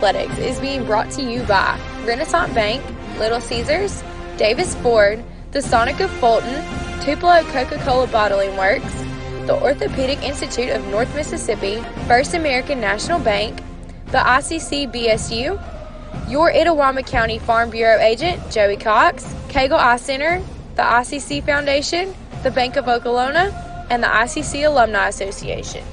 Athletics is being brought to you by Renaissance Bank, Little Caesars, Davis Ford, the Sonic of Fulton, Tupelo Coca-Cola Bottling Works, the Orthopedic Institute of North Mississippi, First American National Bank, the ICC BSU, your Itawamba County Farm Bureau agent, Joey Cox, Cagle Eye Center, the ICC Foundation, the Bank of Okolona, and the ICC Alumni Association.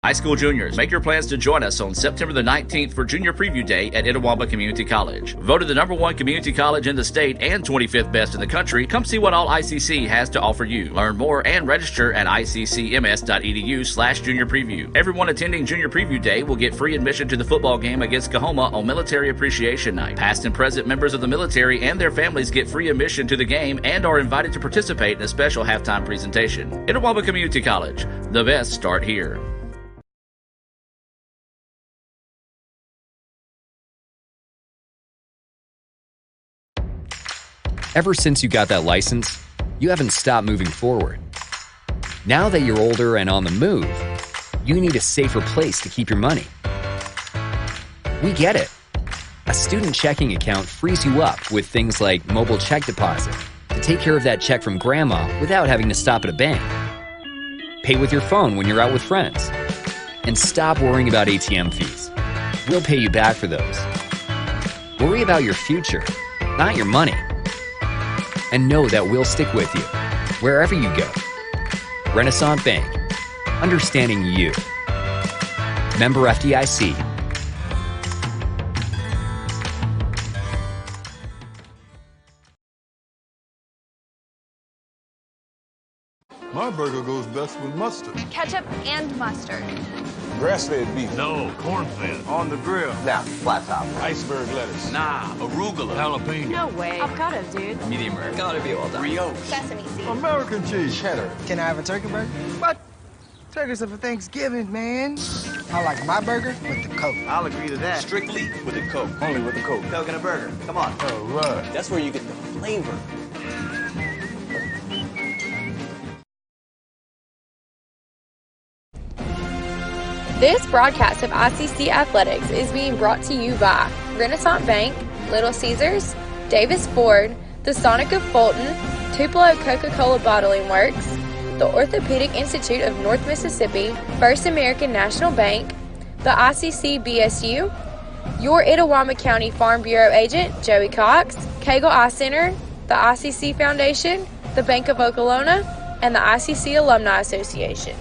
High school juniors, make your plans to join us on September the 19th for Junior Preview Day at Itawamba Community College. Voted the #1 community college in the state and 25th best in the country, come see what all ICC has to offer you. Learn more and register at iccms.edu/junior preview. Everyone attending Junior Preview Day will get free admission to the football game against Coahoma on Military Appreciation Night. Past and present members of the military and their families get free admission to the game and are invited to participate in a special halftime presentation. Itawamba Community College, the best start here. Ever since you got that license, you haven't stopped moving forward. Now that you're older and on the move, you need a safer place to keep your money. We get it. A student checking account frees you up with things like mobile check deposit to take care of that check from grandma without having to stop at a bank. Pay with your phone when you're out with friends. And stop worrying about ATM fees. We'll pay you back for those. Worry about your future, not your money. And know that we'll stick with you, wherever you go. Renaissance Bank, understanding you. Member FDIC. My burger goes best with mustard. Ketchup and mustard. Grass-fed beef. No, corn-fed. On the grill. Now, flat top. Iceberg lettuce. Nah, arugula. Jalapeno. No way. Avocado, dude. Medium rare. Gotta be well done. Brioche. Sesame seeds. American cheese. Cheddar. Can I have a turkey burger? What? Turkeys are for Thanksgiving, man. I like my burger with the Coke. I'll agree to that. Strictly with a Coke. Only with the Coke. Coke and a burger. Come on. All right. That's where you get the flavor. This broadcast of ICC Athletics is being brought to you by Renaissance Bank, Little Caesars, Davis Ford, the Sonic of Fulton, Tupelo Coca-Cola Bottling Works, the Orthopedic Institute of North Mississippi, First American National Bank, the ICC BSU, your Itawamba County Farm Bureau agent, Joey Cox, Cagle Eye Center, the ICC Foundation, the Bank of Okolona, and the ICC Alumni Association.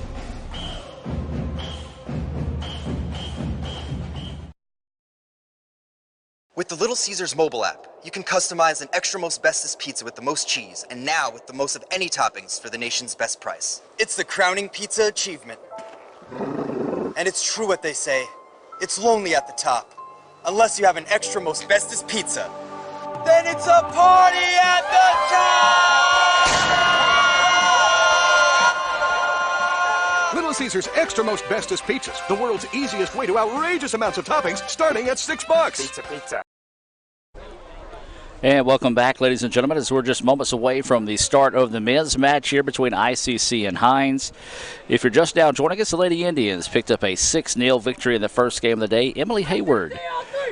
With the Little Caesars mobile app, you can customize an extra most bestest pizza with the most cheese, and now with the most of any toppings for the nation's best price. It's the crowning pizza achievement. And it's true what they say, it's lonely at the top. Unless you have an extra most bestest pizza, then it's a party at the top! Little Caesars Extra Most Bestest Pizzas, the world's easiest way to outrageous amounts of toppings, starting at $6. Pizza. And welcome back, ladies and gentlemen, as we're just moments away from the start of the men's match here between ICC and Hinds. If you're just now joining us, the Lady Indians picked up a 6-0 victory in the first game of the day. Emily Hayward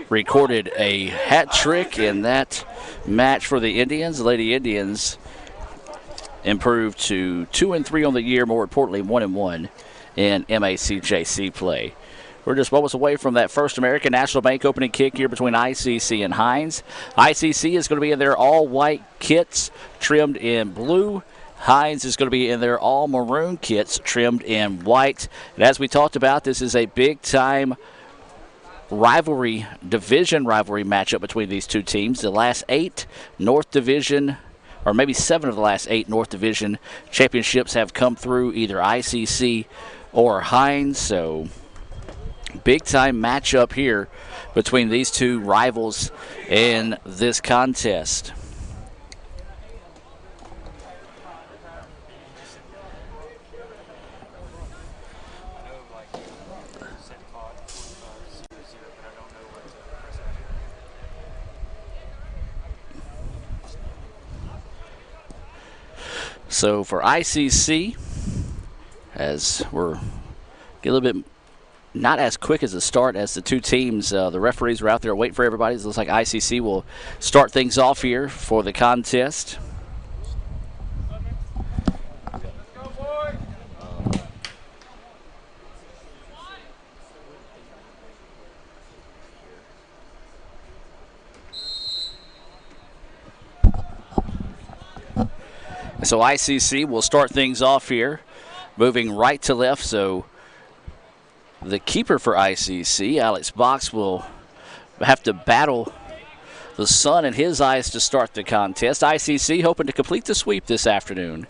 recorded a hat trick in that match for the Indians. The Lady Indians improved to 2-3 on the year, more importantly 1-1 in MACJC play. We're just moments away from that First American National Bank opening kick here between ICC and Hinds. ICC is going to be in their all-white kits trimmed in blue. Hinds is going to be in their all-maroon kits trimmed in white. And as we talked about, this is a big-time rivalry, division rivalry matchup between these two teams. The last 8 North Division, or maybe 7 of the last 8 North Division championships have come through either ICC or Hinds. So big-time matchup here between these two rivals in this contest. So for ICC, as we're get a little bit not as quick as a start as the two teams. The referees are out there waiting for everybody. It looks like ICC will start things off here for the contest. So ICC will start things off here, moving right to left. So the keeper for ICC, Alex Box, will have to battle the sun in his eyes to start the contest. ICC hoping to complete the sweep this afternoon,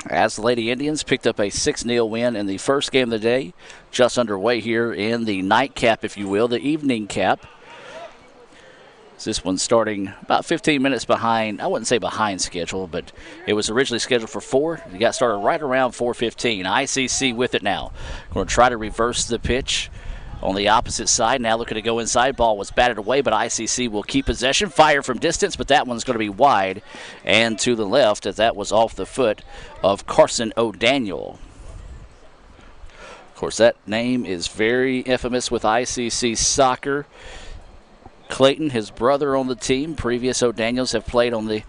as the Lady Indians picked up a 6-0 win in the first game of the day, just underway here in the nightcap, if you will, the evening cap. This one's starting about 15 minutes behind. I wouldn't say behind schedule, but it was originally scheduled for 4. It got started right around 4:15. ICC with it now. Going to try to reverse the pitch on the opposite side. Now looking to go inside. Ball was batted away, but ICC will keep possession. Fire from distance, but that one's going to be wide and to the left, as that was off the foot of Carson O'Daniel. Of course, that name is very infamous with ICC soccer. Clayton, his brother, on the team. Previous O'Daniels have played on the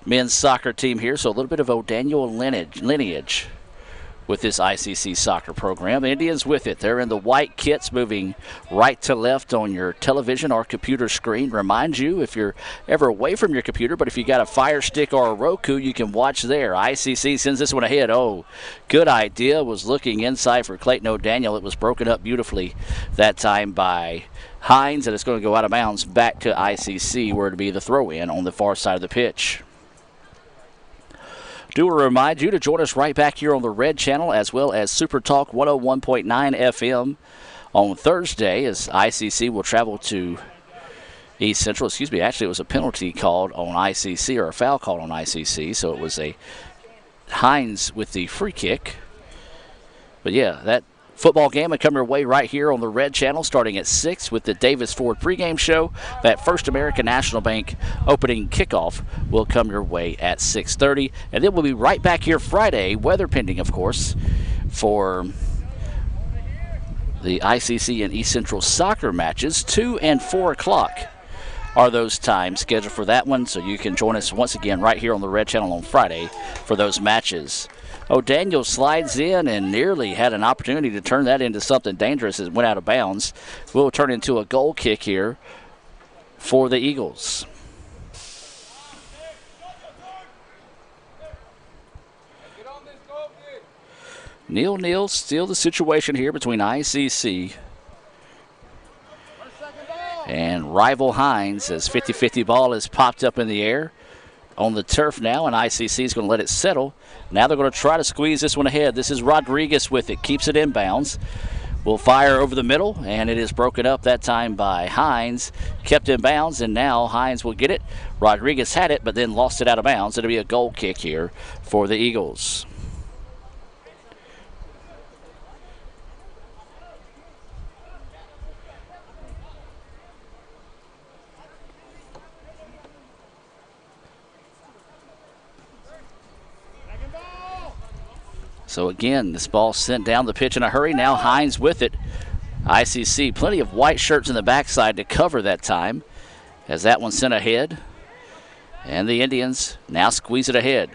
men's soccer team here, so a little bit of O'Daniel lineage with this ICC soccer program. The Indians with it. They're in the white kits, moving right to left on your television or computer screen. Remind you, if you're ever away from your computer, but if you got a Fire Stick or a Roku, you can watch there. ICC sends this one ahead. Oh, good idea. Was looking inside for Clayton O'Daniel. It was broken up beautifully that time by Hinds, and it's going to go out of bounds back to ICC, where it'll be the throw-in on the far side of the pitch. Do remind you to join us right back here on the Red Channel, as well as Super Talk 101.9 FM on Thursday, as ICC will travel to East Central. Excuse me, actually it was a penalty called on ICC, or a foul called on ICC, so it was a Hinds with the free kick. But yeah, that football game will come your way right here on the Red Channel, starting at 6 with the Davis Ford pregame show. That First American National Bank opening kickoff will come your way at 6:30. And then we'll be right back here Friday, weather pending, of course, for the ICC and East Central soccer matches. 2 and 4 o'clock are those times scheduled for that one. So you can join us once again right here on the Red Channel on Friday for those matches. O'Daniel slides in and nearly had an opportunity to turn that into something dangerous as it went out of bounds. Will turn into a goal kick here for the Eagles. Nil-nil, still the situation here between ICC and rival Hinds, as 50-50 ball is popped up in the air on the turf now, and ICC is going to let it settle. Now they're going to try to squeeze this one ahead. This is Rodriguez with it, keeps it inbounds. Will fire over the middle, and it is broken up that time by Hinds. Kept in bounds, and now Hinds will get it. Rodriguez had it, but then lost it out of bounds. It'll be a goal kick here for the Eagles. So again, this ball sent down the pitch in a hurry. Now Hinds with it. ICC, plenty of white shirts in the backside to cover that time, as that one sent ahead. And the Indians now squeeze it ahead.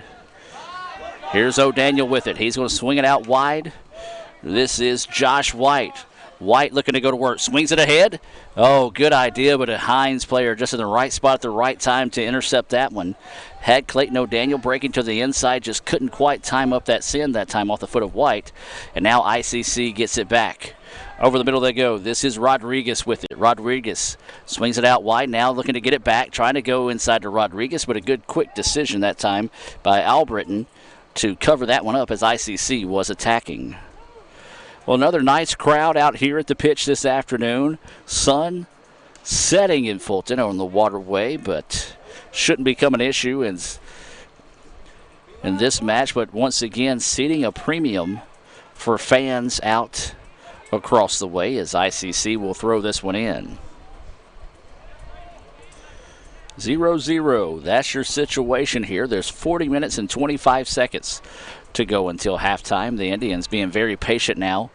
Here's O'Daniel with it. He's going to swing it out wide. This is Josh White. White looking to go to work. Swings it ahead. Oh, good idea, but a Hinds player just in the right spot at the right time to intercept that one. Had Clayton O'Daniel breaking to the inside, just couldn't quite time up that send that time off the foot of White. And now ICC gets it back. Over the middle they go. This is Rodriguez with it. Rodriguez swings it out wide, now looking to get it back, trying to go inside to Rodriguez, but a good quick decision that time by Albritton to cover that one up as ICC was attacking. Well, another nice crowd out here at the pitch this afternoon. Sun setting in Fulton on the waterway, but shouldn't become an issue in this match. But once again, seating a premium for fans out across the way, as ICC will throw this one in. 0-0. That's your situation here. There's 40 minutes and 25 seconds to go until halftime. The Indians being very patient now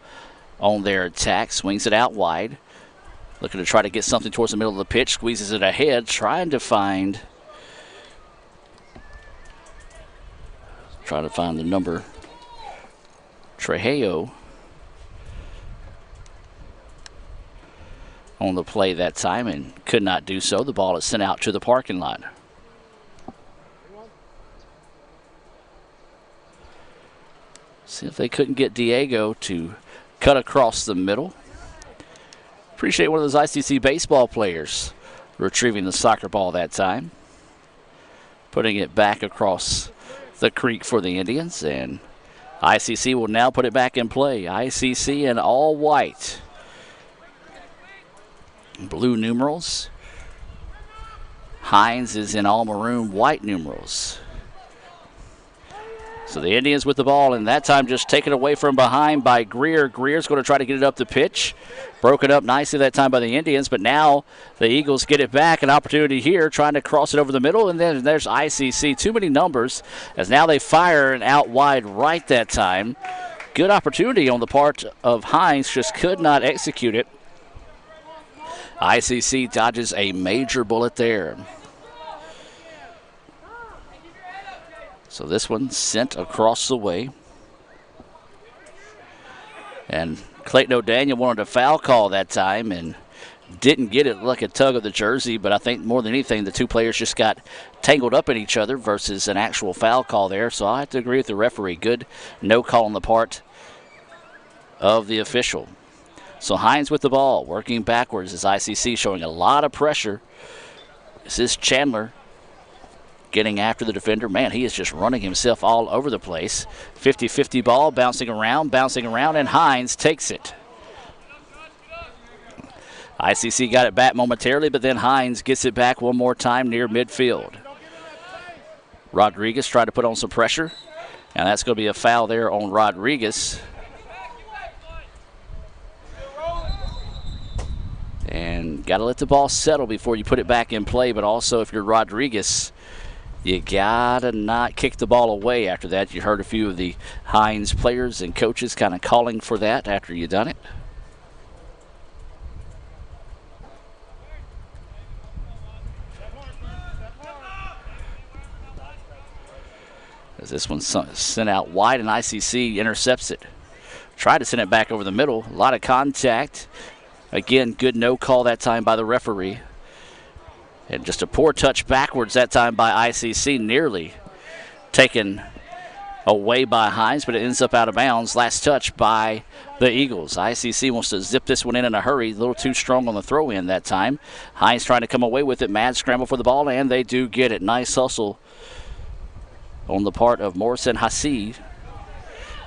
on their attack. Swings it out wide. Looking to try to get something towards the middle of the pitch. Squeezes it ahead. Trying to find the number. Trejo on the play that time and could not do so. The ball is sent out to the parking lot. See if they couldn't get Diego to cut across the middle. Appreciate one of those ICC baseball players retrieving the soccer ball that time. Putting it back across the creek for the Indians, and ICC will now put it back in play. ICC in all white. Blue numerals. Hinds is in all maroon white numerals. So the Indians with the ball, and that time just taken away from behind by Greer. Greer's going to try to get it up the pitch. Broken up nicely that time by the Indians, but now the Eagles get it back. An opportunity here, trying to cross it over the middle, and then there's ICC. Too many numbers, as now they fire and out wide right that time. Good opportunity on the part of Hinds, just could not execute it. ICC dodges a major bullet there. So this one sent across the way. And Clayton O'Daniel wanted a foul call that time and didn't get it. Like a tug of the jersey, but I think more than anything the two players just got tangled up in each other versus an actual foul call there. So I have to agree with the referee. Good no call on the part of the official. So Hinds with the ball, working backwards as ICC showing a lot of pressure. This is Chandler getting after the defender. Man, he is just running himself all over the place. 50-50 ball, bouncing around, and Hinds takes it. ICC got it back momentarily, but then Hinds gets it back one more time near midfield. Rodriguez tried to put on some pressure, and that's going to be a foul there on Rodriguez. And got to let the ball settle before you put it back in play, but also if you're Rodriguez, you gotta not kick the ball away after that. You heard a few of the Hinds players and coaches kind of calling for that after you done it. As this one's sent out wide and ICC intercepts it. Tried to send it back over the middle. A lot of contact. Again, good no call that time by the referee. And just a poor touch backwards that time by ICC, nearly taken away by Hinds, but it ends up out of bounds. Last touch by the Eagles. ICC wants to zip this one in a hurry. A little too strong on the throw-in that time. Hinds trying to come away with it. Mad scramble for the ball, and they do get it. Nice hustle on the part of Morrison Hassi.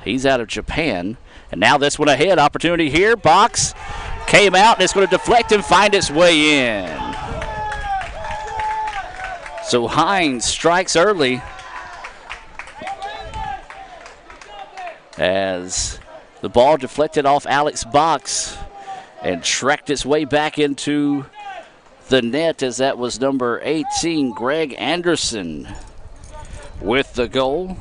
He's out of Japan. And now this one ahead. Opportunity here. Box came out, and it's going to deflect and find its way in. So Hinds strikes early as the ball deflected off Alex Box and tracked its way back into the net, as that was number 18, Greg Anderson, with the goal.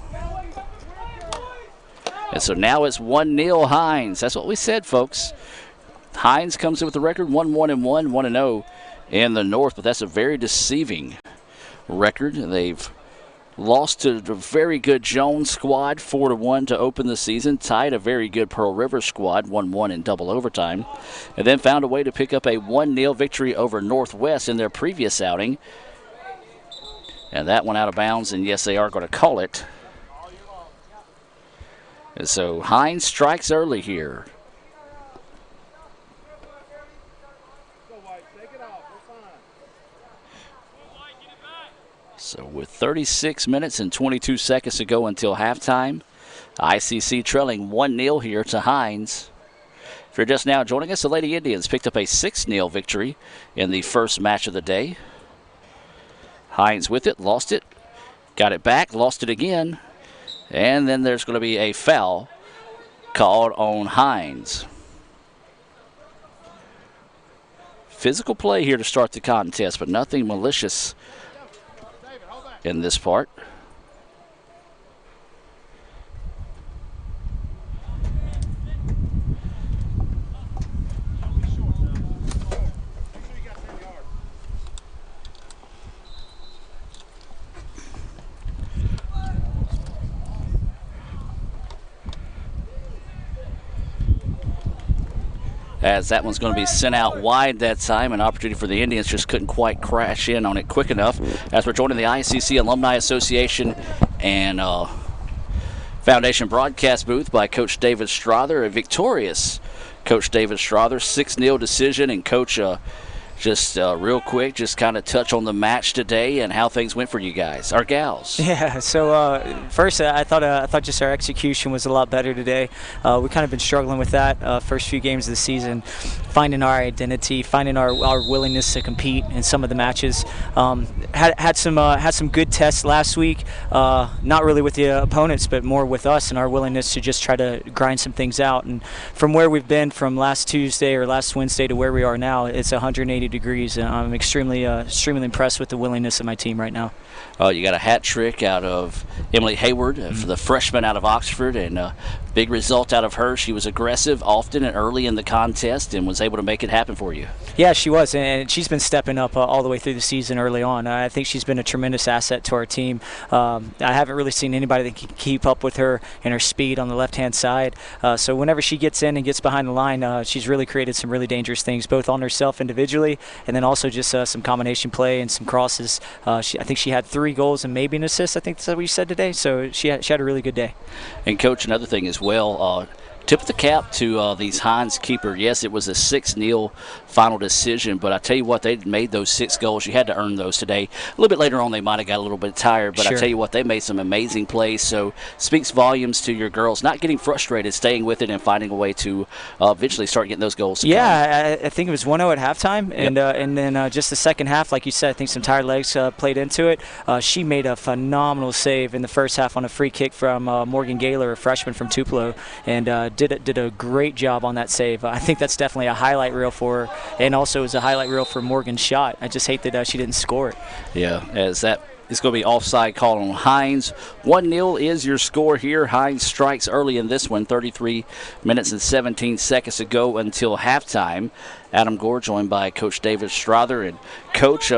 And so now it's 1-0 Hinds. That's what we said, folks. Hinds comes in with the record 1-1-1, 1-0 in the North, but that's a very deceiving record. They've lost to the very good Jones squad 4-1 to open the season, tied a very good Pearl River squad 1-1 in double overtime, and then found a way to pick up a 1-0 victory over Northwest in their previous outing. And that one out of bounds, and yes, they are going to call it. And so Hinds strikes early here. So with 36 minutes and 22 seconds to go until halftime, ICC trailing 1-0 here to Hinds. If you're just now joining us, the Lady Indians picked up a 6-0 victory in the first match of the day. Hinds with it, lost it, got it back, lost it again, and then there's going to be a foul called on Hinds. Physical play here to start the contest, but nothing malicious in this part. As that one's going to be sent out wide that time. An opportunity for the Indians, just couldn't quite crash in on it quick enough. As we're joining the ICC Alumni Association and Foundation broadcast booth by Coach David Strother, a victorious Coach David Strother, 6-0 decision. And Coach, just real quick, just kind of touch on the match today and how things went for you guys, or gals. Yeah, so first I thought just our execution was a lot better today. We kind of been struggling with that first few games of the season, finding our identity, finding our willingness to compete in some of the matches. Had some good tests last week, not really with the opponents, but more with us and our willingness to just try to grind some things out. And from where we've been from last Tuesday or last Wednesday to where we are now, it's 180 degrees, and I'm extremely impressed with the willingness of my team right now. You got a hat trick out of Emily Hayward, for the freshman out of Oxford, and big result out of her. She was aggressive often and early in the contest and was able to make it happen for you. Yeah, she was, and she's been stepping up all the way through the season early on. I think she's been a tremendous asset to our team. I haven't really seen anybody that can keep up with her and her speed on the left-hand side. So whenever she gets in and gets behind the line, she's really created some really dangerous things, both on herself individually and then also just some combination play and some crosses. I think she had 3 goals and maybe an assist. I think that's what you said today. So she had a really good day. And, Coach, another thing as well, tip of the cap to these Hinds keeper. Yes, it was a 6-0 final decision, but I tell you what, they made those 6 goals. You had to earn those today. A little bit later on, they might have got a little bit tired, but sure. I tell you what, they made some amazing plays. So speaks volumes to your girls not getting frustrated, staying with it, and finding a way to eventually start getting those goals. Yeah, I think it was 1-0 at halftime, and then just the second half, like you said, I think some tired legs played into it. She made a phenomenal save in the first half on a free kick from Morgan Gaylor, a freshman from Tupelo, and did a great job on that save. I think that's definitely a highlight reel for her, and also is a highlight reel for Morgan's shot. I just hate that she didn't score it. Yeah, as that is going to be offside call on Hinds. 1-0 is your score here. Hinds strikes early in this one, 33 minutes and 17 seconds to go until halftime. Adam Gore joined by Coach David Strother. And Coach,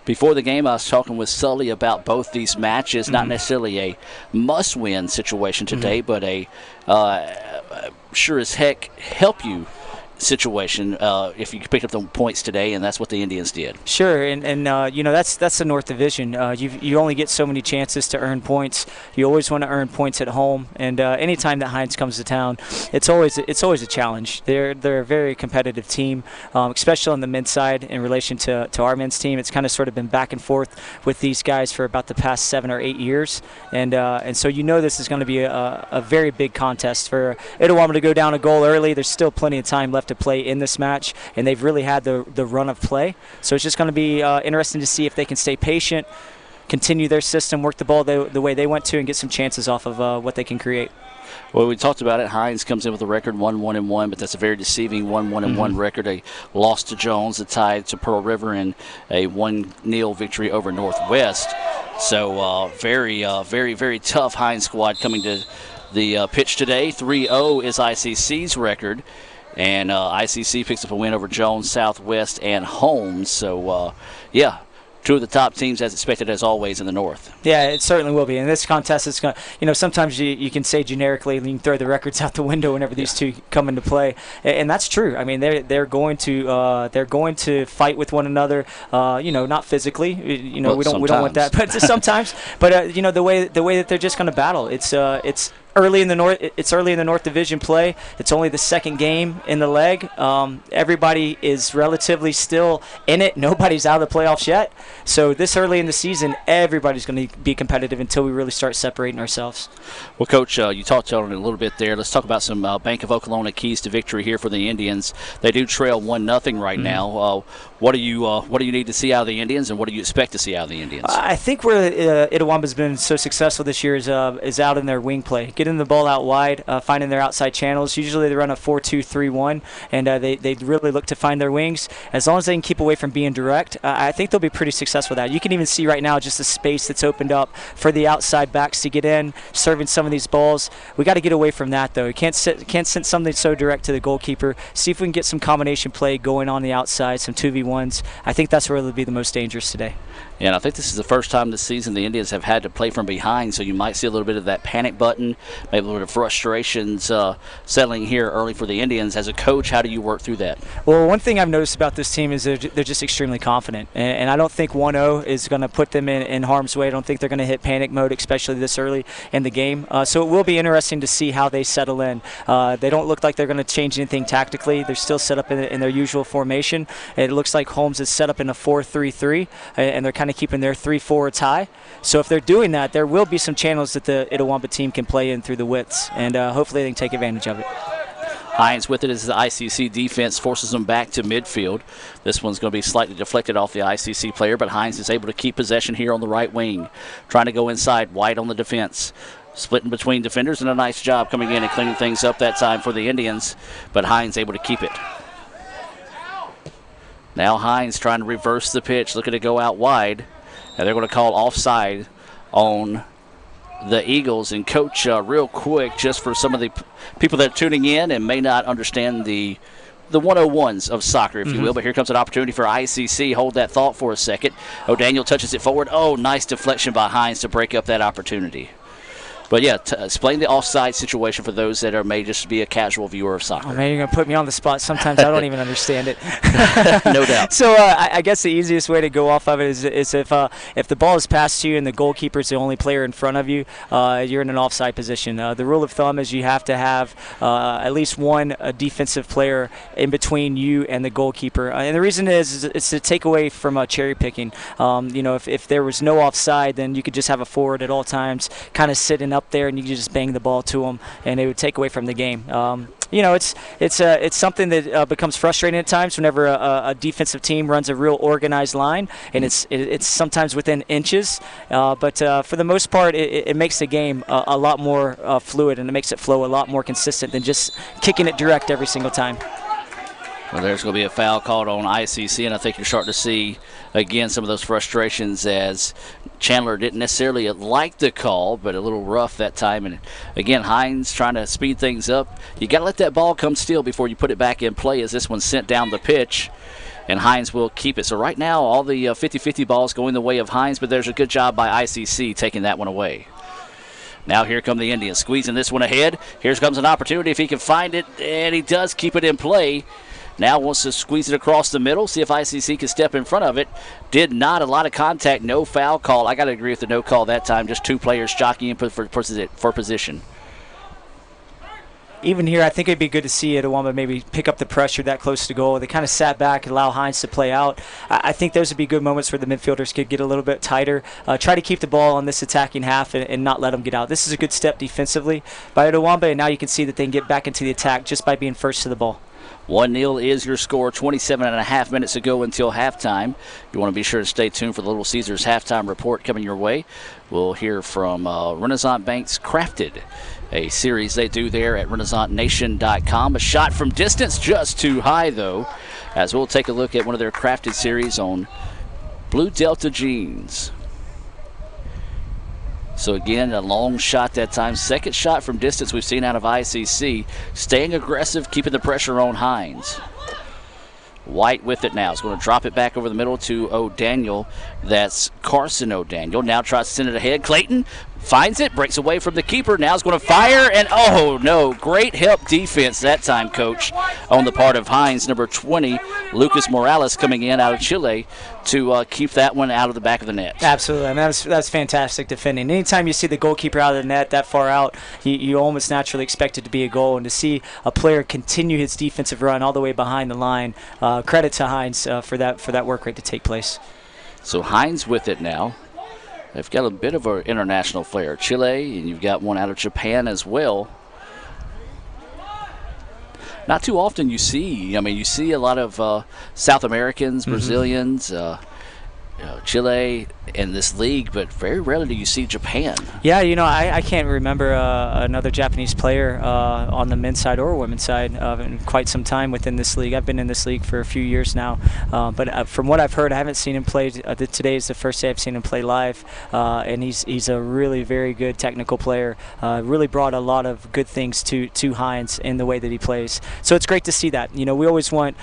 before the game, I was talking with Sully about both these matches, not necessarily a must-win situation today, but a sure as heck help you situation if you picked up the points today, and that's what the Indians did. Sure, and that's the North Division. You only get so many chances to earn points. You always want to earn points at home, and anytime that Hinds comes to town, it's always a challenge. They're a very competitive team, especially on the men's side in relation to our men's team. It's kind of sort of been back and forth with these guys for about the past 7 or 8 years, and so this is going to be a very big contest for Itawamba to go down a goal early. There's still plenty of time left to play in this match, and they've really had the run of play. So it's just going to be interesting to see if they can stay patient, continue their system, work the ball the way they went to, and get some chances off of what they can create. Well, we talked about it. Hinds comes in with a record 1-1-1, but that's a very deceiving 1-1-1 record. A loss to Jones, a tie to Pearl River, and a 1-0 victory over Northwest. So very, very tough Hinds squad coming to the pitch today. 3-0 is ICC's record. And ICC picks up a win over Jones, Southwest, and Holmes. So, two of the top teams as expected, as always, in the North. Yeah, it certainly will be. In this contest, it's going to, sometimes you can say generically, and you can throw the records out the window whenever these two come into play, and that's true. I mean, they're going to fight with one another. Not physically. We don't want that, but sometimes. But the way that they're just going to battle. It's early in the North. It's early in the North Division play. It's only the second game in the leg. Everybody is relatively still in it. Nobody's out of the playoffs yet. So this early in the season, everybody's going to be competitive until we really start separating ourselves. Well, Coach, you talked on it a little bit there. Let's talk about some Bank of Oklahoma keys to victory here for the Indians. They do trail 1-0 right now. What do you need to see out of the Indians, and what do you expect to see out of the Indians? I think where Itawamba's been so successful this year is out in their wing play. getting the ball out wide, finding their outside channels. Usually they run a 4-2-3-1, and they really look to find their wings. As long as they can keep away from being direct, I think they'll be pretty successful with that. You can even see right now just the space that's opened up for the outside backs to get in, serving some of these balls. We got to get away from that, though. You can't send something so direct to the goalkeeper. See if we can get some combination play going on the outside, some 2v1s. I think that's where it'll be the most dangerous today. Yeah, and I think this is the first time this season the Indians have had to play from behind, so you might see a little bit of that panic button, maybe a little bit of frustrations settling here early for the Indians. As a coach, how do you work through that? Well, one thing I've noticed about this team is they're just extremely confident, and I don't think 1-0 is going to put them in harm's way. I don't think they're going to hit panic mode, especially this early in the game. So it will be interesting to see how they settle in. They don't look like they're going to change anything tactically. They're still set up in their usual formation. It looks like Holmes is set up in a 4-3-3, and they're kind of keeping their 3 forwards high. So if they're doing that, there will be some channels that the Itawamba team can play in through the widths, and hopefully they can take advantage of it. Hinds with it as the ICC defense forces them back to midfield. This one's going to be slightly deflected off the ICC player, but Hinds is able to keep possession here on the right wing. Trying to go inside, White on the defense. Splitting between defenders, and a nice job coming in and cleaning things up that time for the Indians, but Hinds able to keep it. Now Hinds trying to reverse the pitch, looking to go out wide. And they're going to call offside on the Eagles. And Coach, real quick, just for some of the people that are tuning in and may not understand the 101s of soccer, if you will, but here comes an opportunity for ICC. Hold that thought for a second. O'Daniel touches it forward. Oh, nice deflection by Hinds to break up that opportunity. But, yeah, explain the offside situation for those that may just be a casual viewer of soccer. Oh, man, you're going to put me on the spot. Sometimes I don't even understand it. No doubt. So I guess the easiest way to go off of it is if the ball is passed to you and the goalkeeper is the only player in front of you, you're in an offside position. The rule of thumb is you have to have at least one defensive player in between you and the goalkeeper. And the reason is it's to take away from cherry picking. If there was no offside, then you could just have a forward at all times kind of sitting up there, and you can just bang the ball to them, and it would take away from the game. It's something that becomes frustrating at times whenever a defensive team runs a real organized line, and it's sometimes within inches. But for the most part, it makes the game a lot more fluid, and it makes it flow a lot more consistent than just kicking it direct every single time. Well, there's going to be a foul called on ICC, and I think you're starting to see, again, some of those frustrations as Chandler didn't necessarily like the call, but a little rough that time. And, again, Hinds trying to speed things up. You got to let that ball come still before you put it back in play, as this one's sent down the pitch, and Hinds will keep it. So right now, all the 50-50 balls going the way of Hinds, but there's a good job by ICC taking that one away. Now here come the Indians, squeezing this one ahead. Here comes an opportunity if he can find it, and he does keep it in play. Now wants to squeeze it across the middle, see if ICC can step in front of it. Did not. A lot of contact, no foul call. I got to agree with the no call that time. Just two players jockeying for position. Even here, I think it'd be good to see Itawamba maybe pick up the pressure that close to goal. They kind of sat back and allow Hinds to play out. I think those would be good moments where the midfielders could get a little bit tighter, try to keep the ball on this attacking half and not let them get out. This is a good step defensively by Itawamba, and now you can see that they can get back into the attack just by being first to the ball. 1-0 is your score, 27.5 minutes to go until halftime. You want to be sure to stay tuned for the Little Caesars halftime report coming your way. We'll hear from Renaissance Bank's Crafted, a series they do there at RenaissanceNation.com. A shot from distance, just too high, though, as we'll take a look at one of their Crafted series on Blue Delta jeans. So again, a long shot that time. Second shot from distance we've seen out of ICC. Staying aggressive, keeping the pressure on Hinds. White with it now. He's going to drop it back over the middle to O'Daniel. That's Carson O'Daniel. Now tries to send it ahead. Clayton finds it, breaks away from the keeper. Now he's going to fire, and oh no, great help defense that time, Coach, on the part of Hinds. Number 20, Lucas Morales, coming in out of Chile to keep that one out of the back of the net. Absolutely, and that's fantastic defending. Anytime you see the goalkeeper out of the net that far out, you almost naturally expect it to be a goal, and to see a player continue his defensive run all the way behind the line, credit to Hinds for that work rate to take place. So Hinds with it now. They've got a bit of an international flair. Chile, and you've got one out of Japan as well. Not too often you see a lot of South Americans, Brazilians, Chile in this league, but very rarely do you see Japan. Yeah, I can't remember another Japanese player on the men's side or women's side in quite some time within this league. I've been in this league for a few years now, but from what I've heard, I haven't seen him play. Today is the first day I've seen him play live, and he's a really very good technical player. Really brought a lot of good things to Hinds in the way that he plays. So it's great to see that. We always want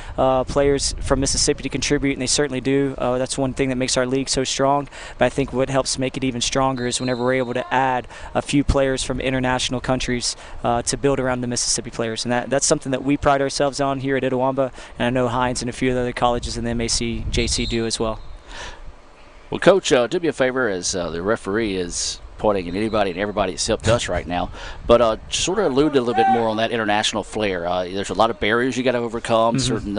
players from Mississippi to contribute, and they certainly do. That's one thing that makes our league so strong. But I think what helps make it even stronger is whenever we're able to add a few players from international countries to build around the Mississippi players. And that's something that we pride ourselves on here at Itawamba, and I know Hinds and a few other colleges in the MAC JC do as well. Well, Coach, do me a favor as the referee is pointing at anybody and everybody except us right now, but sort of allude a little bit more on that international flair. There's a lot of barriers you got to overcome, certain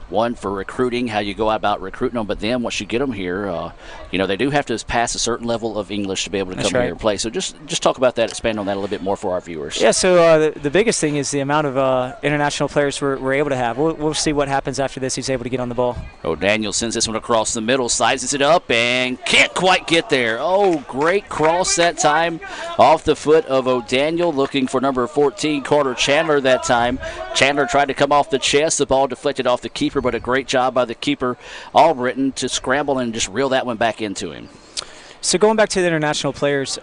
one for recruiting, how you go about recruiting them, but then once you get them here, they do have to pass a certain level of English to be able to come here and play. So just talk about that, expand on that a little bit more for our viewers. Yeah, so the biggest thing is the amount of international players we're able to have. We'll see what happens after this. He's able to get on the ball. Oh, Daniel sends this one across the middle, sizes it up, and can't quite get there. Oh, great cross that time off the foot of O'Daniel, looking for number 14, Carter Chandler that time. Chandler tried to come off the chest. The ball deflected off the keeper, but a great job by the keeper, Albritton, to scramble and just reel that one back into him. So going back to the international players,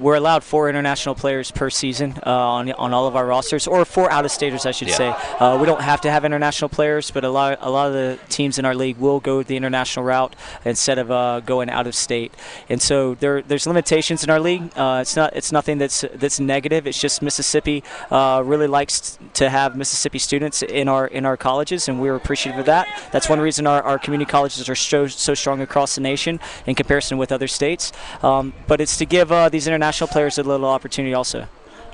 we're allowed 4 international players per season on all of our rosters, or 4 out-of-staters, I should say. We don't have to have international players, but a lot of the teams in our league will go the international route instead of going out of state. And so there's limitations in our league. It's nothing that's negative. It's just Mississippi really likes to have Mississippi students in our colleges, and we're appreciative of that. That's one reason our community colleges are so strong across the nation in comparison with other states. But it's to give these international players a little opportunity also.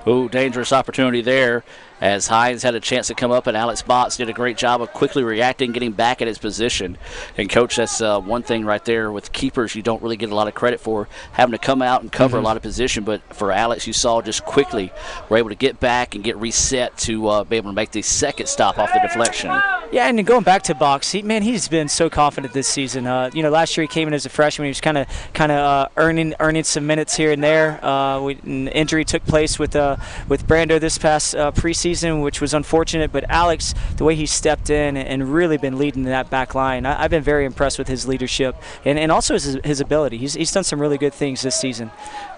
Oh, dangerous opportunity there as Hinds had a chance to come up, and Alex Botts did a great job of quickly reacting, getting back at his position. And, Coach, that's one thing right there with keepers you don't really get a lot of credit for, having to come out and cover a lot of position. But for Alex, you saw just quickly were able to get back and get reset to be able to make the second stop off the deflection. Yeah, and going back to Botts, he's been so confident this season. Last year he came in as a freshman. He was kind of earning some minutes here and there. An injury took place with Brando this past preseason, which was unfortunate. But Alex, the way he stepped in and really been leading that back line, I've been very impressed with his leadership and also his ability. He's done some really good things this season.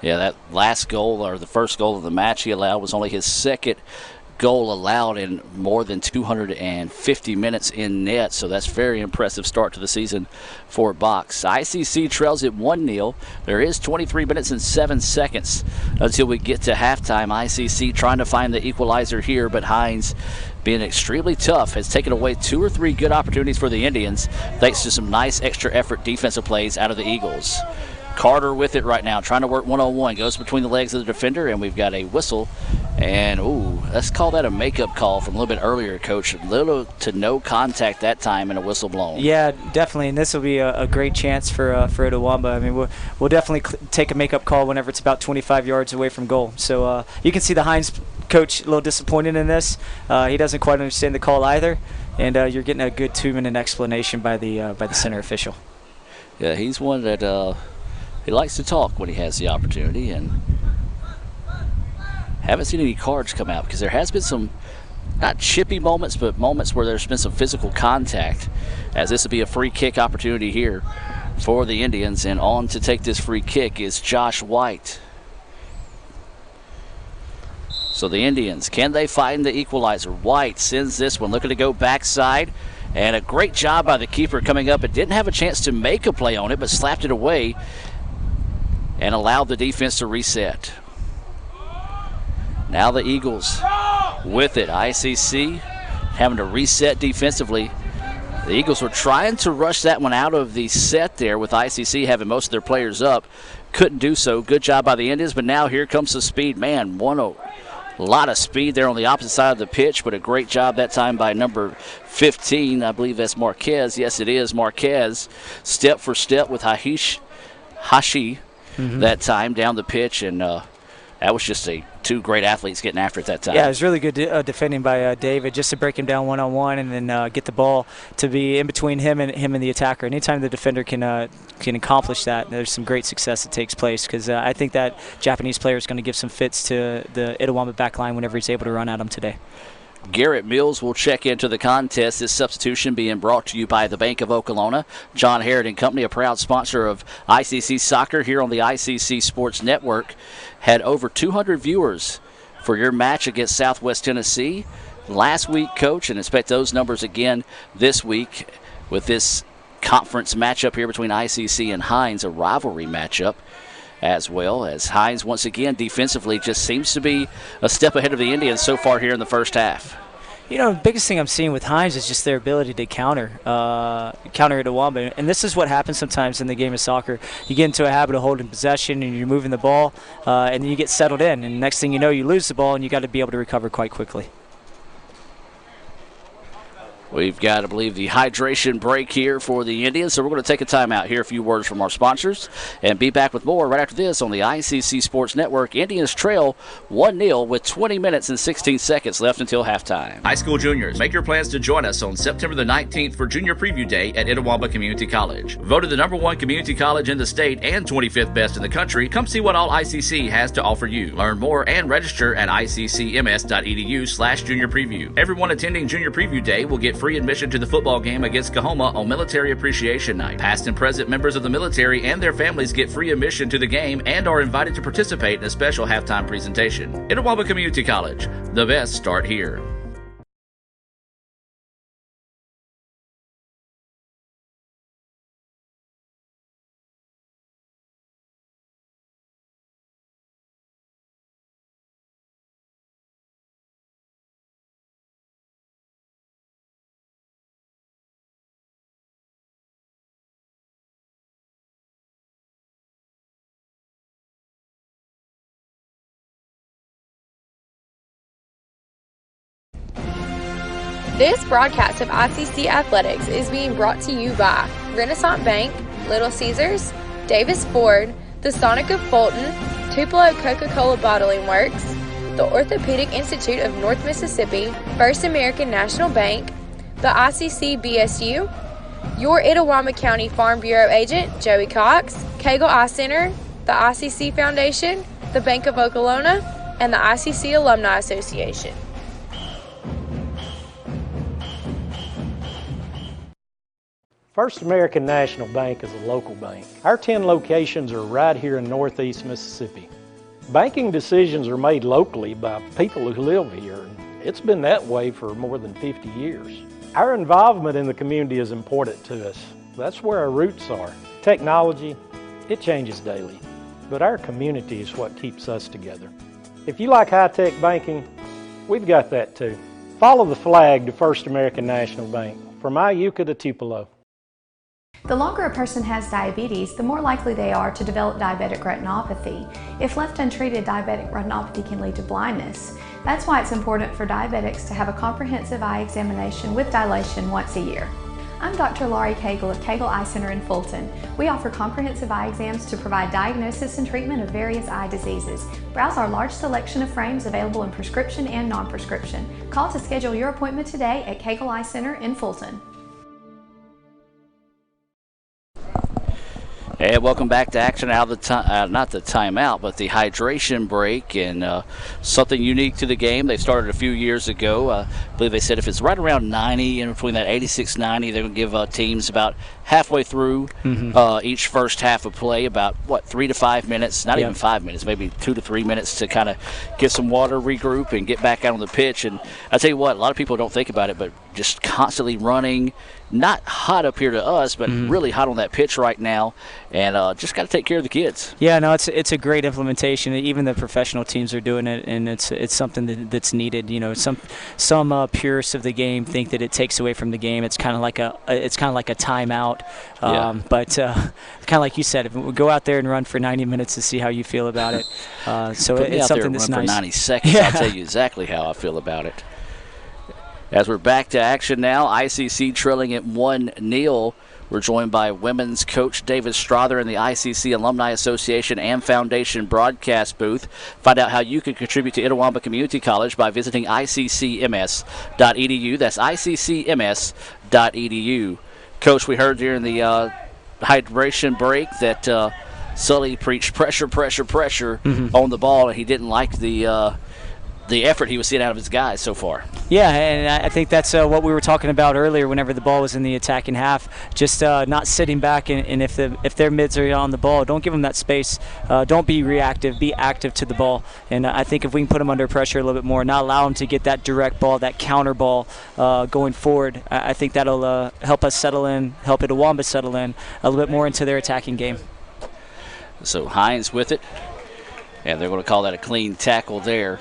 Yeah, that last goal, or the first goal of the match he allowed, was only his second goal allowed in more than 250 minutes in net, so that's very impressive start to the season for Botts. ICC trails at 1-0. There is 23 minutes and 7 seconds until we get to halftime. ICC trying to find the equalizer here, but Hinds, being extremely tough, has taken away 2 or 3 good opportunities for the Indians thanks to some nice extra effort defensive plays out of the Eagles. Carter with it right now, trying to work one-on-one, goes between the legs of the defender, and we've got a whistle. And, let's call that a makeup call from a little bit earlier, Coach. Little to no contact that time and a whistle blown. Yeah, definitely, and this will be a great chance for Itawamba. I mean, we'll definitely take a makeup call whenever it's about 25 yards away from goal. So you can see the Hinds coach a little disappointed in this. He doesn't quite understand the call either, and you're getting a good 2-minute explanation by the center official. Yeah, he's one that he likes to talk when he has the opportunity, and haven't seen any cards come out because there has been some not chippy moments, but moments where there's been some physical contact, as this will be a free kick opportunity here for the Indians. And on to take this free kick is Josh White. So the Indians, can they find the equalizer? White sends this one, looking to go backside, and a great job by the keeper coming up. It didn't have a chance to make a play on it, but slapped it away and allowed the defense to reset. Now the Eagles with it. ICC having to reset defensively. The Eagles were trying to rush that one out of the set there with ICC having most of their players up. Couldn't do so. Good job by the Indians, but now here comes the speed. Man, a lot of speed there on the opposite side of the pitch, but a great job that time by number 15. I believe that's Marquez. Yes, it is Marquez. Step for step with Hashi that time down the pitch, and that was just a two great athletes getting after it that time. Yeah, it was really good defending by David, just to break him down one-on-one and then get the ball to be in between him and the attacker. Anytime the defender can accomplish that, there's some great success that takes place, because I think that Japanese player is going to give some fits to the Itawamba back line whenever he's able to run at him today. Garrett Mills will check into the contest. This substitution being brought to you by the Bank of Okolona. John Harrod and Company, a proud sponsor of ICC Soccer here on the ICC Sports Network. Had over 200 viewers for your match against Southwest Tennessee last week, Coach, and expect those numbers again this week with this conference matchup here between ICC and Hinds, a rivalry matchup, as well as Hinds once again defensively just seems to be a step ahead of the Indians so far here in the first half. You know, the biggest thing I'm seeing with Hinds is just their ability to counter Itawamba. And this is what happens sometimes in the game of soccer. You get into a habit of holding possession and you're moving the ball, and then you get settled in. And next thing you know, you lose the ball and you got to be able to recover quite quickly. We've got, I believe, the hydration break here for the Indians, so we're going to take a timeout, hear a few words from our sponsors, and be back with more right after this on the ICC Sports Network. Indians trail 1-0 with 20 minutes and 16 seconds left until halftime. High school juniors, make your plans to join us on September the 19th for Junior Preview Day at Itawamba Community College. Voted the #1 community college in the state and 25th best in the country, come see what all ICC has to offer you. Learn more and register at iccms.edu/Junior Preview. Everyone attending Junior Preview Day will get free admission to the football game against Kahoma on Military Appreciation Night. Past and present members of the military and their families get free admission to the game and are invited to participate in a special halftime presentation. Itawamba Community College, the best start here. This broadcast of ICC Athletics is being brought to you by Renaissance Bank, Little Caesars, Davis Ford, the Sonic of Fulton, Tupelo Coca-Cola Bottling Works, the Orthopedic Institute of North Mississippi, First American National Bank, the ICC BSU, your Itawamba County Farm Bureau agent, Joey Cox, Cagle Eye Center, the ICC Foundation, the Bank of Okolona, and the ICC Alumni Association. First American National Bank is a local bank. Our 10 locations are right here in Northeast Mississippi. Banking decisions are made locally by people who live here. It's been that way for more than 50 years. Our involvement in the community is important to us. That's where our roots are. Technology, it changes daily, but our community is what keeps us together. If you like high-tech banking, we've got that too. Follow the flag to First American National Bank, from Iuka to Tupelo. The longer a person has diabetes, the more likely they are to develop diabetic retinopathy. If left untreated, diabetic retinopathy can lead to blindness. That's why it's important for diabetics to have a comprehensive eye examination with dilation once a year. I'm Dr. Laurie Cagle of Cagle Eye Center in Fulton. We offer comprehensive eye exams to provide diagnosis and treatment of various eye diseases. Browse our large selection of frames available in prescription and non-prescription. Call to schedule your appointment today at Cagle Eye Center in Fulton. And welcome back to action out of the not the timeout, but the hydration break, and something unique to the game. They started a few years ago. I believe they said if it's right around 90, and between that 86-90, they're going to give teams about halfway through each first half of play, about, 3 to 5 minutes, not even 5 minutes, maybe 2 to 3 minutes to kind of get some water, regroup, and get back out on the pitch. And I tell you what, a lot of people don't think about it, but just constantly running, not hot up here to us, but really hot on that pitch right now, and just got to take care of the kids. Yeah, no, it's a great implementation. Even the professional teams are doing it, and it's something that's needed. You know, some purists of the game think that it takes away from the game. It's kind of like a timeout. But kind of like you said, if we go out there and run for 90 minutes to see how you feel about it. So it's something that's nice. For 90 seconds, I'll tell you exactly how I feel about it. As we're back to action now, ICC trailing at 1-0 We're joined by women's coach David Strother in the ICC Alumni Association and Foundation broadcast booth. Find out how you can contribute to Itawamba Community College by visiting iccms.edu. That's iccms.edu. Coach, we heard during the hydration break that Sully preached pressure on the ball, and he didn't like the effort he was seeing out of his guys so far. Yeah, and I think that's what we were talking about earlier whenever the ball was in the attacking half, just not sitting back, and if their mids are on the ball, don't give them that space. Don't be reactive, be active to the ball. And I think if we can put them under pressure a little bit more, not allow them to get that direct ball, that counter ball going forward, I think that'll help us settle in, help Itawamba settle in a little bit more into their attacking game. So Hinds with it, and they're going to call that a clean tackle there.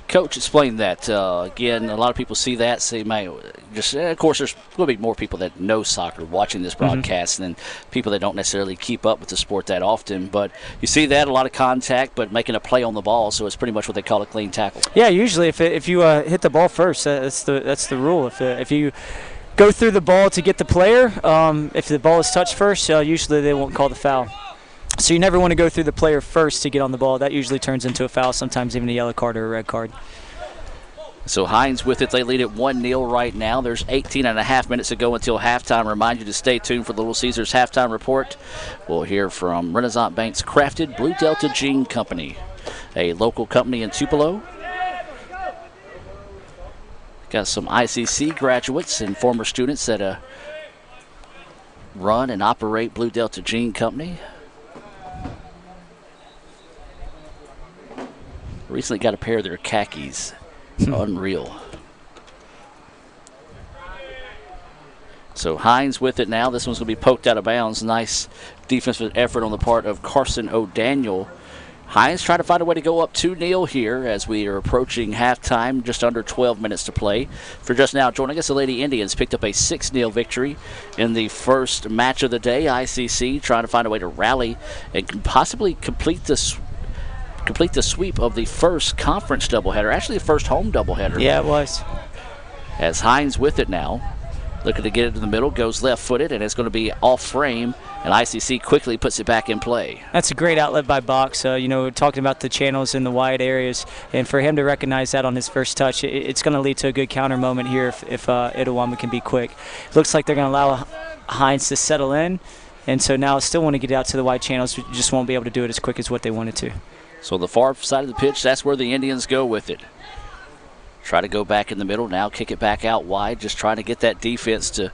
Coach, explain that. Again, a lot of people see that, say, of course, there's going to be more people that know soccer watching this broadcast than people that don't necessarily keep up with the sport that often. But you see that, a lot of contact, but making a play on the ball, so it's pretty much what they call a clean tackle. Yeah, usually if you hit the ball first, that's the rule. If you go through the ball to get the player, if the ball is touched first, usually they won't call the foul. So you never want to go through the player first to get on the ball. That usually turns into a foul, sometimes even a yellow card or a red card. So Hinds with it. They lead it 1-0 right now. There's 18 and a half minutes to go until halftime. Remind you to stay tuned for the Little Caesars halftime report. We'll hear from Renaissance Bank's Crafted Blue Delta Jean Company, a local company in Tupelo. Got some ICC graduates and former students that run and operate Blue Delta Jean Company. Recently got a pair of their khakis. Unreal. So Hinds with it now. This one's going to be poked out of bounds. Nice defensive effort on the part of Carson O'Daniel. Hinds trying to find a way to go up 2-0 here as we are approaching halftime, just under 12 minutes to play. For just now joining us, the Lady Indians picked up a 6-0 victory in the first match of the day. ICC trying to find a way to rally and possibly complete the sweep of the first conference doubleheader, actually the first home doubleheader. Yeah, it was. As Hinds with it now, looking to get it to the middle, goes left-footed, and it's going to be off frame, and ICC quickly puts it back in play. That's a great outlet by Box. Talking about the channels in the wide areas, and for him to recognize that on his first touch, it's going to lead to a good counter moment here if Itawamba can be quick. Looks like they're going to allow Hinds to settle in, and so now still want to get out to the wide channels, but just won't be able to do it as quick as what they wanted to. So the far side of the pitch, that's where the Indians go with it. Try to go back in the middle, now kick it back out wide, just trying to get that defense to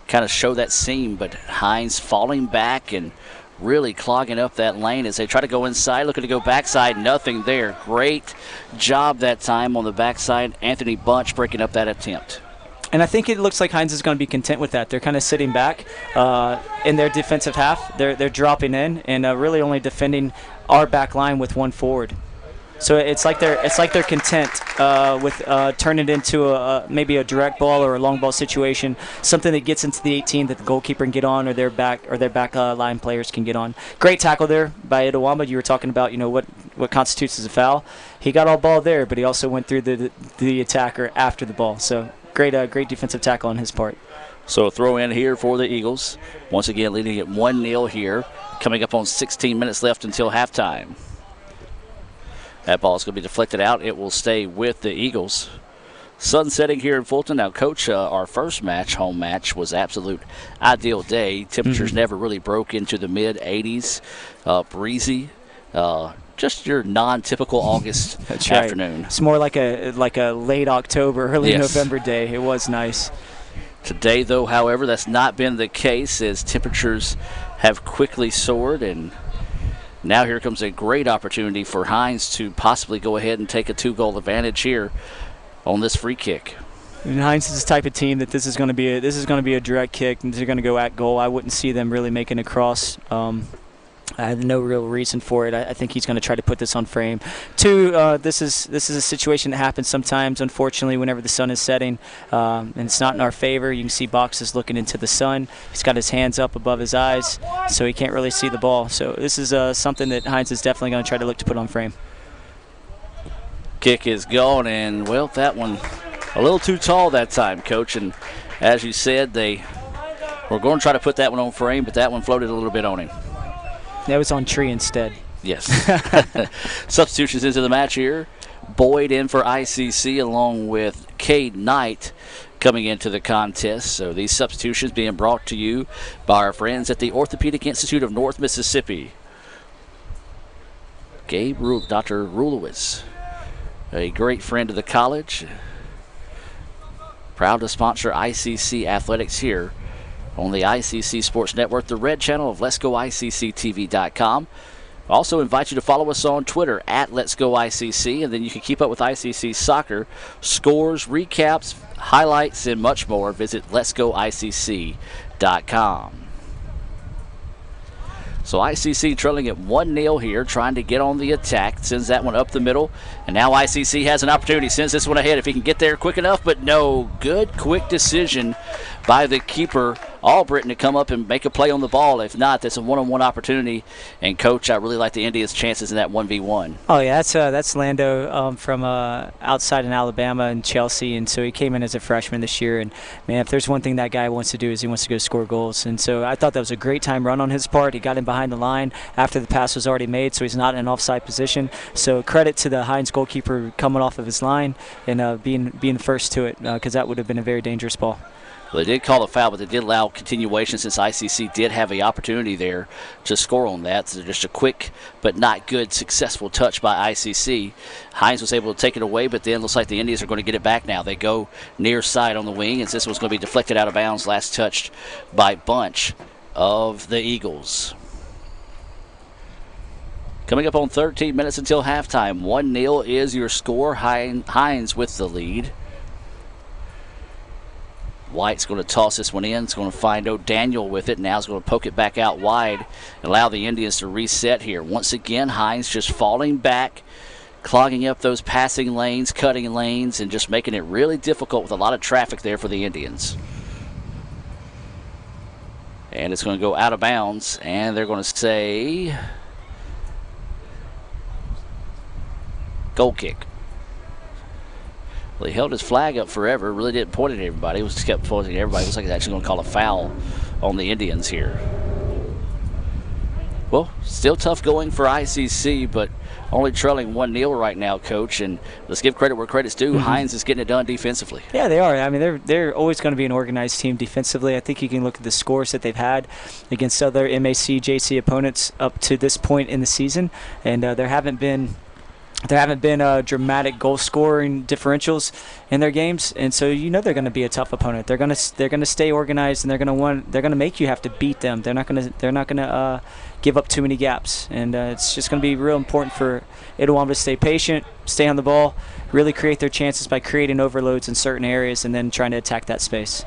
kind of show that seam, but Hinds falling back and really clogging up that lane as they try to go inside, looking to go backside, nothing there. Great job that time on the backside. Anthony Bunch breaking up that attempt. And I think it looks like Hinds is going to be content with that. They're kind of sitting back in their defensive half. They're dropping in and really only defending our back line with one forward. So it's like they're content with turning it into maybe a direct ball or a long ball situation, something that gets into the 18 that the goalkeeper can get on or their back line players can get on. Great tackle there by Itawamba. You were talking about what constitutes as a foul. He got all ball there, but he also went through the attacker after the ball. So great defensive tackle on his part. So a throw in here for the Eagles. Once again leading it 1-0 here. Coming up on 16 minutes left until halftime. That ball is going to be deflected out. It will stay with the Eagles. Sun setting here in Fulton. Now, Coach, our first match, home match, was absolute ideal day. Temperatures never really broke into the mid-80s. Breezy. Just your non-typical August afternoon. Right. It's more like a late October, early November day. It was nice. Today, though, however, that's not been the case as temperatures have quickly soared, and now here comes a great opportunity for Hinds to possibly go ahead and take a 2-goal advantage here on this free kick. And Hinds is the type of team that this is going to be a direct kick, and they're going to go at goal. I wouldn't see them really making a cross. I have no real reason for it. I think he's going to try to put this on frame. Two, this is a situation that happens sometimes, unfortunately, whenever the sun is setting, and it's not in our favor. You can see Box is looking into the sun. He's got his hands up above his eyes, so he can't really see the ball. So this is something that Hinds is definitely going to try to look to put on frame. Kick is gone, and, well, that one a little too tall that time, Coach, and as you said, they were going to try to put that one on frame, but that one floated a little bit on him. That was on tree instead. Yes. Substitutions into the match here. Boyd in for ICC along with Cade Knight coming into the contest. So these substitutions being brought to you by our friends at the Orthopedic Institute of North Mississippi. Dr. Rulowitz, a great friend of the college. Proud to sponsor ICC athletics here on the ICC Sports Network, the red channel of Let'sGoICCTV.com. Also invite you to follow us on Twitter at Let's Go ICC, and then you can keep up with ICC soccer, scores, recaps, highlights, and much more. Visit Let'sGoICC.com. So ICC trailing at 1-0 here, trying to get on the attack. Sends that one up the middle, and now ICC has an opportunity. Sends this one ahead if he can get there quick enough, but no. Good, quick decision by the keeper, Albritton, to come up and make a play on the ball. If not, that's a one-on-one opportunity. And, Coach, I really like the Indians' chances in that 1v1. Oh, yeah, that's Lando from outside in Alabama and Chelsea, and so he came in as a freshman this year. And, man, if there's one thing that guy wants to do is he wants to go score goals. And so I thought that was a great time run on his part. He got in behind the line after the pass was already made, so he's not in an offside position. So credit to the Hinds goalkeeper coming off of his line and being first to it, because that would have been a very dangerous ball. Well, they did call a foul, but they did allow continuation since ICC did have the opportunity there to score on that. So just a quick but not good successful touch by ICC. Hinds was able to take it away, but then looks like the Indians are going to get it back now. They go near side on the wing, and this one's going to be deflected out of bounds, last touched by Bunch of the Eagles. Coming up on 13 minutes until halftime. 1-0 is your score. Hinds with the lead. White's going to toss this one in. It's going to find O'Daniel with it. Now he's going to poke it back out wide and allow the Indians to reset here. Once again, Hinds just falling back, clogging up those passing lanes, cutting lanes, and just making it really difficult with a lot of traffic there for the Indians. And it's going to go out of bounds, and they're going to say goal kick. Well, he held his flag up forever, really didn't point it at everybody. He just kept pointing at everybody. It looks like he's actually going to call a foul on the Indians here. Well, still tough going for ICC, but only trailing 1-0 right now, Coach. And let's give credit where credit's due. Hinds is getting it done defensively. Yeah, they are. I mean, they're always going to be an organized team defensively. I think you can look at the scores that they've had against other MAC, JC opponents up to this point in the season, and there haven't been dramatic goal scoring differentials in their games, and so you know they're going to be a tough opponent. They're going to stay organized, and they're going to make you have to beat them. They're not going to give up too many gaps, and it's just going to be real important for Itawamba to stay patient, stay on the ball, really create their chances by creating overloads in certain areas, and then trying to attack that space.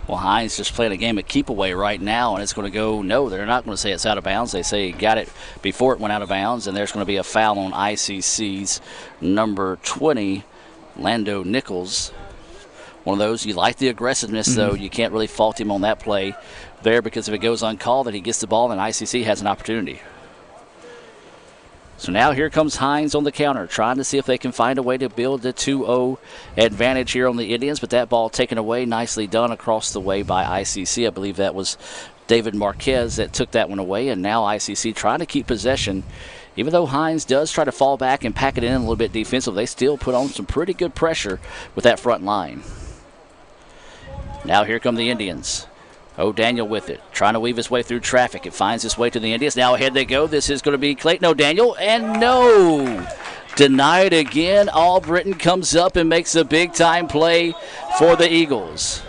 Well, Hinds just playing a game of keep away right now, and it's going to go, no, they're not going to say it's out of bounds. They say he got it before it went out of bounds, and there's going to be a foul on ICC's number 20, Lando Nichols. One of those, you like the aggressiveness, though. You can't really fault him on that play there, because if it goes uncalled, then he gets the ball, and ICC has an opportunity. So now here comes Hinds on the counter, trying to see if they can find a way to build the 2-0 advantage here on the Indians, but that ball taken away, nicely done across the way by ICC. I believe that was David Marquez that took that one away, and now ICC trying to keep possession. Even though Hinds does try to fall back and pack it in a little bit defensive, they still put on some pretty good pressure with that front line. Now here come the Indians. O'Daniel with it, trying to weave his way through traffic. It finds its way to the Indians. Now ahead they go. This is going to be Clayton O'Daniel, and no! Denied again. Albritton comes up and makes a big-time play for the Eagles.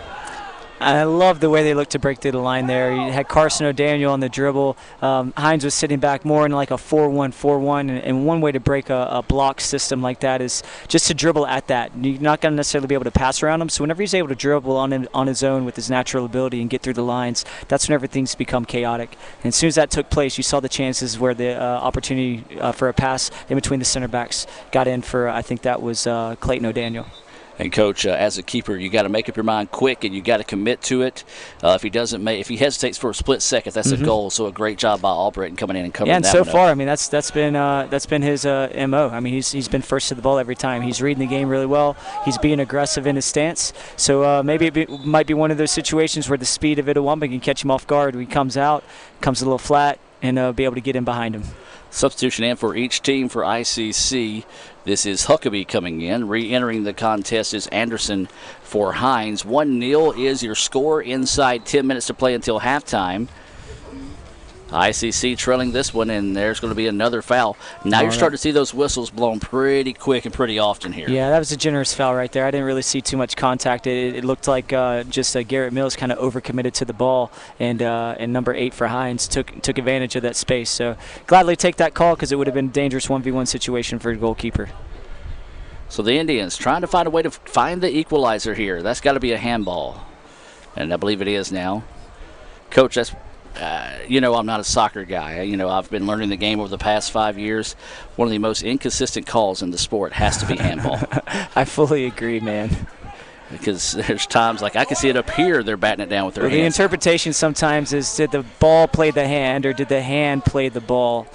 I love the way they look to break through the line there. You had Carson O'Daniel on the dribble. Hinds was sitting back more in like a 4-1-4-1, and one way to break a block system like that is just to dribble at that. You're not going to necessarily be able to pass around him, so whenever he's able to dribble on his own with his natural ability and get through the lines, that's whenever things become chaotic. And as soon as that took place, you saw the chances where the opportunity for a pass in between the center backs got in for, I think that was Clayton O'Daniel. And Coach, as a keeper, you got to make up your mind quick, and you got to commit to it. If he hesitates for a split second, that's a goal. So a great job by Albritton coming in and covering that. Yeah, and so far, I mean, that's been his MO. I mean, he's been first to the ball every time. He's reading the game really well. He's being aggressive in his stance. So maybe it might be one of those situations where the speed of Itawamba can catch him off guard. When he comes out, comes a little flat, and be able to get in behind him. Substitution in for each team for ICC. This is Huckabee coming in. Re-entering the contest is Anderson for Hinds. 1-0 is your score inside 10 minutes to play until halftime. ICC trailing this one, and there's going to be another foul. Now you're starting to see those whistles blown pretty quick and pretty often here. Yeah, that was a generous foul right there. I didn't really see too much contact. It looked like just Garrett Mills kind of overcommitted to the ball, and number 8 for Hinds took advantage of that space. So gladly take that call because it would have been a dangerous 1v1 situation for a goalkeeper. So the Indians trying to find a way to find the equalizer here. That's got to be a handball, and I believe it is now. Coach, that's I'm not a soccer guy. I've been learning the game over the past 5 years. One of the most inconsistent calls in the sport has to be handball. I fully agree, man. Because there's times like I can see it up here, they're batting it down with their hands. The interpretation sometimes is, did the ball play the hand or did the hand play the ball?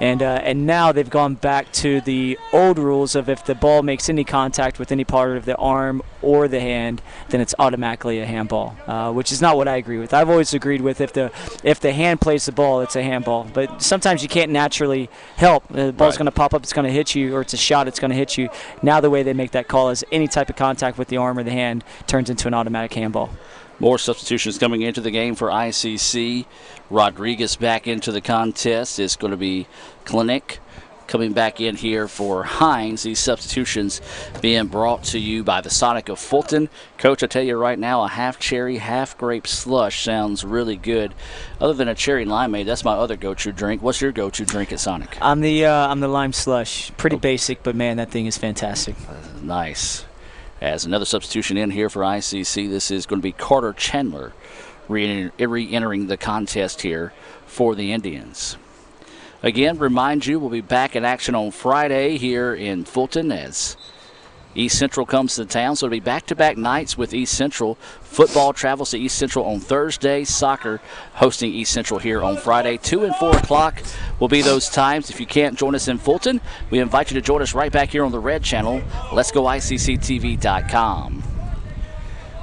And now they've gone back to the old rules of if the ball makes any contact with any part of the arm or the hand, then it's automatically a handball, which is not what I agree with. I've always agreed with if the hand plays the ball, it's a handball. But sometimes you can't naturally help. The ball's going to pop up, it's going to hit you, or it's a shot, it's going to hit you. Now the way they make that call is any type of contact with the arm or the hand turns into an automatic handball. More substitutions coming into the game for ICC. Rodriguez back into the contest. It's going to be Clinic coming back in here for Hinds. These substitutions being brought to you by the Sonic of Fulton. Coach, I tell you right now, a half cherry, half grape slush sounds really good. Other than a cherry and limeade, that's my other go-to drink. What's your go-to drink at Sonic? I'm the lime slush. Pretty basic, but man, that thing is fantastic. Nice. As another substitution in here for ICC, this is going to be Carter Chandler re-entering the contest here for the Indians. Again, remind you, we'll be back in action on Friday here in Fulton as East Central comes to town. So it'll be back-to-back nights with East Central. Football travels to East Central on Thursday. Soccer hosting East Central here on Friday. 2 and 4 o'clock will be those times. If you can't join us in Fulton, we invite you to join us right back here on the Red Channel. Let's go ICCTV.com.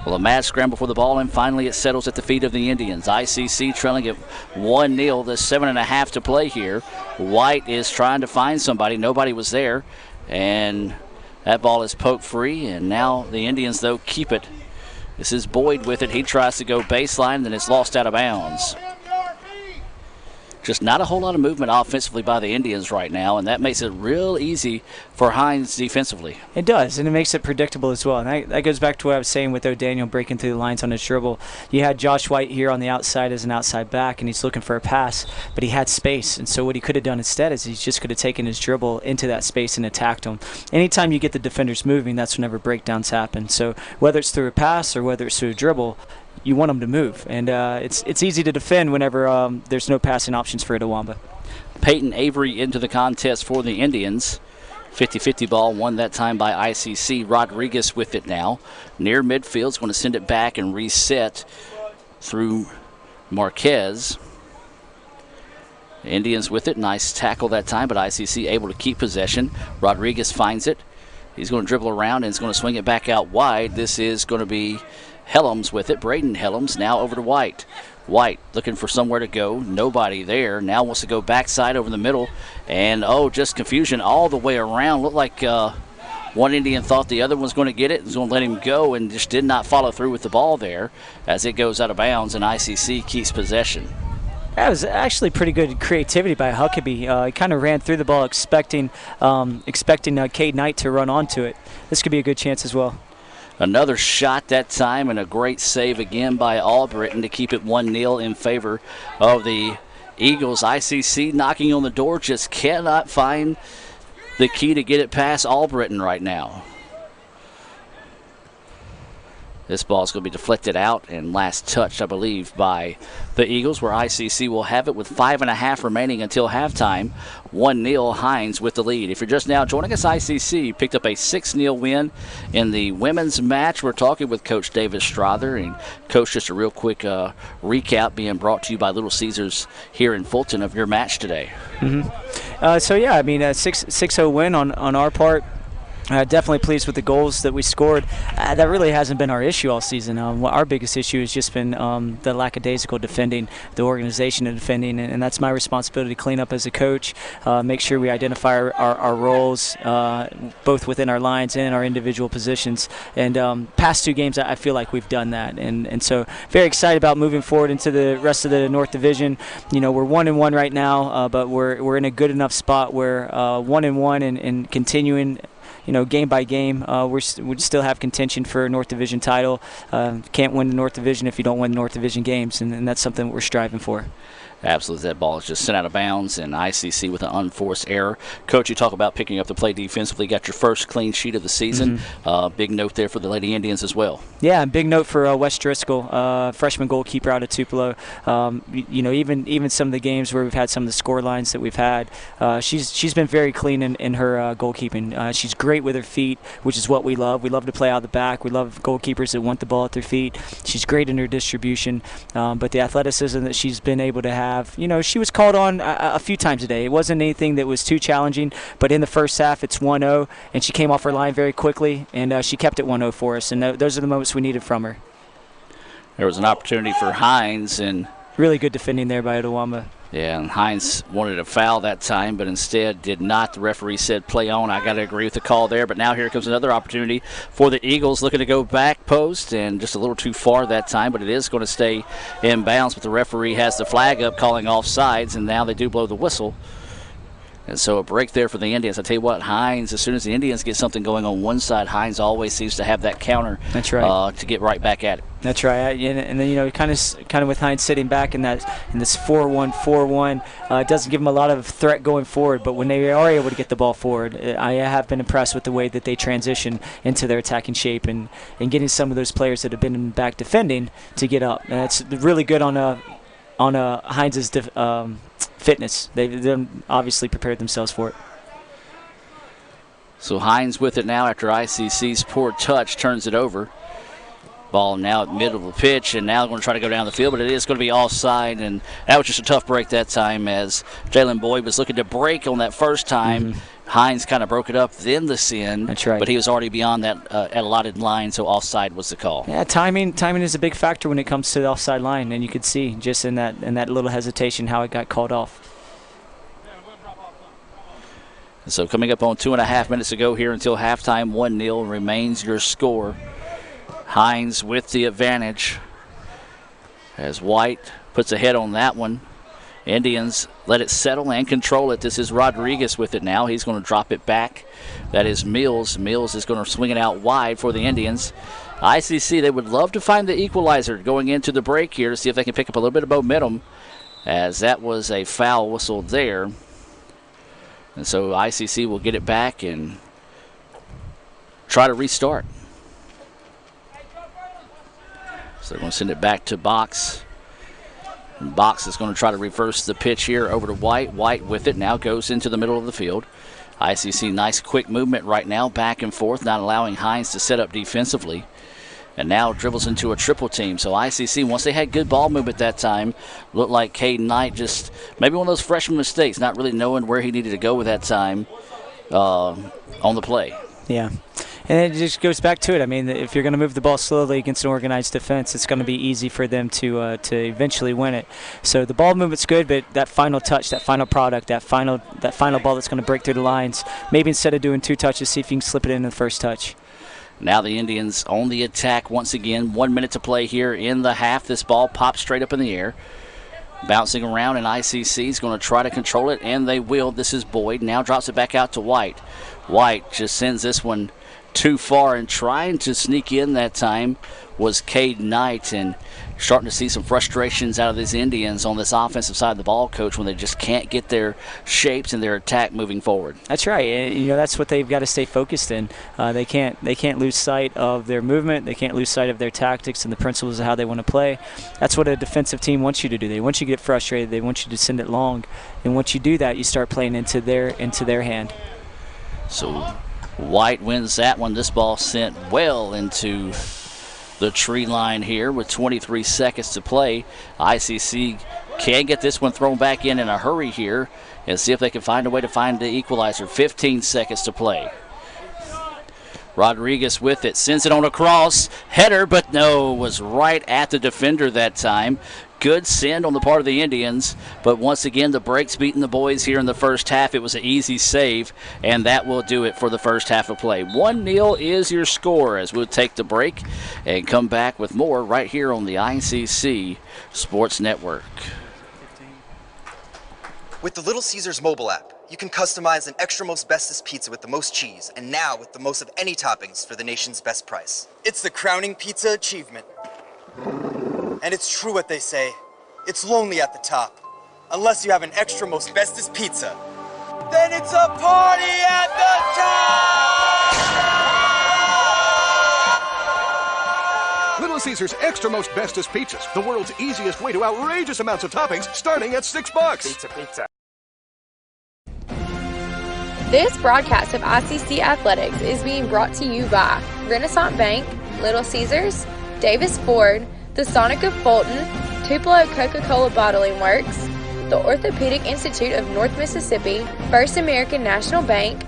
Well, a mad scramble for the ball, and finally it settles at the feet of the Indians. ICC trailing at 1-0. There's 7.5 to play here. White is trying to find somebody. Nobody was there, and that ball is poked free, and now the Indians, though, keep it. This is Boyd with it. He tries to go baseline, then it's lost out of bounds. Just not a whole lot of movement offensively by the Indians right now, and that makes it real easy for Hinds defensively. It does, and it makes it predictable as well. And that goes back to what I was saying with O'Daniel breaking through the lines on his dribble. You had Josh White here on the outside as an outside back, and he's looking for a pass, but he had space. And so what he could have done instead is he just could have taken his dribble into that space and attacked him. Anytime you get the defenders moving, that's whenever breakdowns happen. So whether it's through a pass or whether it's through a dribble, you want them to move, and it's easy to defend whenever there's no passing options for Itawamba. Peyton Avery into the contest for the Indians. 50-50 ball won that time by ICC. Rodriguez with it now. Near midfield is going to send it back and reset through Marquez. Indians with it. Nice tackle that time, but ICC able to keep possession. Rodriguez finds it. He's going to dribble around and is going to swing it back out wide. This is going to be Helms with it. Braden Helms now over to White. White looking for somewhere to go. Nobody there. Now wants to go backside over the middle. And, just confusion all the way around. Looked like one Indian thought the other one's going to get it. Was going to let him go and just did not follow through with the ball there as it goes out of bounds and ICC keeps possession. That was actually pretty good creativity by Huckabee. He kind of ran through the ball expecting Cade Knight to run onto it. This could be a good chance as well. Another shot that time, and a great save again by Albritton to keep it 1-0 in favor of the Eagles. ICC knocking on the door, just cannot find the key to get it past Albritton right now. This ball is going to be deflected out and last touched, I believe, by the Eagles, where ICC will have it with 5.5 remaining until halftime. 1-0 Hinds with the lead. If you're just now joining us, ICC picked up a 6-0 win in the women's match. We're talking with Coach David Strother. And, Coach, just a real quick recap being brought to you by Little Caesars here in Fulton of your match today. So, yeah, I mean, a 6-0 win on our part. Definitely pleased with the goals that we scored. That really hasn't been our issue all season. Our biggest issue has just been the lackadaisical defending, the organization of defending, and that's my responsibility to clean up as a coach, make sure we identify our roles, both within our lines and in our individual positions. And past 2 games, I feel like we've done that. And so very excited about moving forward into the rest of the North Division. You know, we're 1-1 right now, but we're in a good enough spot where 1-1 and continuing, you know, game by game, we still have contention for a North Division title. Can't win the North Division if you don't win North Division games, and that's something we're striving for. Absolutely. That ball is just sent out of bounds, and ICC with an unforced error. Coach, you talk about picking up the play defensively. Got your first clean sheet of the season. Big note there for the Lady Indians as well. Yeah, big note for Wes Driscoll, freshman goalkeeper out of Tupelo. You know, even some of the games where we've had some of the score lines that we've had, she's been very clean in her goalkeeping. She's great with her feet, which is what we love. We love to play out the back. We love goalkeepers that want the ball at their feet. She's great in her distribution, but the athleticism that she's been able to have, you know, she was called on a few times a day. It wasn't anything that was too challenging, but in the first half, it's 1-0, and she came off her line very quickly, and she kept it 1-0 for us, and those are the moments we needed from her. There was an opportunity for Hinds, and really good defending there by Odawamba. Yeah, and Hinds wanted a foul that time, but instead did not. The referee said play on. I got to agree with the call there, but now here comes another opportunity for the Eagles, looking to go back post, and just a little too far that time, but it is going to stay in bounds, but the referee has the flag up calling offsides, and now they do blow the whistle. And so a break there for the Indians. I tell you what, Hinds, as soon as the Indians get something going on one side, Hinds always seems to have that counter. That's right. To get right back at it. That's right. And then, you know, kind of with Hinds sitting back in this 4-1, it doesn't give them a lot of threat going forward. But when they are able to get the ball forward, I have been impressed with the way that they transition into their attacking shape and getting some of those players that have been back defending to get up. And it's really good on Hinds' fitness. They've obviously prepared themselves for it. So Hinds with it now after ICC's poor touch turns it over. Ball now at the middle of the pitch, and now going to try to go down the field, but it is going to be offside, and that was just a tough break that time as Jalen Boyd was looking to break on that first time. Hinds kind of broke it up, then the sin. That's right. But he was already beyond that allotted line, so offside was the call. Yeah, timing is a big factor when it comes to the offside line, and you could see just in that little hesitation how it got called off. So coming up on 2.5 minutes to go here until halftime, 1-0 remains your score. Hinds with the advantage as White puts a head on that one. Indians let it settle and control it. This is Rodriguez with it now. He's going to drop it back. That is Mills. Mills is going to swing it out wide for the Indians. ICC, they would love to find the equalizer going into the break here to see if they can pick up a little bit of momentum, as that was a foul whistle there. And so ICC will get it back and try to restart. So they're going to send it back to Box. And Box is going to try to reverse the pitch here over to White. White with it now goes into the middle of the field. ICC, nice quick movement right now, back and forth, not allowing Hinds to set up defensively. And now dribbles into a triple team. So ICC, once they had good ball movement that time, looked like Caden Knight just maybe one of those freshman mistakes, not really knowing where he needed to go with that time on the play. Yeah. And it just goes back to it. I mean, if you're going to move the ball slowly against an organized defense, it's going to be easy for them to eventually win it. So the ball movement's good, but that final touch, that final product, that final ball that's going to break through the lines, maybe instead of doing 2 touches, see if you can slip it in the first touch. Now the Indians on the attack once again. 1 minute to play here in the half. This ball pops straight up in the air. Bouncing around, and ICC is going to try to control it, and they will. This is Boyd. Now drops it back out to White. White just sends this one too far, and trying to sneak in that time was Cade Knight, and starting to see some frustrations out of these Indians on this offensive side of the ball, Coach, when they just can't get their shapes and their attack moving forward. That's right. And, that's what they've got to stay focused in. They can't lose sight of their movement. They can't lose sight of their tactics and the principles of how they want to play. That's what a defensive team wants you to do. They want you to get frustrated. They want you to send it long. And once you do that, you start playing into their hand. So White wins that one. This ball sent well into the tree line here with 23 seconds to play. ICC can get this one thrown back in a hurry here and see if they can find a way to find the equalizer. 15 seconds to play. Rodriguez with it, sends it on across, header, but no, was right at the defender that time. Good send on the part of the Indians, but once again the brakes beating the boys here in the first half. It was an easy save, and that will do it for the first half of play. 1-0 is your score as we'll take the break and come back with more right here on the ICC Sports Network. With the Little Caesars mobile app, you can customize an extra most bestest pizza with the most cheese, and now with the most of any toppings for the nation's best price. It's the crowning pizza achievement. And it's true what they say, it's lonely at the top. Unless you have an extra most bestest pizza, then it's a party at the top! Little Caesars Extra Most Bestest Pizzas, the world's easiest way to outrageous amounts of toppings, starting at $6. Pizza. This broadcast of ICC Athletics is being brought to you by Renaissance Bank, Little Caesars, Davis Ford, the Sonic of Fulton, Tupelo Coca-Cola Bottling Works, the Orthopedic Institute of North Mississippi, First American National Bank,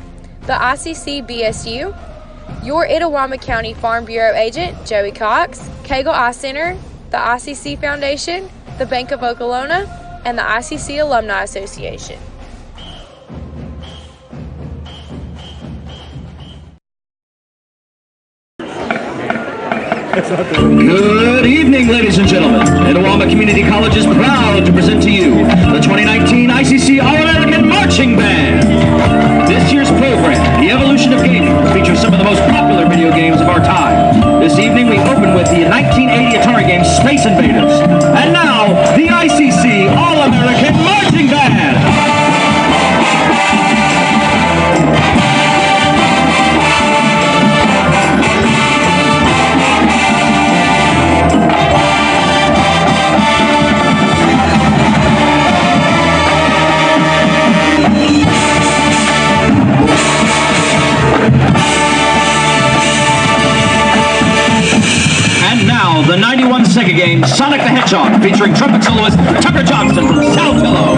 the ICC BSU, your Itawamba County Farm Bureau agent, Joey Cox, Cagle Eye Center, the ICC Foundation, the Bank of Okolona, and the ICC Alumni Association. Good evening, ladies and gentlemen. Itawamba Community College is proud to present to you the 2019 ICC All-American Marching Band. This year's program, The Evolution of Gaming, features some of the most popular video games of our time. This evening we open with the 1980 Atari game Space Invaders. And now, the ICC All-American Marching Band. The 91 Sega game Sonic the Hedgehog, featuring trumpet soloist Tucker Johnson from Saltillo.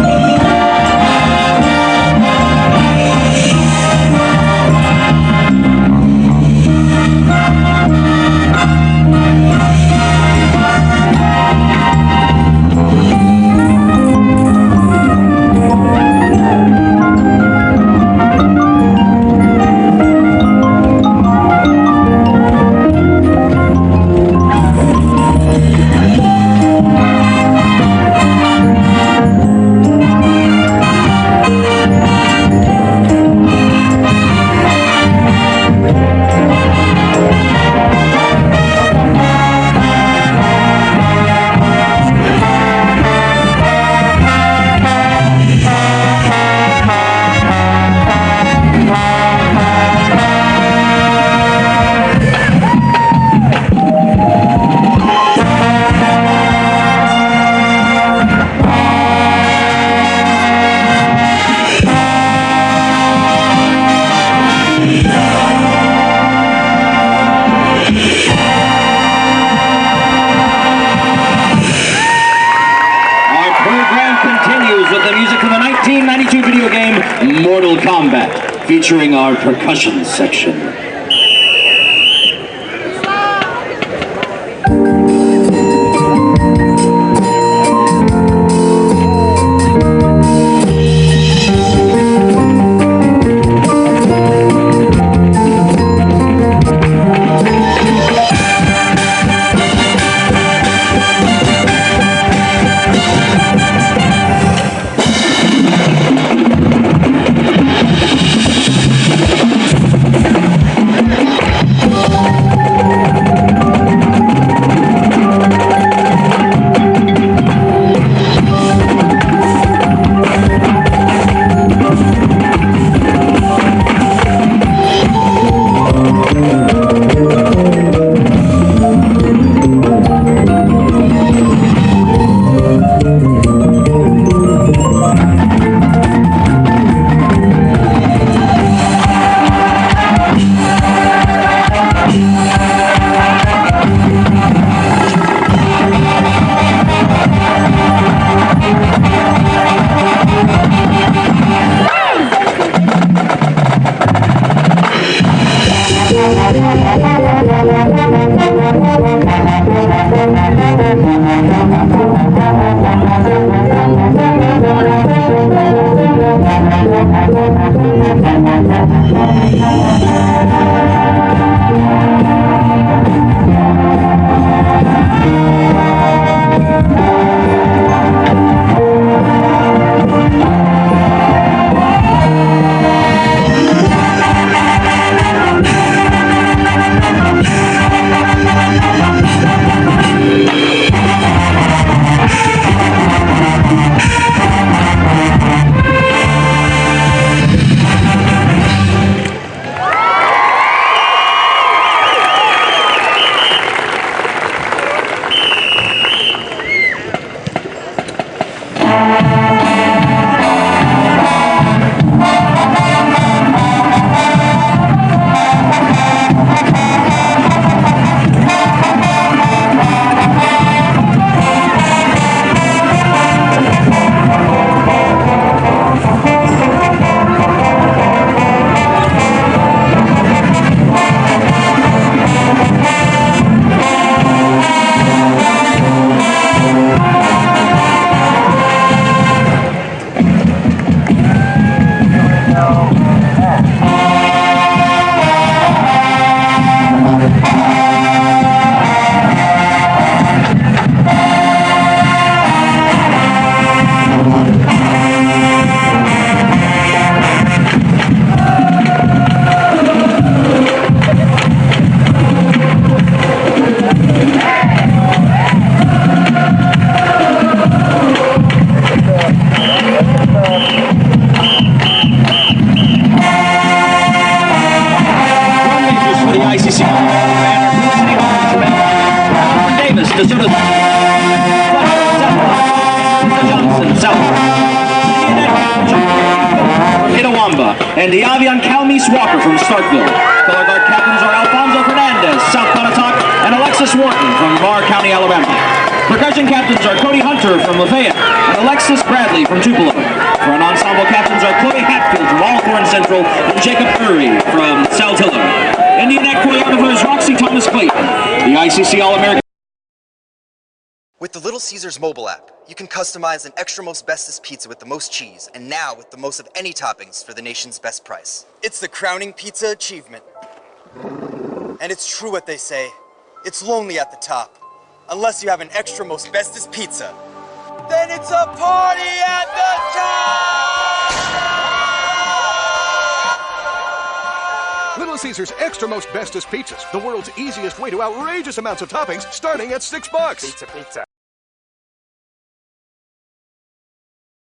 Featuring our percussion section. Minnesota. Johnson, South. Itawamba and Diavian Calmis Walker from Starkville. Color guard captains are Alfonso Fernandez, South Pontotoc, and Alexis Wharton from Barr County, Alabama. Percussion captains are Cody Hunter from Lafayette and Alexis Bradley from Tupelo. Front ensemble captains are Chloe Hatfield from Alcorn Central and Jacob Curry from Saltillo. Indian Neck choreographer is Roxy Thomas Clayton. The ICC All-American. With the Little Caesars mobile app, you can customize an extra most bestest pizza with the most cheese, and now with the most of any toppings for the nation's best price. It's the crowning pizza achievement. And it's true what they say, it's lonely at the top. Unless you have an extra most bestest pizza, then it's a party at the top! Little Caesars Extra Most Bestest Pizzas, the world's easiest way to outrageous amounts of toppings, starting at $6. Pizza.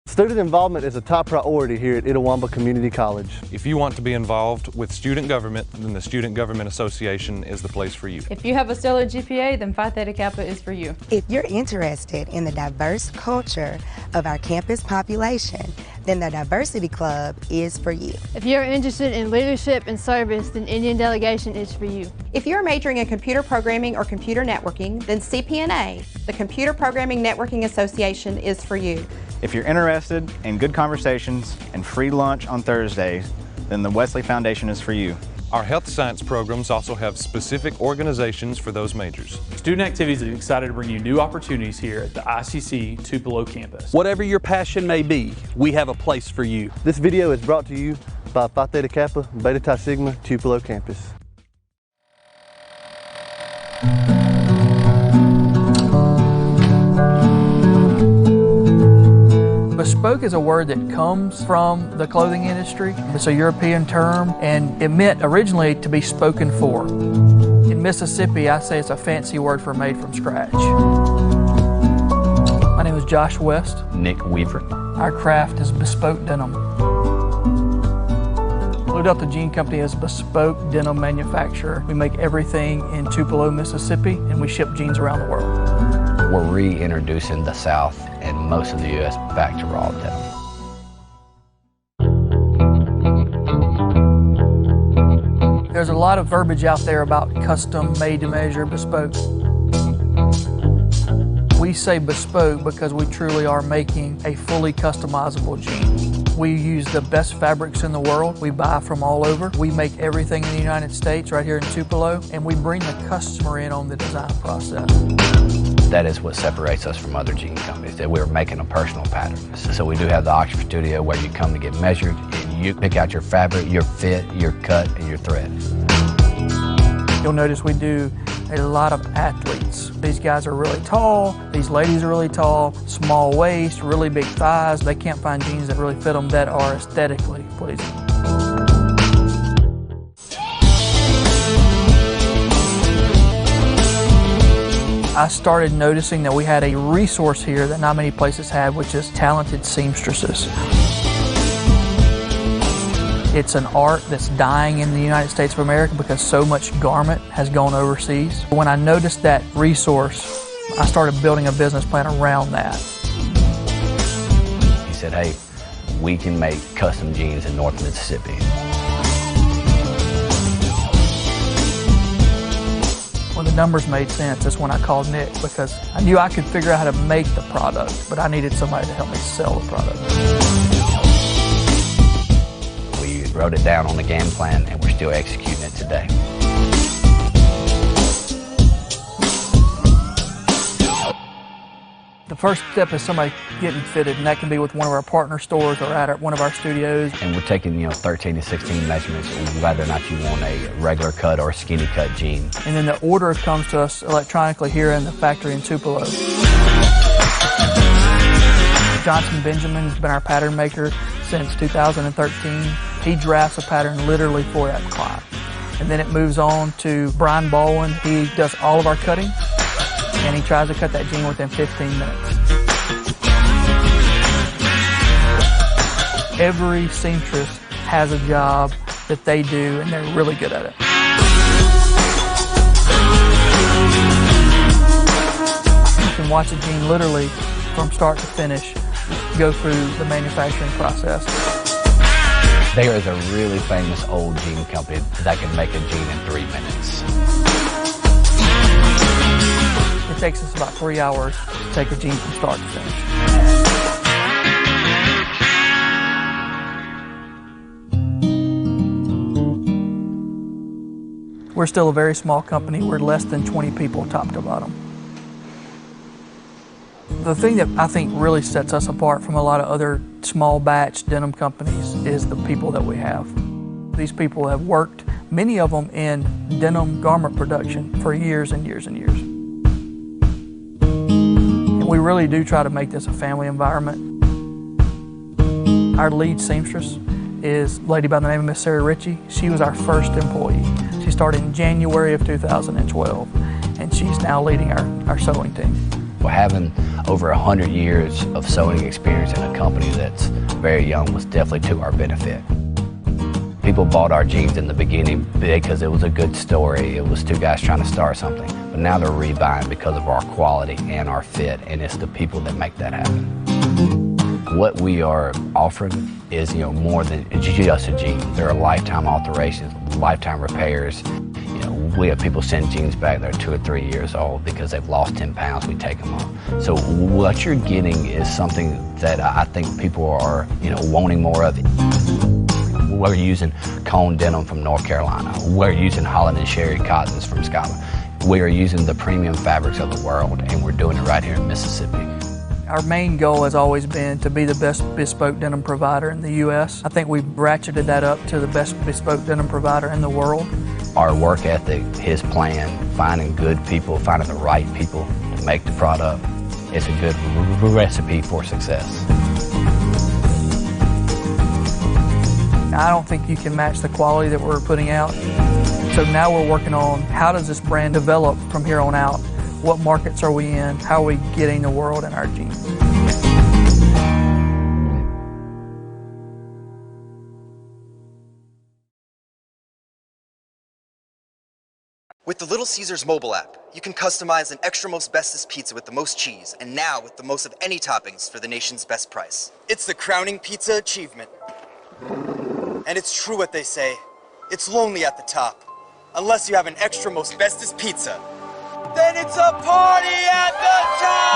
Student involvement is a top priority here at Itawamba Community College. If you want to be involved with student government, then the Student Government Association is the place for you. If you have a stellar GPA, then Phi Theta Kappa is for you. If you're interested in the diverse culture of our campus population, then the Diversity Club is for you. If you're interested in leadership and service, then Indian Delegation is for you. If you're majoring in computer programming or computer networking, then CPNA, the Computer Programming Networking Association, is for you. If you're interested in good conversations and free lunch on Thursdays, then the Wesley Foundation is for you. Our health science programs also have specific organizations for those majors. Student Activities is excited to bring you new opportunities here at the ICC Tupelo campus. Whatever your passion may be, we have a place for you. This video is brought to you by Phi Theta Kappa, Beta Chi Sigma, Tupelo campus. Bespoke is a word that comes from the clothing industry. It's a European term, and it meant originally to be spoken for. In Mississippi, I say it's a fancy word for made from scratch. My name is Josh West. Nick Weaver. Our craft is bespoke denim. Blue Delta Jean Company is a bespoke denim manufacturer. We make everything in Tupelo, Mississippi, and we ship jeans around the world. We're reintroducing the South and most of the U.S. back to raw denim. There's a lot of verbiage out there about custom, made to measure, bespoke. We say bespoke because we truly are making a fully customizable jean. We use the best fabrics in the world. We buy from all over. We make everything in the United States right here in Tupelo, and we bring the customer in on the design process. That is what separates us from other jean companies, that we're making a personal pattern. So we do have the Oxford Studio where you come to get measured, and you pick out your fabric, your fit, your cut, and your thread. You'll notice we do a lot of athletes. These guys are really tall, these ladies are really tall, small waist, really big thighs. They can't find jeans that really fit them that are aesthetically pleasing. I started noticing that we had a resource here that not many places have, which is talented seamstresses. It's an art that's dying in the United States of America because so much garment has gone overseas. When I noticed that resource, I started building a business plan around that. He said, hey, we can make custom jeans in North Mississippi. When the numbers made sense, that's when I called Nick, because I knew I could figure out how to make the product, but I needed somebody to help me sell the product. We wrote it down on the game plan, and we're still executing it today. The first step is somebody getting fitted, and that can be with one of our partner stores or at one of our studios. And we're taking, 13 to 16 measurements, whether or not you want a regular cut or a skinny cut jean. And then the order comes to us electronically here in the factory in Tupelo. Johnson Benjamin has been our pattern maker since 2013. He drafts a pattern literally for that client. And then it moves on to Brian Baldwin. He does all of our cutting, and he tries to cut that jean within 15 minutes. Every seamstress has a job that they do, and they're really good at it. can watch a jean literally from start to finish go through the manufacturing process. There is a really famous old jean company that can make a jean in 3 minutes. It takes us about 3 hours to take a jean from start to finish. We're still a very small company. We're less than 20 people top to bottom. The thing that I think really sets us apart from a lot of other small batch denim companies is the people that we have. These people have worked, many of them in denim garment production for years and years and years. And we really do try to make this a family environment. Our lead seamstress is a lady by the name of Miss Sarah Ritchie. She was our first employee. She started in January of 2012, and she's now leading our sewing team. Well, having over 100 years of sewing experience in a company that's very young was definitely to our benefit. People bought our jeans in the beginning because it was a good story. It was two guys trying to start something. But now they're rebuying because of our quality and our fit, and it's the people that make that happen. What we are offering is, more than just a jean. There are lifetime alterations, lifetime repairs. We have people send jeans back that are 2 or 3 years old because they've lost 10 pounds, we take them off. So what you're getting is something that I think people are, wanting more of. We're using cone denim from North Carolina. We're using Holland and Sherry cottons from Scotland. We are using the premium fabrics of the world, and we're doing it right here in Mississippi. Our main goal has always been to be the best bespoke denim provider in the U.S. I think we've ratcheted that up to the best bespoke denim provider in the world. Our work ethic, his plan, finding good people, finding the right people to make the product, it's a good recipe for success. I don't think you can match the quality that we're putting out. So now we're working on how does this brand develop from here on out? What markets are we in? How are we getting the world in our jeans? With the Little Caesars mobile app, you can customize an extra most bestest pizza with the most cheese, and now with the most of any toppings for the nation's best price. It's the crowning pizza achievement. And it's true what they say, it's lonely at the top. Unless you have an extra most bestest pizza, then it's a party at the top!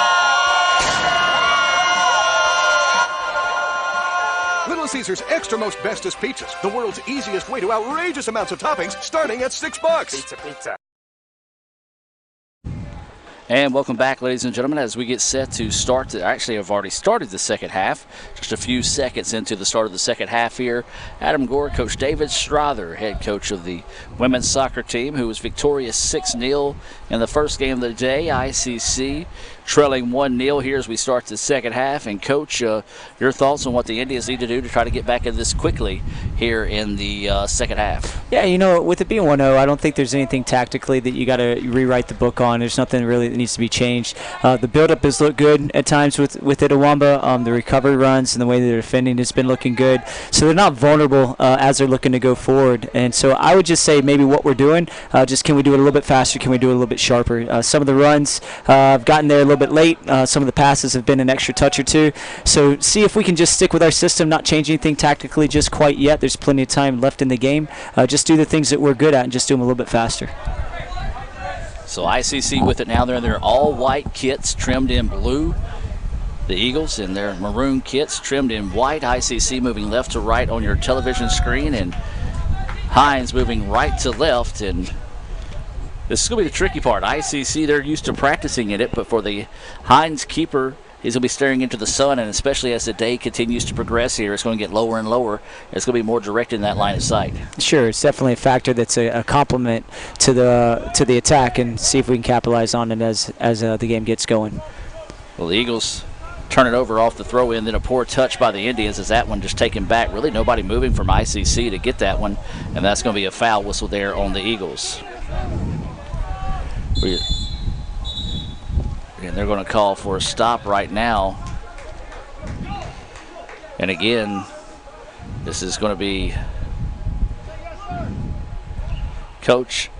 Little Caesars Extra Most Bestest Pizzas, the world's easiest way to outrageous amounts of toppings, starting at $6. Pizza. And welcome back, ladies and gentlemen, as we get set to start. Actually, I've already started the second half. Just a few seconds into the start of the second half here. Adam Gore, Coach David Strother, head coach of the women's soccer team, who was victorious 6-0 in the first game of the day. ICC trailing 1-0 here as we start the second half. And, Coach, your thoughts on what the Indians need to do to try to get back into this quickly here in the second half? Yeah, with it being 1-0, I don't think there's anything tactically that you got to rewrite the book on. There's nothing really that needs to be changed. The build-up has looked good at times with Itawamba. The recovery runs and the way they're defending has been looking good. So they're not vulnerable as they're looking to go forward. And so I would just say maybe what we're doing, just can we do it a little bit faster? Can we do it a little bit sharper? Some of the runs have gotten there a little bit late. Some of the passes have been an extra touch or two. So see if we can just stick with our system, not change anything tactically just quite yet. There's plenty of time left in the game. Just do the things that we're good at and just do them a little bit faster. So ICC with it now. They're in their all-white kits trimmed in blue. The Eagles in their maroon kits trimmed in white. ICC moving left to right on your television screen, and Hinds moving right to left. And this is going to be the tricky part. ICC, they're used to practicing in it, but for the Hinds keeper, he's going to be staring into the sun, and especially as the day continues to progress here, it's going to get lower and lower. It's going to be more direct in that line of sight. Sure, it's definitely a factor that's a complement to the attack, and see if we can capitalize on it as the game gets going. Well, the Eagles turn it over off the throw-in, then a poor touch by the Indians as that one just taken back. Really nobody moving from ICC to get that one, and that's going to be a foul whistle there on the Eagles. And they're going to call for a stop right now. And again, this is going to be Coach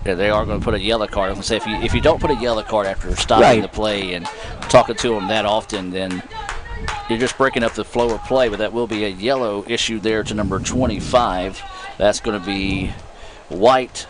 they are going to put a yellow card. I'm going to say if you don't put a yellow card after stopping the play and talking to them that often, then you're just breaking up the flow of play. But that will be a yellow issue there to number 25. That's going to be White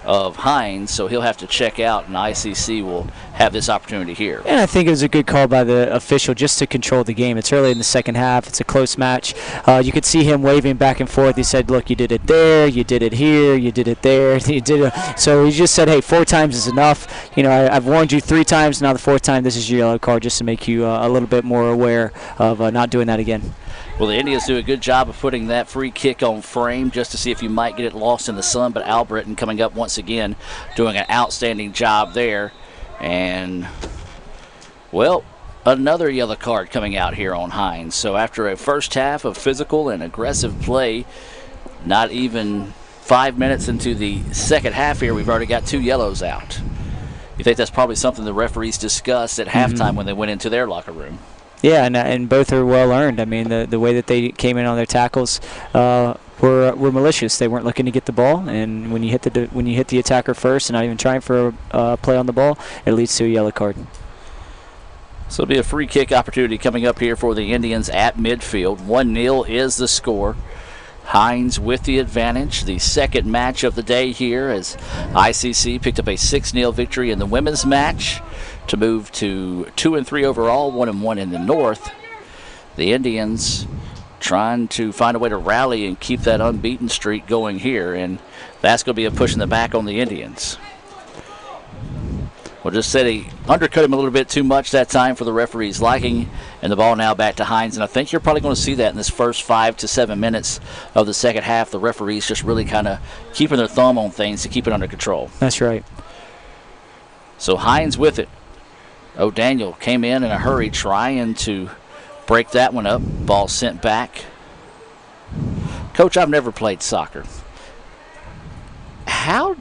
of Hinds, so he'll have to check out, and ICC will have this opportunity here. And I think it was a good call by the official just to control the game. It's early in the second half. It's a close match. You could see him waving back and forth. He said, look, you did it there, you did it here, you did it there, you did it. So he just said, hey, 4 times is enough. You know, I've warned you 3 times. Now the 4th time, this is your yellow card, just to make you a little bit more aware of not doing that again. Well, the Indians do a good job of putting that free kick on frame just to see if you might get it lost in the sun, but Albritton coming up once again, doing an outstanding job there. And, well, another yellow card coming out here on Hinds. So after a first half of physical and aggressive play, not even 5 minutes into the second half here, we've already got 2 yellows out. You think that's probably something the referees discussed at halftime when they went into their locker room? Yeah, and both are well earned. I mean, the way that they came in on their tackles were malicious. They weren't looking to get the ball, and when you hit the attacker first and not even trying for a play on the ball, it leads to a yellow card. So it'll be a free kick opportunity coming up here for the Indians at midfield. 1-0 is the score. Hinds with the advantage. The second match of the day here as ICC picked up a 6-0 victory in the women's match to move to 2-3 overall, 1-1 in the North. The Indians trying to find a way to rally and keep that unbeaten streak going here, and that's going to be a push in the back on the Indians. Well, just said he undercut him a little bit too much that time for the referee's liking, and the ball now back to Hinds. And I think you're probably going to see that in this first 5 to 7 minutes of the second half. The referees just really kind of keeping their thumb on things to keep it under control. That's right. So Hinds with it. O'Daniel came in a hurry trying to break that one up. Ball sent back. Coach, I've never played soccer. How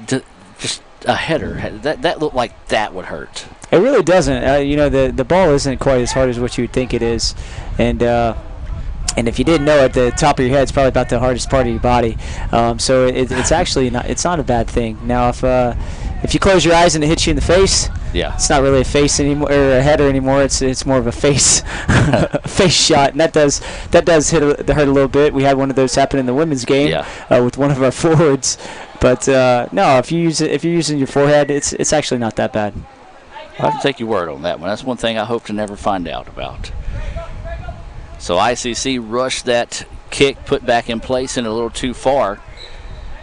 just a header, that looked like that would hurt. It really doesn't. You know, the ball isn't quite as hard as what you would think it is. And if you didn't know it, the top of your head is probably about the hardest part of your body. So it's actually not a bad thing. Now, if you close your eyes and it hits you in the face, it's not really a face anymore or a header anymore. It's more of a face face shot, and that does hurt a little bit. We had one of those happen in the women's game with one of our forwards. But no, if you're using your forehead, it's actually not that bad. I have to take your word on that one. That's one thing I hope to never find out about. So ICC rushed that kick, put back in place and a little too far.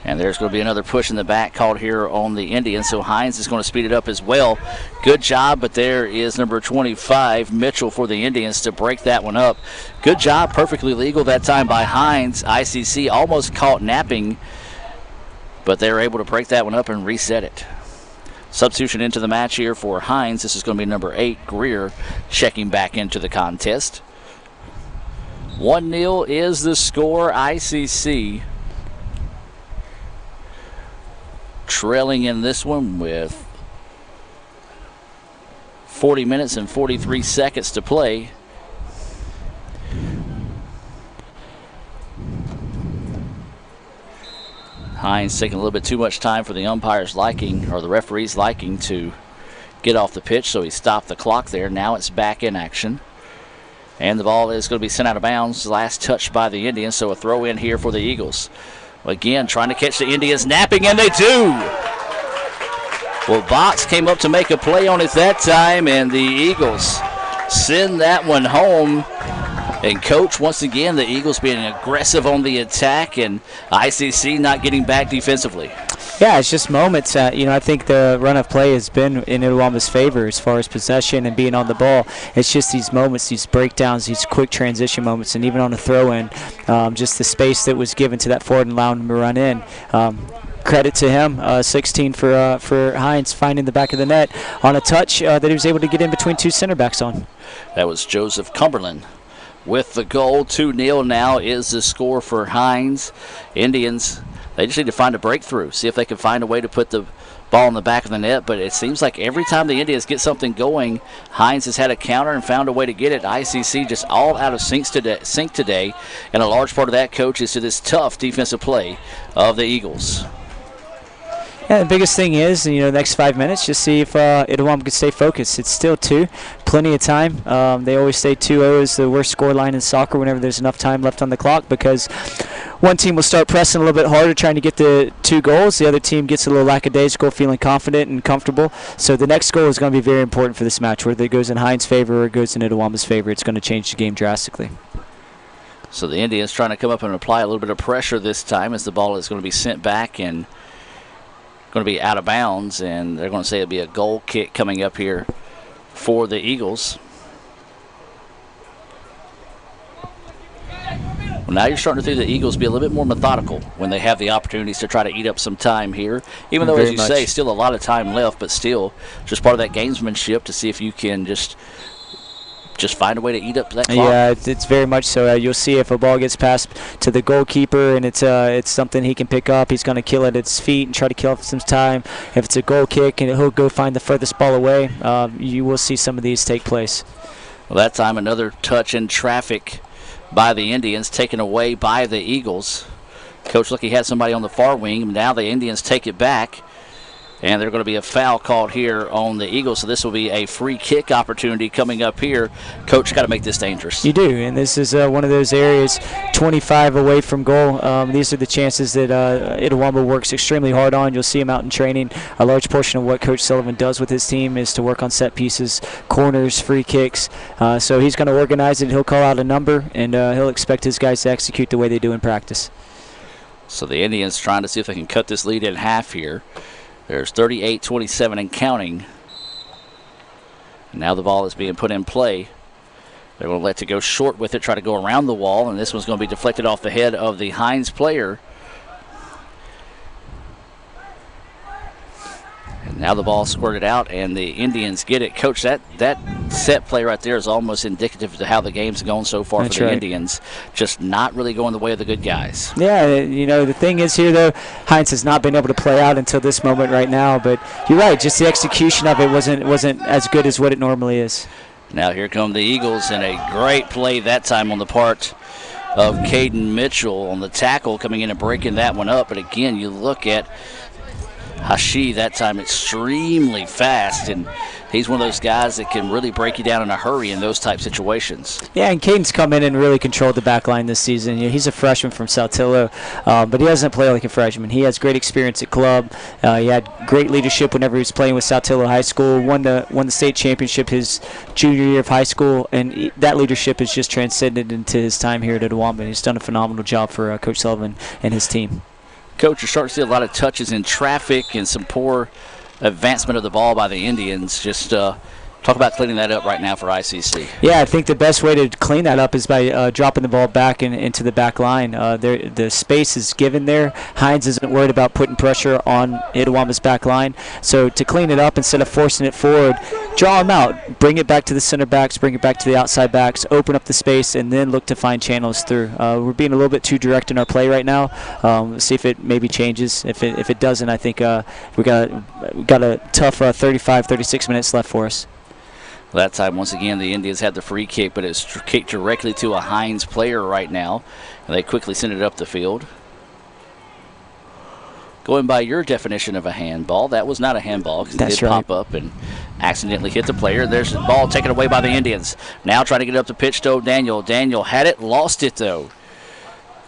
And there's going to be another push in the back called here on the Indians. So Hinds is going to speed it up as well. Good job, but there is number 25, Mitchell, for the Indians to break that one up. Good job, perfectly legal that time by Hinds. ICC almost caught napping, but they were able to break that one up and reset it. Substitution into the match here for Hinds. This is going to be number 8, Greer, checking back into the contest. 1-0 is the score. ICC trailing in this one with 40 minutes and 43 seconds to play. Hinds taking a little bit too much time for the umpire's liking, or the referee's liking, to get off the pitch, so he stopped the clock there. Now it's back in action. And the ball is going to be sent out of bounds. Last touch by the Indians, so a throw in here for the Eagles. Again, trying to catch the Indians napping, and they do. Well, Box came up to make a play on it that time, and the Eagles send that one home. And Coach, once again, the Eagles being aggressive on the attack, and ICC not getting back defensively. Yeah, it's just moments. I think the run of play has been in Itawamba's favor as far as possession and being on the ball. It's just these moments, these breakdowns, these quick transition moments, and even on a throw-in, just the space that was given to that forward and allowing him to run in. Credit to him, 16 for Hinds, finding the back of the net on a touch that he was able to get in between 2 center backs on. That was Joseph Cumberland with the goal. 2-0 now is the score for Hinds. Indians, they just need to find a breakthrough, see if they can find a way to put the ball in the back of the net. But it seems like every time the Indians get something going, Hinds has had a counter and found a way to get it. ICC just all out of sync today, and a large part of that, Coach, is to this tough defensive play of the Eagles. Yeah, the biggest thing is, the next 5 minutes, just see if Itawamba can stay focused. It's still 2, plenty of time. They always say 2-0 is the worst score line in soccer whenever there's enough time left on the clock, because one team will start pressing a little bit harder, trying to get the 2 goals. The other team gets a little lackadaisical, feeling confident and comfortable. So the next goal is going to be very important for this match. Whether it goes in Hinds' favor or it goes in Itawamba's favor, it's going to change the game drastically. So the Indians trying to come up and apply a little bit of pressure this time, as the ball is going to be sent back and going to be out of bounds, and they're going to say it'll be a goal kick coming up here for the Eagles. Well, now you're starting to see the Eagles be a little bit more methodical when they have the opportunities to try to eat up some time here. Even though, as you say, still a lot of time left, but still just part of that gamesmanship to see if you can just find a way to eat up that clock. Yeah, it's very much so. You'll see if a ball gets passed to the goalkeeper and it's something he can pick up, he's going to kill it at his feet and try to kill off some time. If it's a goal kick and he'll go find the furthest ball away, you will see some of these take place. Well, that time another touch in traffic by the Indians, taken away by the Eagles. Coach Lucky had somebody on the far wing. Now the Indians take it back, and there's going to be a foul called here on the Eagles, so this will be a free kick opportunity coming up here. Coach, got to make this dangerous. You do, and this is one of those areas, 25 away from goal. These are the chances that Itawamba works extremely hard on. You'll see him out in training. A large portion of what Coach Sullivan does with his team is to work on set pieces, corners, free kicks. So he's going to organize it. He'll call out a number, and he'll expect his guys to execute the way they do in practice. So the Indians trying to see if they can cut this lead in half here. There's 38-27 and counting. And now the ball is being put in play. They're going to let it go short with it, try to go around the wall, and this one's going to be deflected off the head of the Hinds player. And now the ball squirted out, and the Indians get it. Coach, that set play right there is almost indicative of how the game's gone so far for the Indians. Just not really going the way of the good guys. Yeah, the thing is here, though, Hinds has not been able to play out until this moment right now. But you're right, just the execution of it wasn't as good as what it normally is. Now here come the Eagles, and a great play that time on the part of Caden Mitchell on the tackle, coming in and breaking that one up. But again, you look at Hashi that time extremely fast, and he's one of those guys that can really break you down in a hurry in those type situations. Yeah, and Caden's come in and really controlled the back line this season. He's a freshman from Saltillo, but he doesn't play like a freshman. He has great experience at club. He had great leadership whenever he was playing with Saltillo High School, won the state championship his junior year of high school, and that leadership has just transcended into his time here at Itawamba, and he's done a phenomenal job for Coach Sullivan and his team. Coach, you're starting to see a lot of touches in traffic and some poor advancement of the ball by the Indians. Just talk about cleaning that up right now for ICC. Yeah, I think the best way to clean that up is by dropping the ball back into the back line. The space is given there. Hinds isn't worried about putting pressure on Itawamba's back line. So to clean it up, instead of forcing it forward, draw them out. Bring it back to the center backs, bring it back to the outside backs, open up the space, and then look to find channels through. We're being a little bit too direct in our play right now. See if it maybe changes. If it doesn't, I think we got a tough 35, 36 minutes left for us. That time, once again, the Indians had the free kick, but it's kicked directly to a Hinds player right now, and they quickly send it up the field. Going by your definition of a handball, that was not a handball because it did pop up and accidentally hit the player. There's the ball taken away by the Indians. Now trying to get it up the pitch to O'Daniel. Daniel had it, lost it though.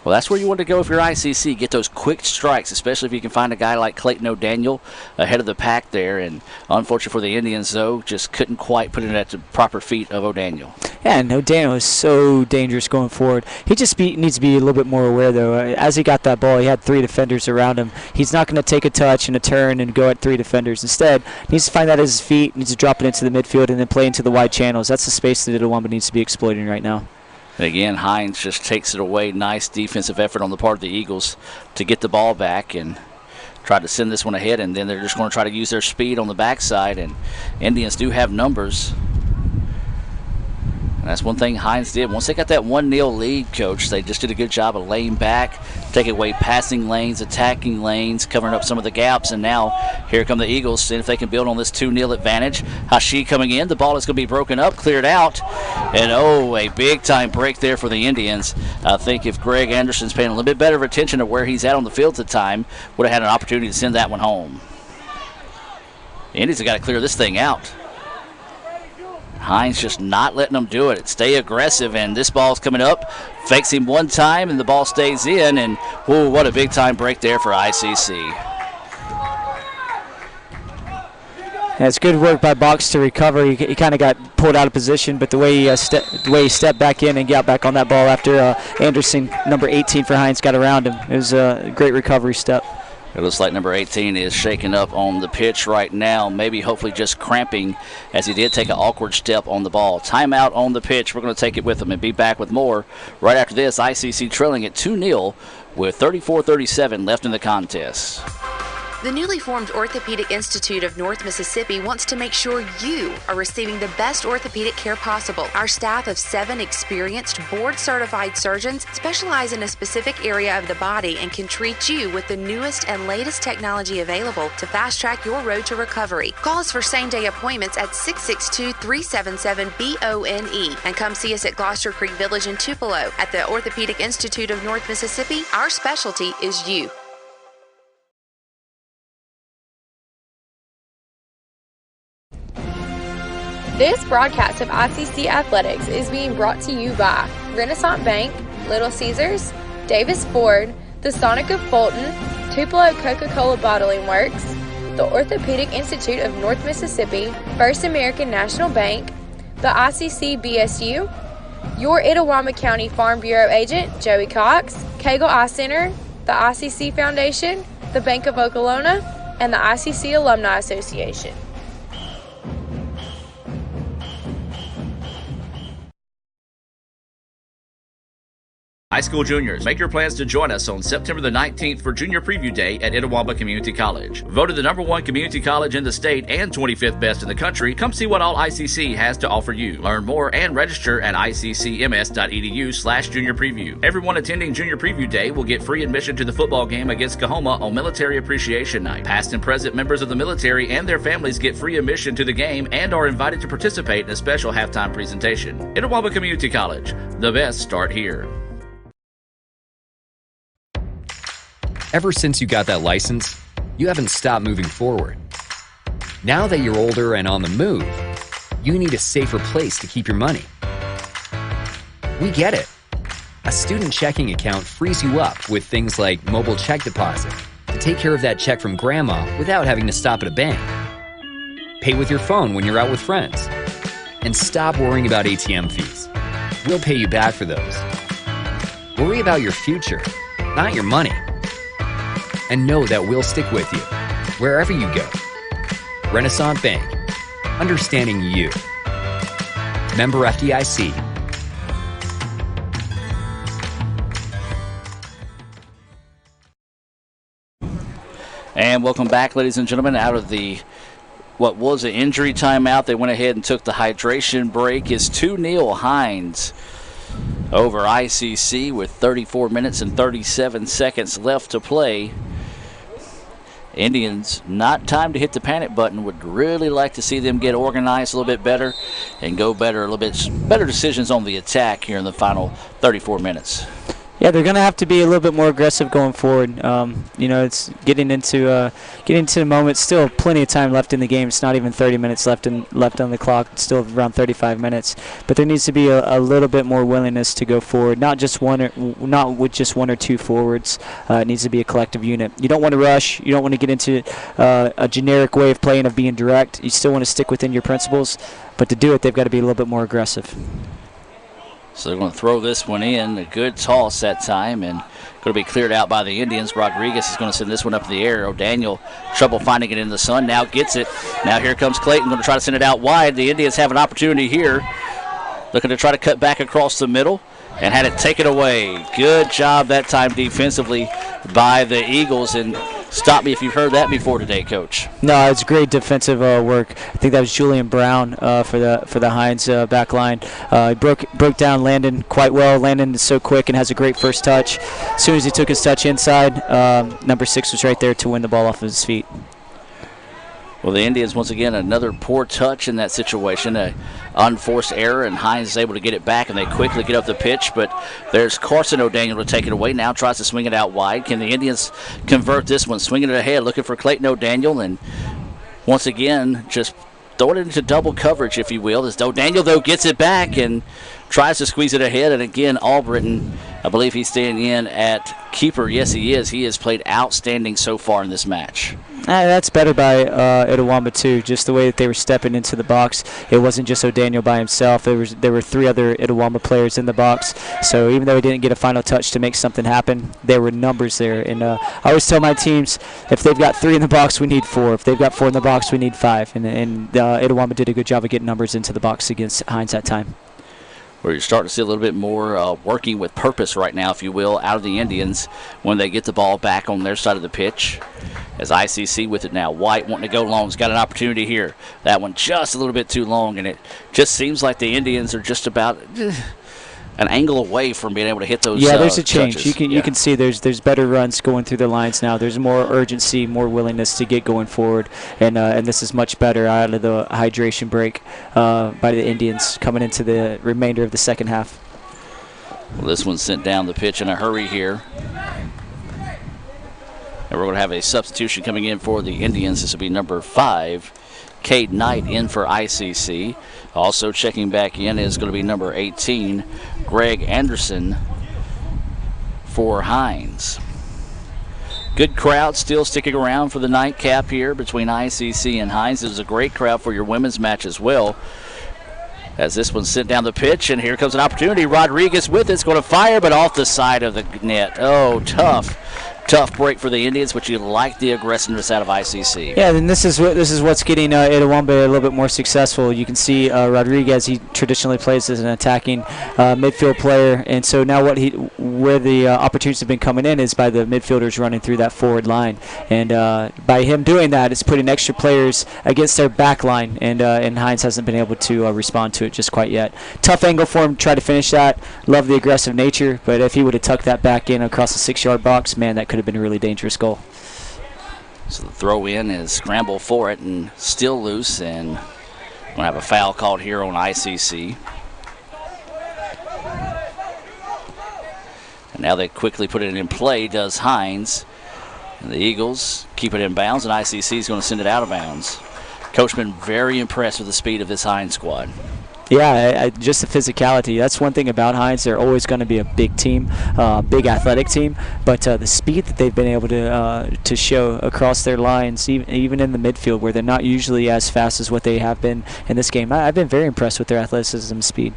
Well, that's where you want to go if you're ICC. Get those quick strikes, especially if you can find a guy like Clayton O'Daniel ahead of the pack there. And unfortunately for the Indians, though, just couldn't quite put it at the proper feet of O'Daniel. Yeah, and O'Daniel is so dangerous going forward. He just needs to be a little bit more aware, though. As he got that ball, he had 3 defenders around him. He's not going to take a touch and a turn and go at 3 defenders. Instead, he needs to find that at his feet, needs to drop it into the midfield, and then play into the wide channels. That's the space that Itawamba needs to be exploiting right now. And again, Hinds just takes it away. Nice defensive effort on the part of the Eagles to get the ball back and try to send this one ahead. And then they're just going to try to use their speed on the backside. And Indians do have numbers. And that's one thing Hinds did. Once they got that 1-0 lead, Coach, they just did a good job of laying back, taking away passing lanes, attacking lanes, covering up some of the gaps. And now here come the Eagles, seeing if they can build on this 2-0 advantage. Hashi coming in. The ball is going to be broken up, cleared out. And, a big-time break there for the Indians. I think if Greg Anderson's paying a little bit better attention to where he's at on the field at the time, would have had an opportunity to send that one home. The Indians have got to clear this thing out. Hinds just not letting them do it. Stay aggressive, and this ball's coming up. Fakes him one time, and the ball stays in, and whoa, what a big-time break there for ICC. Yeah, it's good work by Box to recover. He kind of got pulled out of position, but the way he stepped back in and got back on that ball after Anderson, number 18 for Hinds, got around him. It was a great recovery step. It looks like number 18 is shaking up on the pitch right now, maybe hopefully just cramping, as he did take an awkward step on the ball. Timeout on the pitch. We're going to take it with him and be back with more right after this. ICC trailing at 2-0 with 34-37 left in the contest. The newly formed Orthopedic Institute of North Mississippi wants to make sure you are receiving the best orthopedic care possible. Our staff of 7 experienced, board-certified surgeons specialize in a specific area of the body and can treat you with the newest and latest technology available to fast-track your road to recovery. Call us for same-day appointments at 662-377-BONE and come see us at Gloucester Creek Village in Tupelo. At the Orthopedic Institute of North Mississippi, our specialty is you. This broadcast of ICC Athletics is being brought to you by Renaissance Bank, Little Caesars, Davis Ford, the Sonic of Fulton, Tupelo Coca-Cola Bottling Works, the Orthopedic Institute of North Mississippi, First American National Bank, the ICC BSU, your Itawamba County Farm Bureau agent, Joey Cox, Cagle Eye Center, the ICC Foundation, the Bank of Okolona, and the ICC Alumni Association. High school juniors, make your plans to join us on September the 19th for Junior Preview Day at Itawamba Community College. Voted the #1 community college in the state and 25th best in the country, come see what all ICC has to offer you. Learn more and register at iccms.edu/junior preview. Everyone attending Junior Preview Day will get free admission to the football game against Coahoma on Military Appreciation Night. Past and present members of the military and their families get free admission to the game and are invited to participate in a special halftime presentation. Itawamba Community College, the best start here. Ever since you got that license, you haven't stopped moving forward. Now that you're older and on the move, you need a safer place to keep your money. We get it. A student checking account frees you up with things like mobile check deposit to take care of that check from grandma without having to stop at a bank. Pay with your phone when you're out with friends. And stop worrying about ATM fees. We'll pay you back for those. Worry about your future, not your money. And know that we'll stick with you, wherever you go. Renaissance Bank, understanding you. Member FDIC. And welcome back, ladies and gentlemen, out of the what was an injury timeout. They went ahead and took the hydration break. It's 2-0 Hinds over ICC with 34 minutes and 37 seconds left to play. Indians, not time to hit the panic button. Would really like to see them get organized a little bit better and go better, a little bit better decisions on the attack here in the final 34 minutes. Yeah, they're going to have to be a little bit more aggressive going forward. It's getting into the moment. Still plenty of time left in the game. It's not even 30 minutes left on the clock. It's still around 35 minutes. But there needs to be a little bit more willingness to go forward. Not with just one or two forwards. It needs to be a collective unit. You don't want to rush. You don't want to get into a generic way of playing of being direct. You still want to stick within your principles. But to do it, they've got to be a little bit more aggressive. So they're going to throw this one in. A good toss that time, and going to be cleared out by the Indians. Rodriguez is going to send this one up in the air. O'Daniel, trouble finding it in the sun. Now gets it. Now here comes Clayton, going to try to send it out wide. The Indians have an opportunity here. Looking to try to cut back across the middle and had it taken away. Good job that time defensively by the Eagles. And stop me if you've heard that before today, Coach. No, it's great defensive work. I think that was Julian Brown for the Hinds back line. He broke down Landon quite well. Landon is so quick and has a great first touch. As soon as he took his touch inside, number 6 was right there to win the ball off of his feet. Well, the Indians, once again, another poor touch in that situation, an unforced error, and Hinds is able to get it back, and they quickly get up the pitch, but there's Carson O'Daniel to take it away. Now tries to swing it out wide. Can the Indians convert this one? Swinging it ahead, looking for Clayton O'Daniel, and once again, just throw it into double coverage, if you will, as O'Daniel, though, gets it back and tries to squeeze it ahead. And again, Albritton, I believe he's staying in at keeper. Yes, he is. He has played outstanding so far in this match. That's better by Itawamba, too, just the way that they were stepping into the box. It wasn't just O'Daniel by himself. There were 3 other Itawamba players in the box. So even though he didn't get a final touch to make something happen, there were numbers there. And I always tell my teams, if they've got 3 in the box, we need 4. If they've got 4 in the box, we need 5. And Itawamba did a good job of getting numbers into the box against Hinds that time. Where you're starting to see a little bit more working with purpose right now, if you will, out of the Indians when they get the ball back on their side of the pitch. As ICC with it now. White wanting to go long. He's got an opportunity here. That one just a little bit too long, and it just seems like the Indians are just about an angle away from being able to hit those. Yeah, there's a change. touches. You can see there's better runs going through the lines now. There's more urgency, more willingness to get going forward, and this is much better out of the hydration break by the Indians coming into the remainder of the second half. Well, this one's sent down the pitch in a hurry here. And we're going to have a substitution coming in for the Indians. This will be number 5, Cade Knight, in for ICC. Also checking back in is going to be number 18, Greg Anderson, for Hinds. Good crowd still sticking around for the nightcap here between ICC and Hinds. It was a great crowd for your women's match as well. As this one's sent down the pitch, and here comes an opportunity. Rodriguez with it's going to fire, but off the side of the net. Oh, tough break for the Indians, but you like the aggressiveness out of ICC. Yeah, then this is what's getting Itawamba a little bit more successful. You can see Rodriguez, he traditionally plays as an attacking midfield player, and so now where the opportunities have been coming in is by the midfielders running through that forward line, and by him doing that, it's putting extra players against their back line, and Hinds hasn't been able to respond to it just quite yet. Tough angle for him to try to finish that. Love the aggressive nature, but if he would have tucked that back in across the 6-yard box, man, that could have been a really dangerous goal. So the throw in is scramble for it and still loose, and we're going to have a foul called here on ICC. And now they quickly put it in play, does Hinds. And the Eagles keep it in bounds, and ICC is going to send it out of bounds. Coach been very impressed with the speed of this Hinds squad. Yeah, just the physicality. That's one thing about Hinds. They're always going to be a big team, big athletic team. But the speed that they've been able to show across their lines, even in the midfield, where they're not usually as fast as what they have been in this game. I've been very impressed with their athleticism and speed.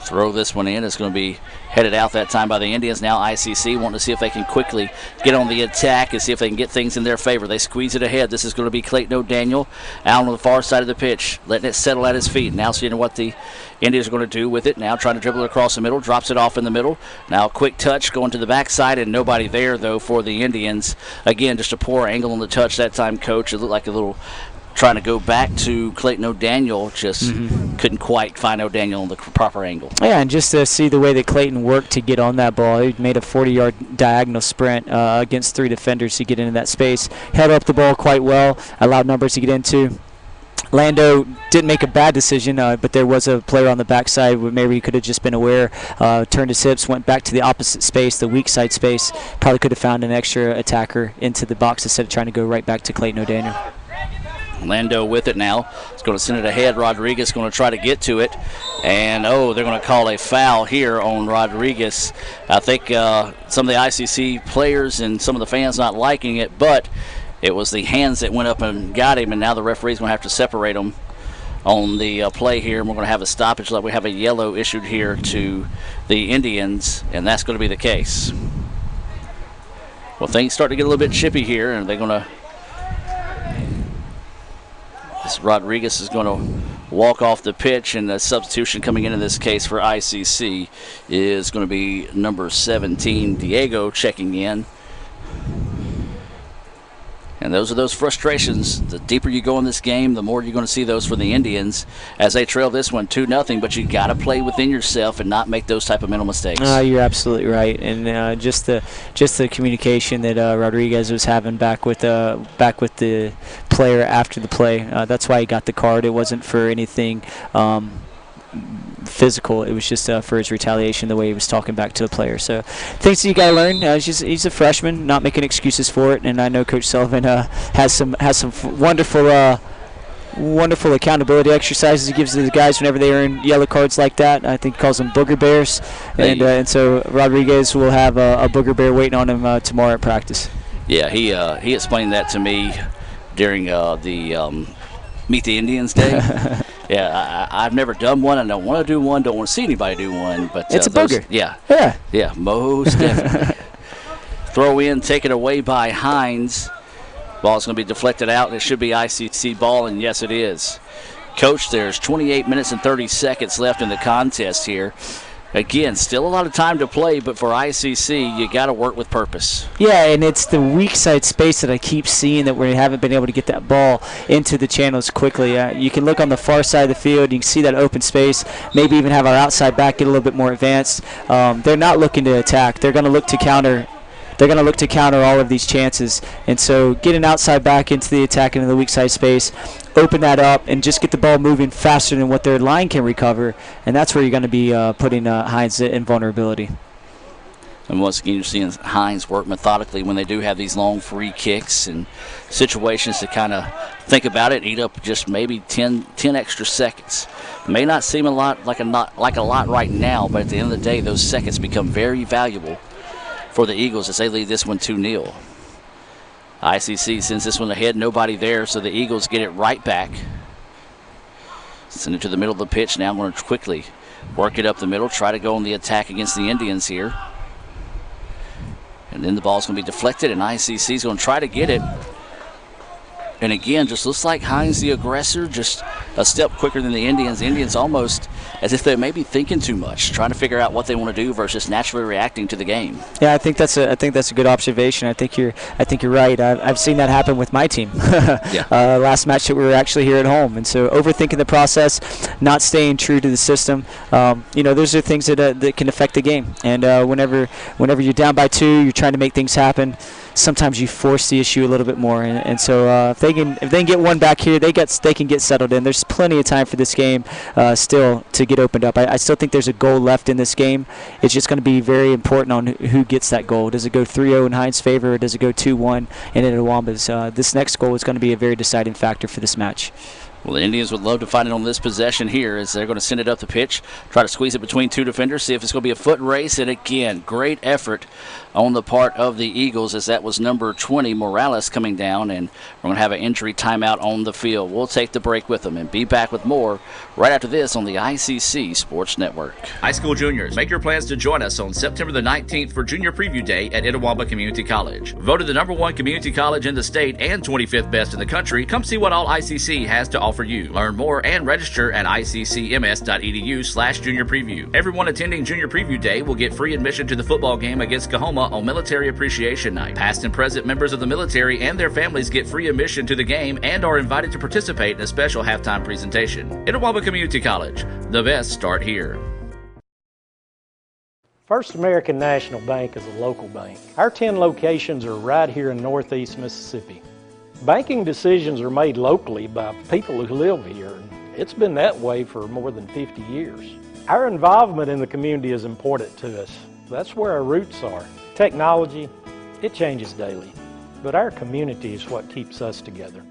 Throw this one in. It's going to be headed out that time by the Indians. Now ICC wanting to see if they can quickly get on the attack and see if they can get things in their favor. They squeeze it ahead. This is going to be Clayton O'Daniel out on the far side of the pitch, letting it settle at his feet. Now seeing what the Indians are going to do with it. Now trying to dribble it across the middle, drops it off in the middle. Now a quick touch going to the backside, and nobody there, though, for the Indians. Again, just a poor angle on the touch that time, Coach. It looked like a little trying to go back to Clayton O'Daniel, just couldn't quite find O'Daniel on the proper angle. Yeah, and just to see the way that Clayton worked to get on that ball. He made a 40-yard diagonal sprint against 3 defenders to get into that space. Held up the ball quite well, allowed numbers to get into. Lando didn't make a bad decision, but there was a player on the backside where maybe he could have just been aware, turned his hips, went back to the opposite space, the weak side space. Probably could have found an extra attacker into the box instead of trying to go right back to Clayton O'Daniel. Lando with it now. It's going to send it ahead. Rodriguez going to try to get to it. And, they're going to call a foul here on Rodriguez. I think some of the ICC players and some of the fans not liking it, but it was the hands that went up and got him, and now the referee's going to have to separate them on the play here. And we're going to have a stoppage. Like we have a yellow issued here to the Indians, and that's going to be the case. Well, things start to get a little bit chippy here, and they're going to Rodriguez is going to walk off the pitch, and the substitution coming in this case for ICC is going to be number 17, Diego, checking in. And those are those frustrations. The deeper you go in this game, the more you're going to see those for the Indians as they trail this one 2-0. But you got to play within yourself and not make those type of mental mistakes. You're absolutely right, and just the communication that Rodriguez was having back with the player after the play. That's why he got the card. It wasn't for anything physical. It was just for his retaliation, the way he was talking back to the player. So things that you got to learn. He's a freshman, not making excuses for it. And I know Coach Sullivan has some wonderful accountability exercises he gives to the guys whenever they earn yellow cards like that. I think he calls them booger bears. And so Rodriguez will have a booger bear waiting on him tomorrow at practice. Yeah, he explained that to me during the Meet the Indians Day. Yeah, I've never done one. I don't want to do one. Don't want to see anybody do one. But it's a booger. Yeah, most definitely. Throw in, taken away by Hinds. Ball's going to be deflected out, and it should be ICC ball, and yes, it is. Coach, there's 28 minutes and 30 seconds left in the contest here. Again, still a lot of time to play, but for ICC, you got to work with purpose. Yeah, and it's the weak side space that I keep seeing that we haven't been able to get that ball into the channels quickly. You can look on the far side of the field. You can see that open space, maybe even have our outside back get a little bit more advanced. They're not looking to attack. They're going to look to counter. They're going to look to counter all of these chances. And so get an outside back into the attack into the weak side space, open that up, and just get the ball moving faster than what their line can recover. And that's where you're going to be putting Hinds in vulnerability. And once again, you're seeing Hinds work methodically when they do have these long free kicks and situations to kind of think about it, eat up just maybe 10 extra seconds. May not seem a lot like a lot right now, but at the end of the day, those seconds become very valuable for the Eagles as they lead this one 2-0. ICC sends this one ahead, nobody there, so the Eagles get it right back. Send it to the middle of the pitch. Now I'm going to quickly work it up the middle, try to go on the attack against the Indians here. And then the ball's going to be deflected, and ICC is going to try to get it. And again, just looks like Hinds the aggressor, just a step quicker than the Indians. The Indians almost as if they may be thinking too much, trying to figure out what they want to do versus naturally reacting to the game. Yeah, I think that's a good observation. I think you're right. I've seen that happen with my team. Last match that we were actually here at home, and so overthinking the process, not staying true to the system. Those are things that can affect the game. And whenever you're down by 2, you're trying to make things happen. Sometimes you force the issue a little bit more, and so if they can get one back here, they can get settled in. There's plenty of time for this game still to get opened up. I still think there's a goal left in this game. It's just going to be very important on who gets that goal. Does it go 3-0 in Hinds' favor, or does it go 2-1 in Itawamba's? This next goal is going to be a very deciding factor for this match. Well, the Indians would love to find it on this possession here as they're going to send it up the pitch, try to squeeze it between 2 defenders, see if it's going to be a foot race. And again, great effort on the part of the Eagles as that was number 20, Morales, coming down. And we're going to have an injury timeout on the field. We'll take the break with them and be back with more right after this on the ICC Sports Network. High school juniors, make your plans to join us on September the 19th for Junior Preview Day at Itawamba Community College. Voted the #1 community college in the state and 25th best in the country, come see what all ICC has to offer you. Learn more and register at iccms.edu/junior preview. Everyone attending Junior Preview Day will get free admission to the football game against Kahoma on Military Appreciation Night. Past and present members of the military and their families get free admission to the game and are invited to participate in a special halftime presentation. Itawamba Community College, the best start here. First American National Bank is a local bank. Our 10 locations are right here in Northeast Mississippi. Banking decisions are made locally by people who live here. It's been that way for more than 50 years. Our involvement in the community is important to us. That's where our roots are. Technology, it changes daily, but our community is what keeps us together.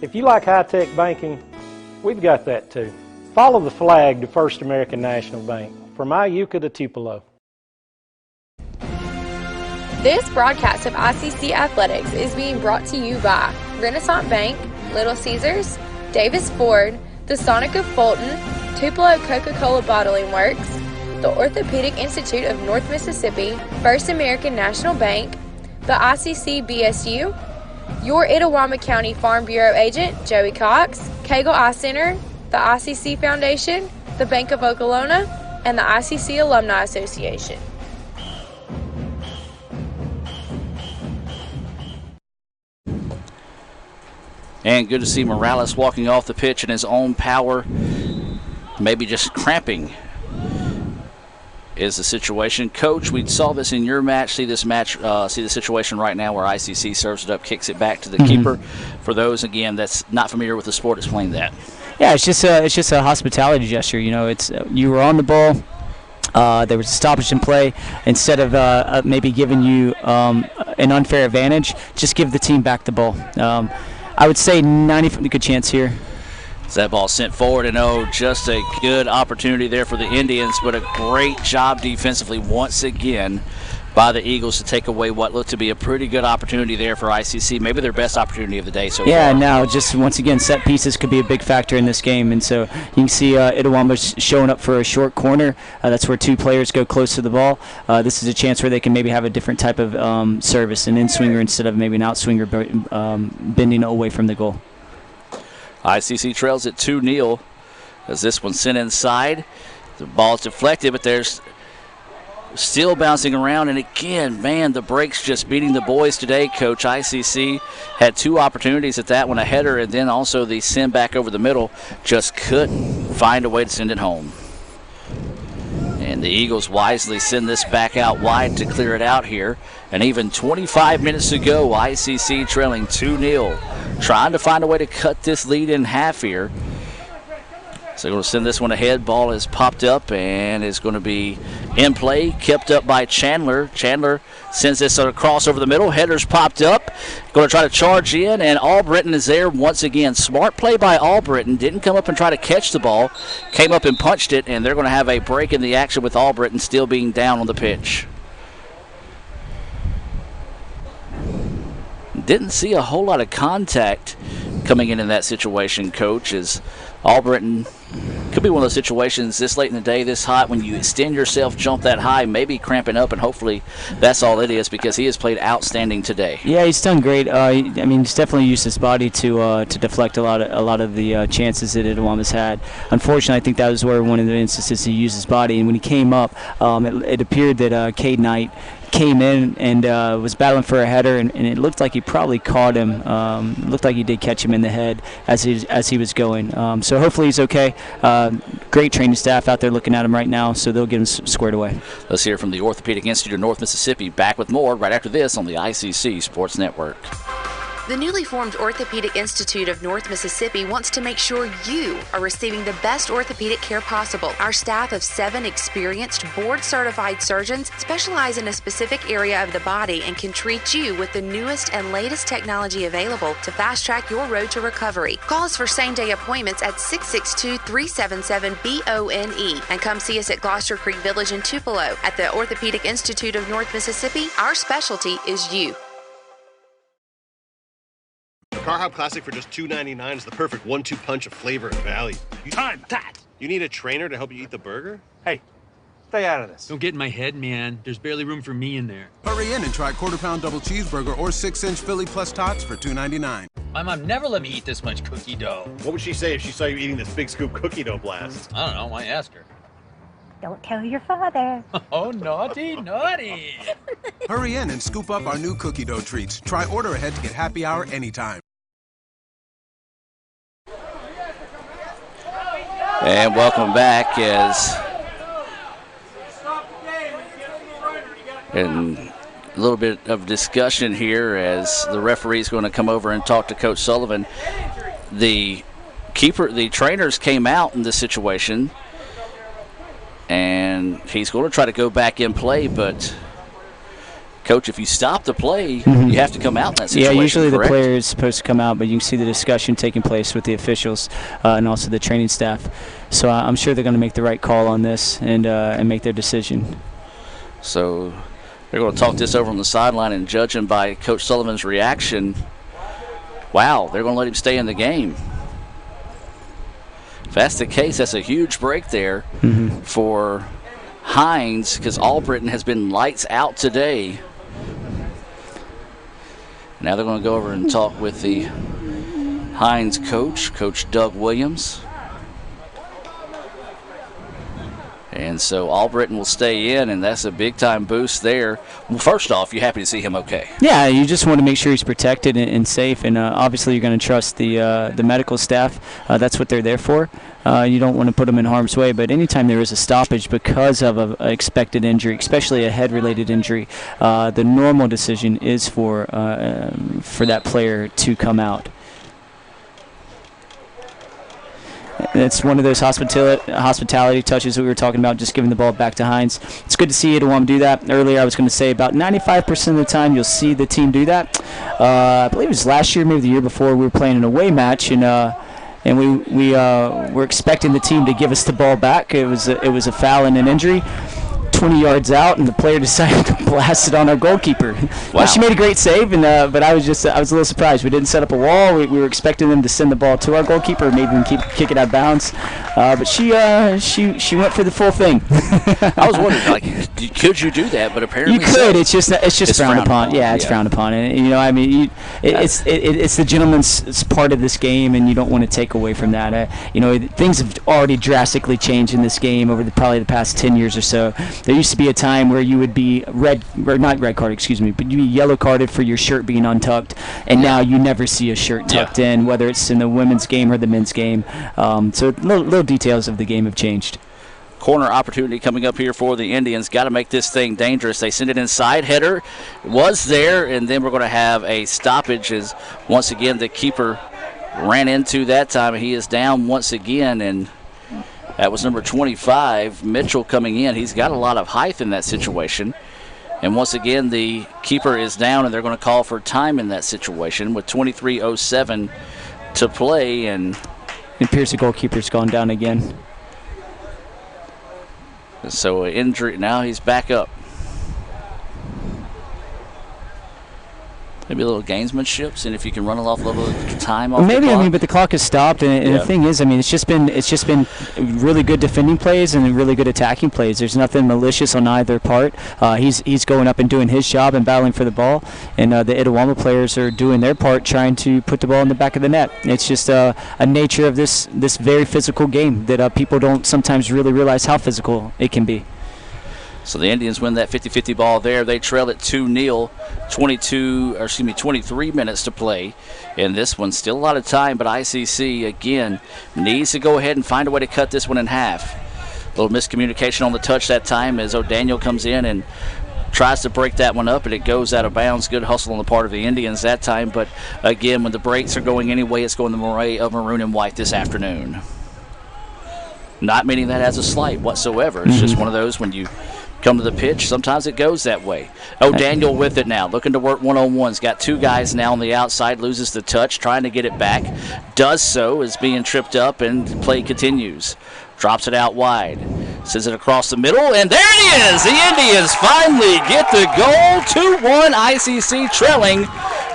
If you like high-tech banking, we've got that too. Follow the flag to First American National Bank, from Iuka to Tupelo. This broadcast of ICC Athletics is being brought to you by Renaissance Bank, Little Caesars, Davis Ford, the Sonic of Fulton, Tupelo Coca-Cola Bottling Works, the Orthopedic Institute of North Mississippi, First American National Bank, the ICC BSU, your Itawamba County Farm Bureau agent, Joey Cox, Cagle Eye Center, the ICC Foundation, the Bank of Okolona, and the ICC Alumni Association. And good to see Morales walking off the pitch in his own power, maybe just cramping is the situation. Coach, we saw this in your match. See the situation right now where ICC serves it up, kicks it back to the keeper. For those, again, that's not familiar with the sport, explain that. Yeah, it's just a hospitality gesture. You know, it's you were on the ball. There was a stoppage in play. Instead of maybe giving you an unfair advantage, just give the team back the ball. I would say 90% good chance here. That ball sent forward, and just a good opportunity there for the Indians, but a great job defensively once again by the Eagles to take away what looked to be a pretty good opportunity there for ICC, maybe their best opportunity of the day so far. Yeah, now just once again, set pieces could be a big factor in this game, and so you can see Itawamba's showing up for a short corner. That's where two players go close to the ball. This is a chance where they can maybe have a different type of service, an in-swinger instead of maybe an out-swinger bending away from the goal. ICC trails at 2-0 as this one's sent inside. The ball's deflected, but there's still bouncing around. And again, man, the break's just beating the boys today, Coach. ICC had two opportunities at that one, a header and then also the send back over the middle. Just couldn't find a way to send it home. And the Eagles wisely send this back out wide to clear it out here. And even 25 minutes to go, ICC trailing 2-0. Trying to find a way to cut this lead in half here. So they're going to send this one ahead. Ball is popped up and is going to be in play, kept up by Chandler. Chandler sends this across over the middle. Header's popped up. Going to try to charge in, and Albritton is there once again. Smart play by Albritton. Didn't come up and try to catch the ball. Came up and punched it, and they're going to have a break in the action with Albritton still being down on the pitch. Didn't see a whole lot of contact coming in that situation, Coach, as Albritton could be one of those situations this late in the day, this hot, when you extend yourself, jump that high, maybe cramping up, and hopefully that's all it is, because he has played outstanding today. Yeah, he's done great. I mean, he's definitely used his body to deflect a lot of the chances that Itawamba's had. Unfortunately, I think that was where one of the instances he used his body, and when he came up, it appeared that Cade Knight came in and was battling for a header, and it looked like he probably caught him. Looked like he did catch him in the head as he was going. So hopefully he's okay. Great training staff out there looking at him right now, so they'll get him squared away. Let's hear from the Orthopedic Institute of North Mississippi. Back with more right after this on the ICC Sports Network. The newly formed Orthopedic Institute of North Mississippi wants to make sure you are receiving the best orthopedic care possible. Our staff of 7 experienced, board-certified surgeons specialize in a specific area of the body and can treat you with the newest and latest technology available to fast-track your road to recovery. Call us for same-day appointments at 662-377-BONE and come see us at Gloucester Creek Village in Tupelo. At the Orthopedic Institute of North Mississippi, our specialty is you. Car Hop Classic for just $2.99 is the perfect 1-2 punch of flavor and value. Time that! You need a trainer to help you eat the burger? Hey, stay out of this. Don't get in my head, man. There's barely room for me in there. Hurry in and try quarter-pound double cheeseburger or 6-inch Philly plus tots for $2.99. My mom never let me eat this much cookie dough. What would she say if she saw you eating this big scoop cookie dough blast? I don't know. Why ask her? Don't tell your father. Oh, naughty, naughty. Hurry in and scoop up our new cookie dough treats. Try order ahead to get happy hour anytime. And welcome back as and a little bit of discussion here as the referee's going to come over and talk to Coach Sullivan. The trainers came out in this situation, and he's going to try to go back in play, but Coach, if you stop the play, you have to come out in that situation. Yeah, usually correct? The player is supposed to come out, but you can see the discussion taking place with the officials and also the training staff. So I'm sure they're going to make the right call on this and make their decision. So they're going to talk this over on the sideline, and judging by Coach Sullivan's reaction, wow, they're going to let him stay in the game. If that's the case, that's a huge break there for Hinds, because Albritton has been lights out today. Now they're going to go over and talk with the Hinds coach, Coach Doug Williams. And so Albritton will stay in, and that's a big-time boost there. Well, first off, you're happy to see him okay. Yeah, you just want to make sure he's protected and safe, and obviously you're going to trust the medical staff. That's what they're there for. You don't want to put them in harm's way, but anytime there is a stoppage because of an expected injury, especially a head-related injury, the normal decision is for that player to come out. It's one of those hospitality touches that we were talking about, just giving the ball back to Hinds. It's good to see Itawamba do that. Earlier I was going to say about 95% of the time you'll see the team do that. I believe it was last year, maybe the year before, we were playing an away match, and we were expecting the team to give us the ball back. It was a foul and an injury. 20 yards out, and the player decided to blast it on our goalkeeper. Wow. Well, she made a great save, but I was a little surprised. We didn't set up a wall. We were expecting them to send the ball to our goalkeeper, maybe even kick it out of bounds. But she went for the full thing. I was wondering, like, could you do that? But apparently you could. It's just frowned upon. Yeah, it's frowned upon, and I mean, it's the gentleman's part of this game, and you don't want to take away from that. Things have already drastically changed in this game over probably the past 10 years or so. There used to be a time where you would be but you'd be yellow carded for your shirt being untucked, and now you never see a shirt tucked in, whether it's in the women's game or the men's game. So little details of the game have changed. Corner opportunity coming up here for the Indians. Got to make this thing dangerous. They send it inside. Header was there, and then we're going to have a stoppage as once again the keeper ran into that time. He is down once again, and that was number 25, Mitchell, coming in. He's got a lot of height in that situation. And once again, the keeper is down, and they're going to call for time in that situation with 23:07 to play. And it appears the goalkeeper's gone down again. So injury. Now he's back up. Maybe a little gamesmanship, and if you can run a little time off maybe the clock. But the clock is stopped, and the thing is, it's just been really good defending plays and really good attacking plays. There's nothing malicious on either part. He's going up and doing his job and battling for the ball, and the Itawamba players are doing their part, trying to put the ball in the back of the net. It's just a nature of this very physical game that people don't sometimes really realize how physical it can be. So the Indians win that 50-50 ball there. They trail it 2-0, 23 minutes to play. And this one's still a lot of time, but ICC, again, needs to go ahead and find a way to cut this one in half. A little miscommunication on the touch that time as O'Daniel comes in and tries to break that one up, and it goes out of bounds. Good hustle on the part of the Indians that time. But, again, when the breaks are going anyway, it's going the way of maroon and white this afternoon. Not meaning that as a slight whatsoever. It's just one of those when you come to the pitch, sometimes it goes that way. O'Daniel with it now, looking to work one-on-ones. Got two guys now on the outside, loses the touch, trying to get it back. Does so, is being tripped up, and play continues. Drops it out wide. Sends it across the middle, and there it is! The Indians finally get the goal. 2-1 ICC trailing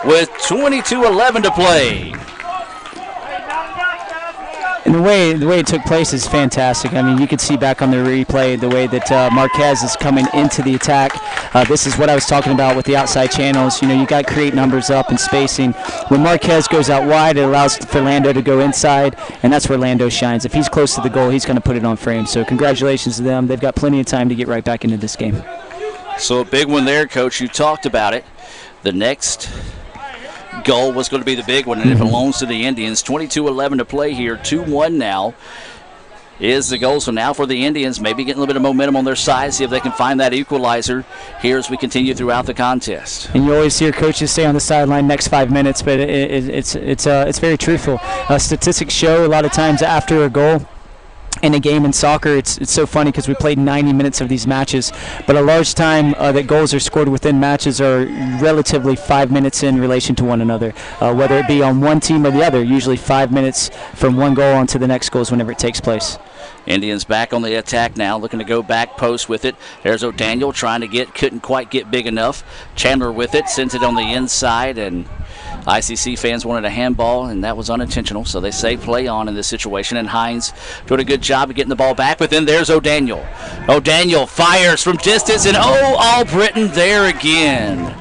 with 22:11 to play. And the way it took place is fantastic. I mean, you could see back on the replay the way that Marquez is coming into the attack. This is what I was talking about with the outside channels. You got to create numbers up and spacing. When Marquez goes out wide, it allows for Lando to go inside, and that's where Lando shines. If he's close to the goal, he's going to put it on frame. So congratulations to them. They've got plenty of time to get right back into this game. So a big one there, Coach. You talked about it. The next goal was going to be the big one, and it belongs to the Indians. 22:11 to play here. 2-1 now is the goal. So now for the Indians, maybe getting a little bit of momentum on their side, see if they can find that equalizer here as we continue throughout the contest. And you always hear coaches say on the sideline next 5 minutes, but it's very truthful. Statistics show a lot of times after a goal in a game in soccer, it's so funny because we played 90 minutes of these matches, but a large time that goals are scored within matches are relatively 5 minutes in relation to one another, whether it be on one team or the other. Usually 5 minutes from one goal onto the next goals whenever it takes place. Indians back on the attack now, looking to go back post with it. There's O'Daniel trying to couldn't quite get big enough. Chandler with it, sends it on the inside, and ICC fans wanted a handball, and that was unintentional, so they say play on in this situation, and Hinds doing a good job of getting the ball back, but then there's O'Daniel. O'Daniel fires from distance, and Albritton there again.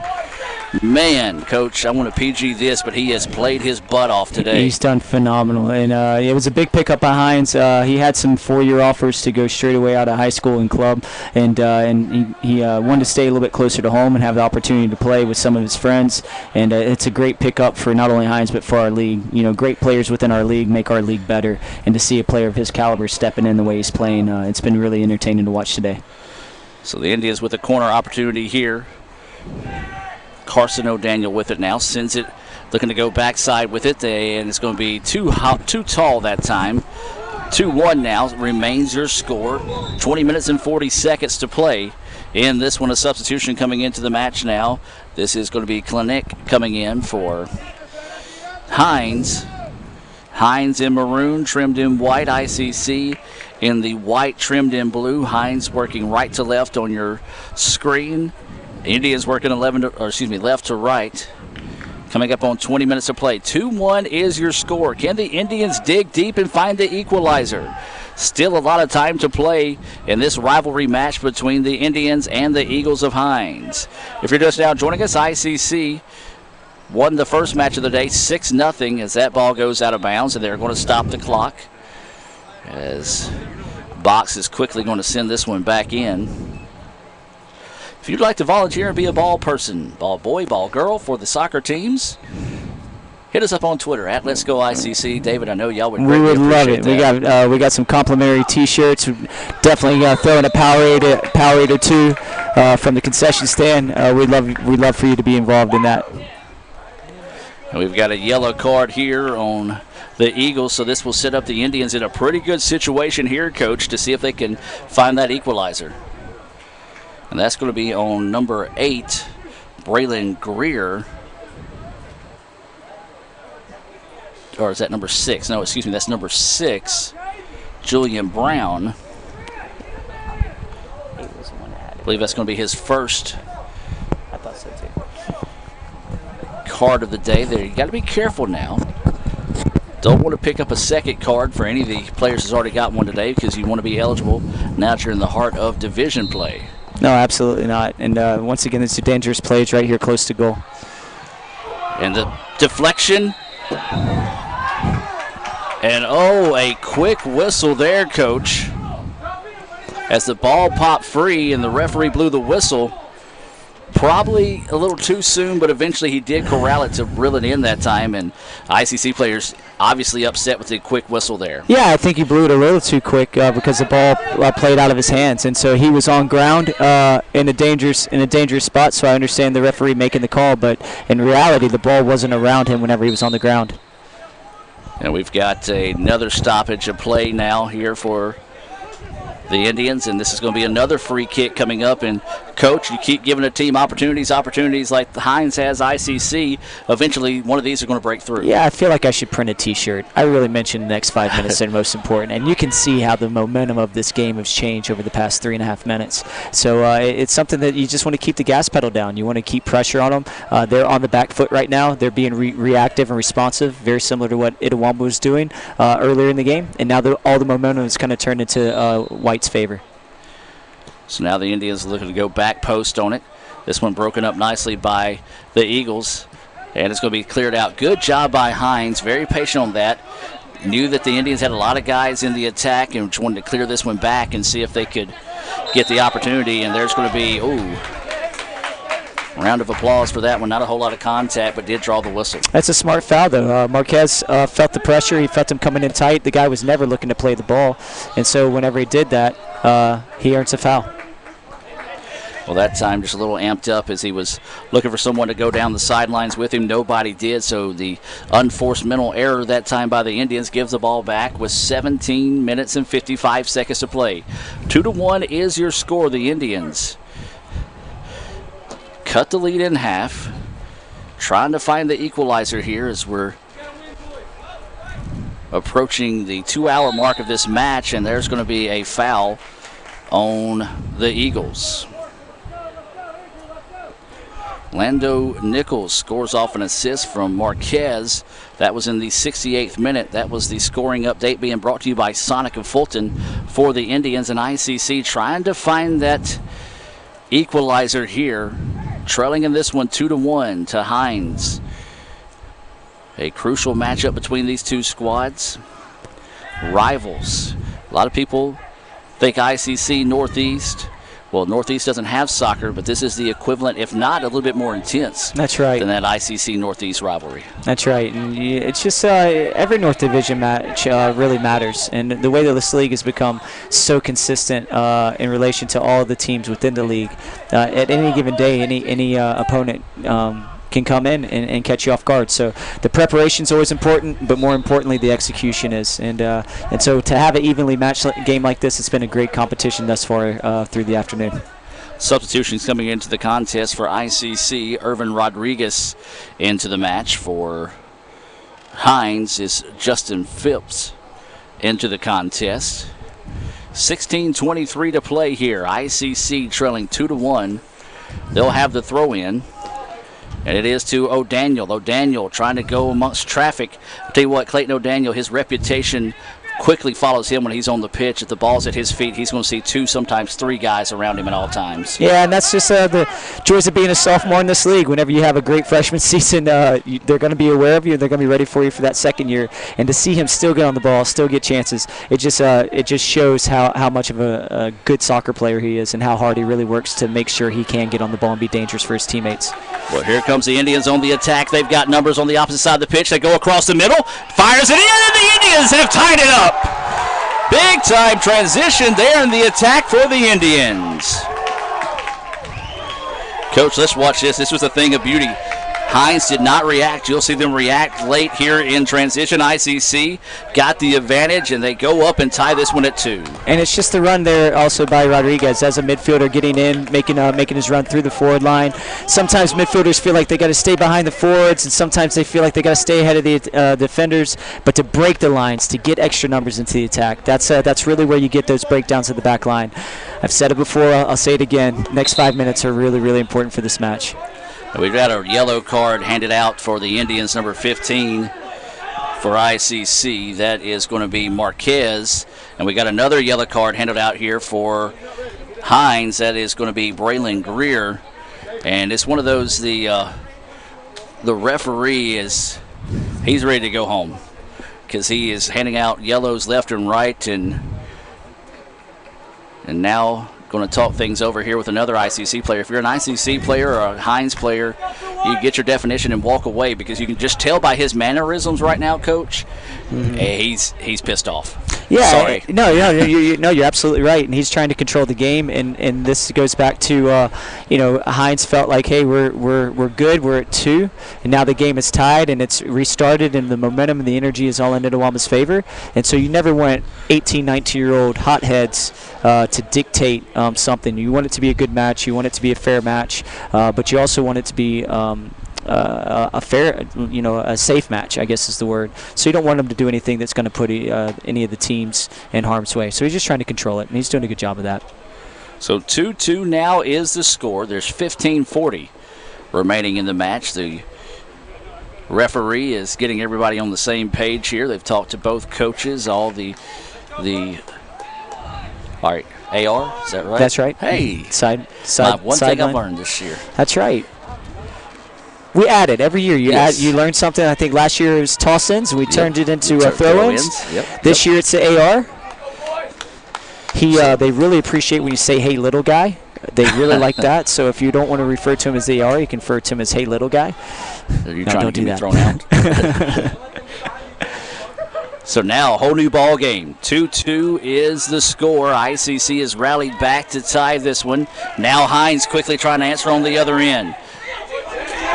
Man, Coach, I want to PG this, but he has played his butt off today. He's done phenomenal, and it was a big pickup by Hinds. He had some 4-year offers to go straight away out of high school and club, and he wanted to stay a little bit closer to home and have the opportunity to play with some of his friends, and it's a great pickup for not only Hinds but for our league. Great players within our league make our league better, and to see a player of his caliber stepping in the way he's playing, it's been really entertaining to watch today. So the Indians with a corner opportunity here. Carson O'Daniel with it now, sends it, looking to go backside with it, and it's going to be too tall that time. 2-1 now remains your score. 20 minutes and 40 seconds to play in this one. A substitution coming into the match now. This is going to be Clinic coming in for Hinds. Hinds in maroon, trimmed in white. ICC in the white, trimmed in blue. Hinds working right to left on your screen. Indians working left to right. Coming up on 20 minutes of play. 2-1 is your score. Can the Indians dig deep and find the equalizer? Still a lot of time to play in this rivalry match between the Indians and the Eagles of Hinds. If you're just now joining us, ICC won the first match of the day 6-0 as that ball goes out of bounds, and they're going to stop the clock as Box is quickly going to send this one back in. If you'd like to volunteer and be a ball person, ball boy, ball girl for the soccer teams, hit us up on Twitter at Let's Go ICC. David, I know y'all would greatly appreciate that. We would love it. We got some complimentary T-shirts. Definitely throw in a Powerade or two from the concession stand. We'd love for you to be involved in that. And we've got a yellow card here on the Eagles, so this will set up the Indians in a pretty good situation here, Coach, to see if they can find that equalizer. And that's going to be on number 8, Braylon Greer. Or is that number 6? No, excuse me, that's number 6, Julian Brown. I believe that's going to be his first card of the day. There, you got to be careful now. Don't want to pick up a second card for any of the players who's already got one today, because you want to be eligible now that you're in the heart of division play. No, absolutely not. And once again, it's a dangerous play. It's right here close to goal. And the deflection. And a quick whistle there, Coach. As the ball popped free and the referee blew the whistle. Probably a little too soon, but eventually he did corral it to reel it in that time. And ICC players obviously upset with the quick whistle there. Yeah, I think he blew it a little too quick because the ball played out of his hands, and so he was on ground in a dangerous spot. So I understand the referee making the call, but in reality, the ball wasn't around him whenever he was on the ground. And we've got another stoppage of play now here for the Indians, and this is going to be another free kick coming up. And Coach, you keep giving a team opportunities like the Hinds has ICC. Eventually, one of these are going to break through. Yeah, I feel like I should print a T-shirt. I really mentioned the next 5 minutes are most important, and you can see how the momentum of this game has changed over the past 3.5 minutes. So it's something that you just want to keep the gas pedal down. You want to keep pressure on them. They're on the back foot right now. They're being reactive and responsive, very similar to what Itawamba was doing earlier in the game, and now all the momentum has kind of turned into White's favor. So now the Indians are looking to go back post on it. This one broken up nicely by the Eagles, and it's going to be cleared out. Good job by Hinds, very patient on that. Knew that the Indians had a lot of guys in the attack and just wanted to clear this one back and see if they could get the opportunity. And there's going to be, round of applause for that one. Not a whole lot of contact, but did draw the whistle. That's a smart foul, though. Marquez felt the pressure. He felt him coming in tight. The guy was never looking to play the ball, and so whenever he did that, he earns a foul. Well, that time just a little amped up as he was looking for someone to go down the sidelines with him. Nobody did, so the unforced mental error that time by the Indians gives the ball back with 17 minutes and 55 seconds to play. 2-1 is your score. The Indians cut the lead in half, trying to find the equalizer here as we're approaching the 2-hour mark of this match, and there's going to be a foul on the Eagles. Lando Nichols scores off an assist from Marquez. That was in the 68th minute. That was the scoring update being brought to you by Sonic of Fulton for the Indians, and ICC trying to find that equalizer here. Trailing in this one 2-1 to Hinds. A crucial matchup between these two squads. Rivals. A lot of people think ICC Northeast. Well, Northeast doesn't have soccer, but this is the equivalent, if not a little bit more intense. That's right. Than that ICC Northeast rivalry. That's right. And it's just every North Division match really matters. And the way that this league has become so consistent in relation to all the teams within the league, at any given day, any opponent can come in and catch you off guard. So the preparation is always important, but more importantly, the execution is. And so to have an evenly matched game like this, it's been a great competition thus far through the afternoon. Substitutions coming into the contest for ICC. Irvin Rodriguez into the match. For Hinds is Justin Phipps into the contest. 16:23 to play here. ICC trailing 2-1. They'll have the throw in. And it is to O'Daniel. O'Daniel trying to go amongst traffic. I'll tell you what, Clayton O'Daniel, his reputation quickly follows him when he's on the pitch. If the ball's at his feet, he's going to see 2, sometimes 3 guys around him at all times. Yeah, and that's just the joys of being a sophomore in this league. Whenever you have a great freshman season, they're going to be aware of you. They're going to be ready for you for that second year. And to see him still get on the ball, still get chances, it just shows how much of a good soccer player he is and how hard he really works to make sure he can get on the ball and be dangerous for his teammates. Well, here comes the Indians on the attack. They've got numbers on the opposite side of the pitch. They go across the middle, fires it in, and the Indians have tied it up. Big time transition there in the attack for the Indians. Coach, let's watch this. This was a thing of beauty. Hinds did not react. You'll see them react late here in transition. ICC got the advantage, and they go up and tie this one at 2. And it's just the run there also by Rodriguez as a midfielder getting in, making his run through the forward line. Sometimes midfielders feel like they got to stay behind the forwards, and sometimes they feel like they got to stay ahead of the defenders. But to break the lines, to get extra numbers into the attack, that's really where you get those breakdowns at the back line. I've said it before, I'll say it again. Next 5 minutes are really, really important for this match. We've got a yellow card handed out for the Indians, number 15 for ICC. That is going to be Marquez. And we got another yellow card handed out here for Hinds. That is going to be Braylon Greer. And it's one of those, the referee he's ready to go home because he is handing out yellows left and right. And now going to talk things over here with another ICC player. If you're an ICC player or a Hinds player, you get your definition and walk away because you can just tell by his mannerisms right now, Coach. He's pissed off. Yeah, sorry. No, you're absolutely right, and he's trying to control the game, and this goes back to Hinds felt like, hey, we're good, we're at 2, and now the game is tied and it's restarted, and the momentum and the energy is all in Itawama's favor, and so you never want 18, 19-year-old hotheads to dictate something. You want it to be a good match, you want it to be a fair match, but you also want it to be a fair, a safe match, I guess is the word. So you don't want him to do anything that's going to put any of the teams in harm's way. So he's just trying to control it, and he's doing a good job of that. So 2-2 now is the score. There's 15:40 remaining in the match. The referee is getting everybody on the same page here. They've talked to both coaches, all the all right, AR, is that right? That's right. Hey, side one thing I've learned this year. That's right. We added every year. You learn something. I think last year it was toss-ins. We turned it into throw-ins. This year it's the AR. They really appreciate when you say, "Hey, little guy." They really like that. So if you don't want to refer to him as the AR, you can refer to him as, "Hey, little guy." You're trying to get me thrown out. So now a whole new ball game. 2-2 is the score. ICC has rallied back to tie this one. Now Hinds quickly trying to answer on the other end.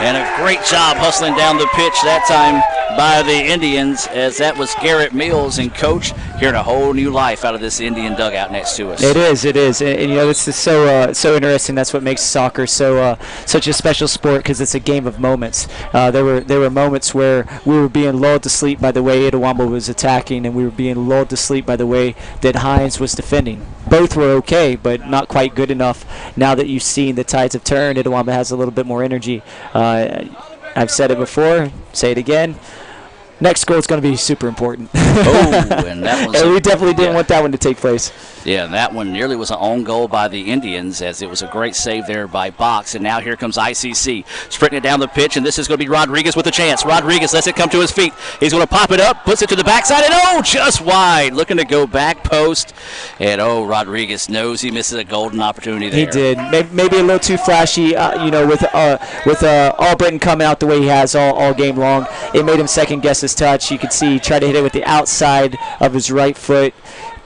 And a great job hustling down the pitch that time by the Indians, as that was Garrett Mills. And Coach, hearing a whole new life out of this Indian dugout next to us. It is, and this is so interesting. That's what makes soccer such a special sport, because it's a game of moments. There were moments where we were being lulled to sleep by the way Itawamba was attacking, and we were being lulled to sleep by the way that Hinds was defending. Both were okay, but not quite good enough. Now that you've seen the tides have turned, Itawamba has a little bit more energy. I've said it before, say it again. Next goal is going to be super important. And that was we definitely didn't want that one to take place. Yeah, that one nearly was an own goal by the Indians, as it was a great save there by Box. And now here comes ICC, sprinting it down the pitch, and this is going to be Rodriguez with a chance. Rodriguez lets it come to his feet. He's going to pop it up, puts it to the backside, and just wide. Looking to go back post, and Rodriguez knows he misses a golden opportunity there. He did. Maybe a little too flashy, with Albritton coming out the way he has all game long. It made him second guess his touch. You could see he tried to hit it with the outside of his right foot.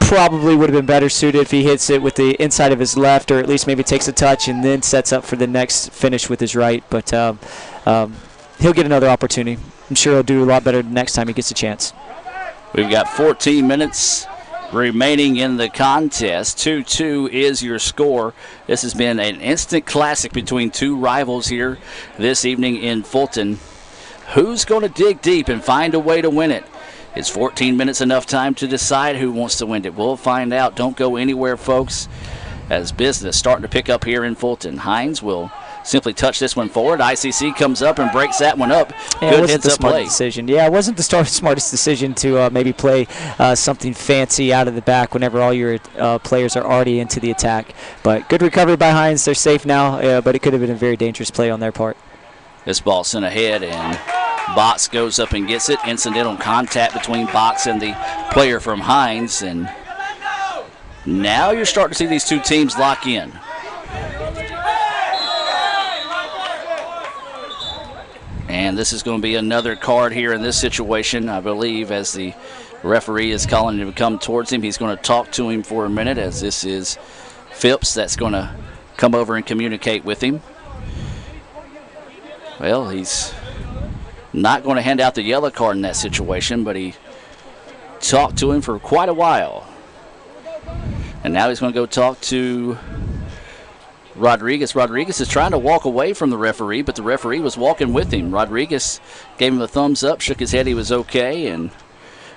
Probably would have been better suited if he hits it with the inside of his left, or at least maybe takes a touch and then sets up for the next finish with his right. But he'll get another opportunity. I'm sure he'll do a lot better next time he gets a chance. We've got 14 minutes remaining in the contest. 2-2 is your score. This has been an instant classic between two rivals here this evening in Fulton. Who's going to dig deep and find a way to win it? Is 14 minutes enough time to decide who wants to win it? We'll find out. Don't go anywhere, folks, as business starting to pick up here in Fulton. Hinds will simply touch this one forward. ICC comes up and breaks that one up. Yeah, Good heads-up play. Decision. Yeah, it wasn't the smartest decision to maybe play something fancy out of the back whenever all your players are already into the attack. But good recovery by Hinds. They're safe now, but it could have been a very dangerous play on their part. This ball sent ahead, and Box goes up and gets it. Incidental contact between Box and the player from Hinds, and now you're starting to see these two teams lock in. And this is going to be another card here in this situation, I believe, as the referee is calling him to come towards him. He's going to talk to him for a minute, as this is Phipps that's going to come over and communicate with him. Well, he's not going to hand out the yellow card in that situation, but he talked to him for quite a while. And now he's going to go talk to Rodriguez. Rodriguez is trying to walk away from the referee, but the referee was walking with him. Rodriguez gave him a thumbs up, shook his head, he was okay, and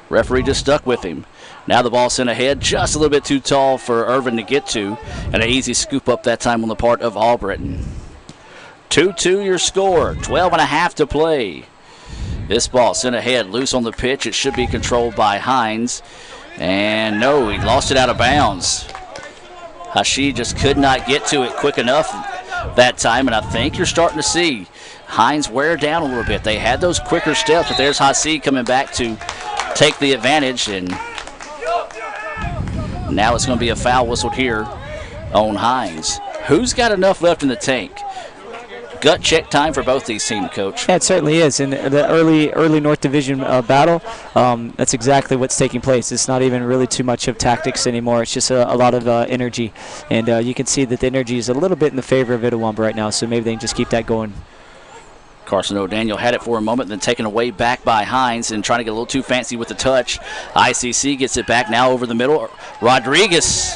referee just stuck with him. Now the ball sent ahead, just a little bit too tall for Irvin to get to, and an easy scoop up that time on the part of Albritton. 2-2 your score, 12.5 to play. This ball sent ahead, loose on the pitch. It should be controlled by Hinds. And no, he lost it out of bounds. Hashi just could not get to it quick enough that time, and I think you're starting to see Hinds wear down a little bit. They had those quicker steps, but there's Hashi coming back to take the advantage, and now it's going to be a foul whistled here on Hinds. Who's got enough left in the tank? Gut check time for both these teams, Coach. Yeah, it certainly is. In the early North Division battle, that's exactly what's taking place. It's not even really too much of tactics anymore. It's just a lot of energy. And you can see that the energy is a little bit in the favor of Itawamba right now, so maybe they can just keep that going. Carson O'Daniel had it for a moment, then taken away back by Hinds and trying to get a little too fancy with the touch. ICC gets it back now over the middle. Rodriguez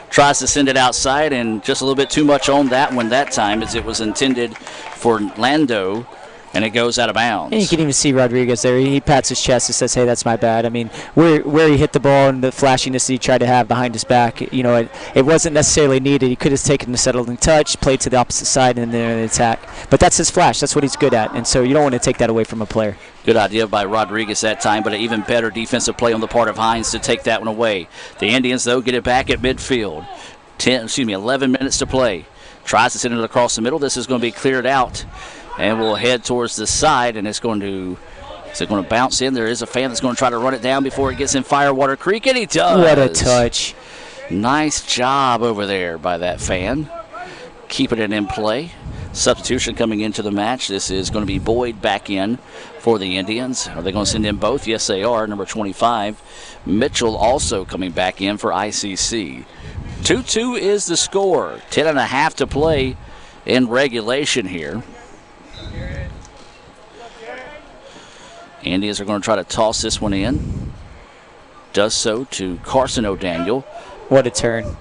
tries to send it outside, and just a little bit too much on that one that time, as it was intended for Lando, and it goes out of bounds. And you can even see Rodriguez there. He pats his chest and says, hey, that's my bad. I mean, where he hit the ball and the flashiness he tried to have behind his back, you know, it wasn't necessarily needed. He could have taken the settling touch, played to the opposite side, and then the attack. But that's his flash. That's what he's good at, and so you don't want to take that away from a player. Good idea by Rodriguez that time, but an even better defensive play on the part of Hinds to take that one away. The Indians, though, get it back at midfield. 11 minutes to play. Tries to send it across the middle. This is going to be cleared out, and we'll head towards the side, and is it going to bounce in? There is a fan that's going to try to run it down before it gets in Firewater Creek, and he does. What a touch. Nice job over there by that fan. Keeping it in play. Substitution coming into the match. This is going to be Boyd back in for the Indians. Are they going to send in both? Yes, they are. Number 25. Mitchell also coming back in for ICC. 2-2 is the score. 10.5 to play in regulation here. Indians are going to try to toss this one in. Does so to Carson O'Daniel. What a turn.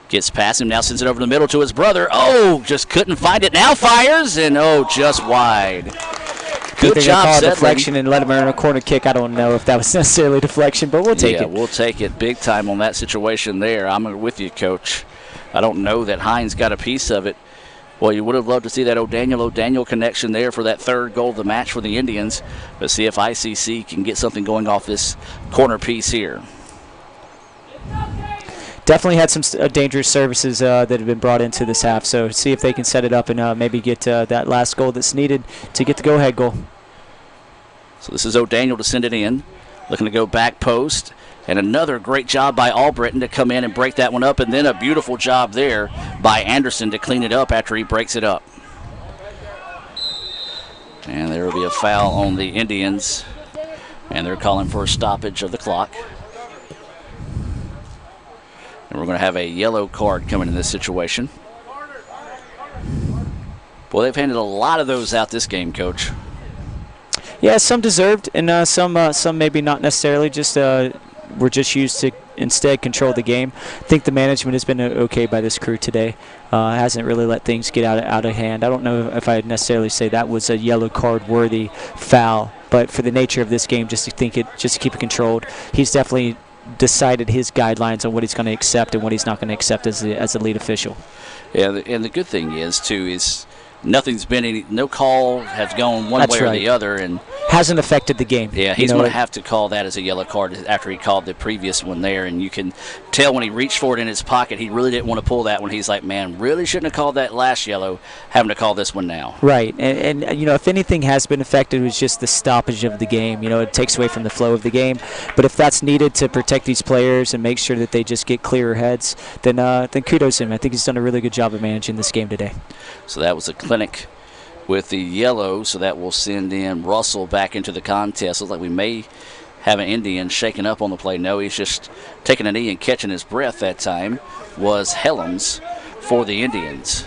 Gets past him, now sends it over the middle to his brother. Oh, just couldn't find it. Now fires, and just wide. Good job, deflection and let him earn a corner kick. I don't know if that was necessarily deflection, but we'll take it. Yeah, we'll take it big time on that situation there. I'm with you, Coach. I don't know that Hinds got a piece of it. Well, you would have loved to see that O'Daniel connection there for that third goal of the match for the Indians. But see if ICC can get something going off this corner piece here. Definitely had some dangerous services that have been brought into this half. So see if they can set it up and maybe get that last goal that's needed to get the go-ahead goal. So this is O'Daniel to send it in. Looking to go back post. And another great job by Albritton to come in and break that one up. And then a beautiful job there by Anderson to clean it up after he breaks it up. And there will be a foul on the Indians. And they're calling for a stoppage of the clock. And we're going to have a yellow card coming in this situation. Well, they've handed a lot of those out this game, Coach. Yeah, some deserved, and some maybe not necessarily. Just we're just used to instead control the game. I think the management has been okay by this crew today. Hasn't really let things get out of hand. I don't know if I'd necessarily say that was a yellow card worthy foul, but for the nature of this game, just to keep it controlled, he's definitely decided his guidelines on what he's going to accept and what he's not going to accept as a lead official. Yeah, and the good thing is nothing's been no call has gone one way or the other, and hasn't affected the game. Yeah, he's going to have to call that as a yellow card after he called the previous one there, and you can tell when he reached for it in his pocket, he really didn't want to pull that one. He's like, man, really shouldn't have called that last yellow, having to call this one now. Right, and if anything has been affected, it was just the stoppage of the game. It takes away from the flow of the game, but if that's needed to protect these players and make sure that they just get clearer heads, then kudos to him. I think he's done a really good job of managing this game today. So that was a clinic with the yellow, so that will send in Russell back into the contest. Looks like we may have an Indian shaking up on the play. No, he's just taking a knee and catching his breath that time. Was Helms for the Indians.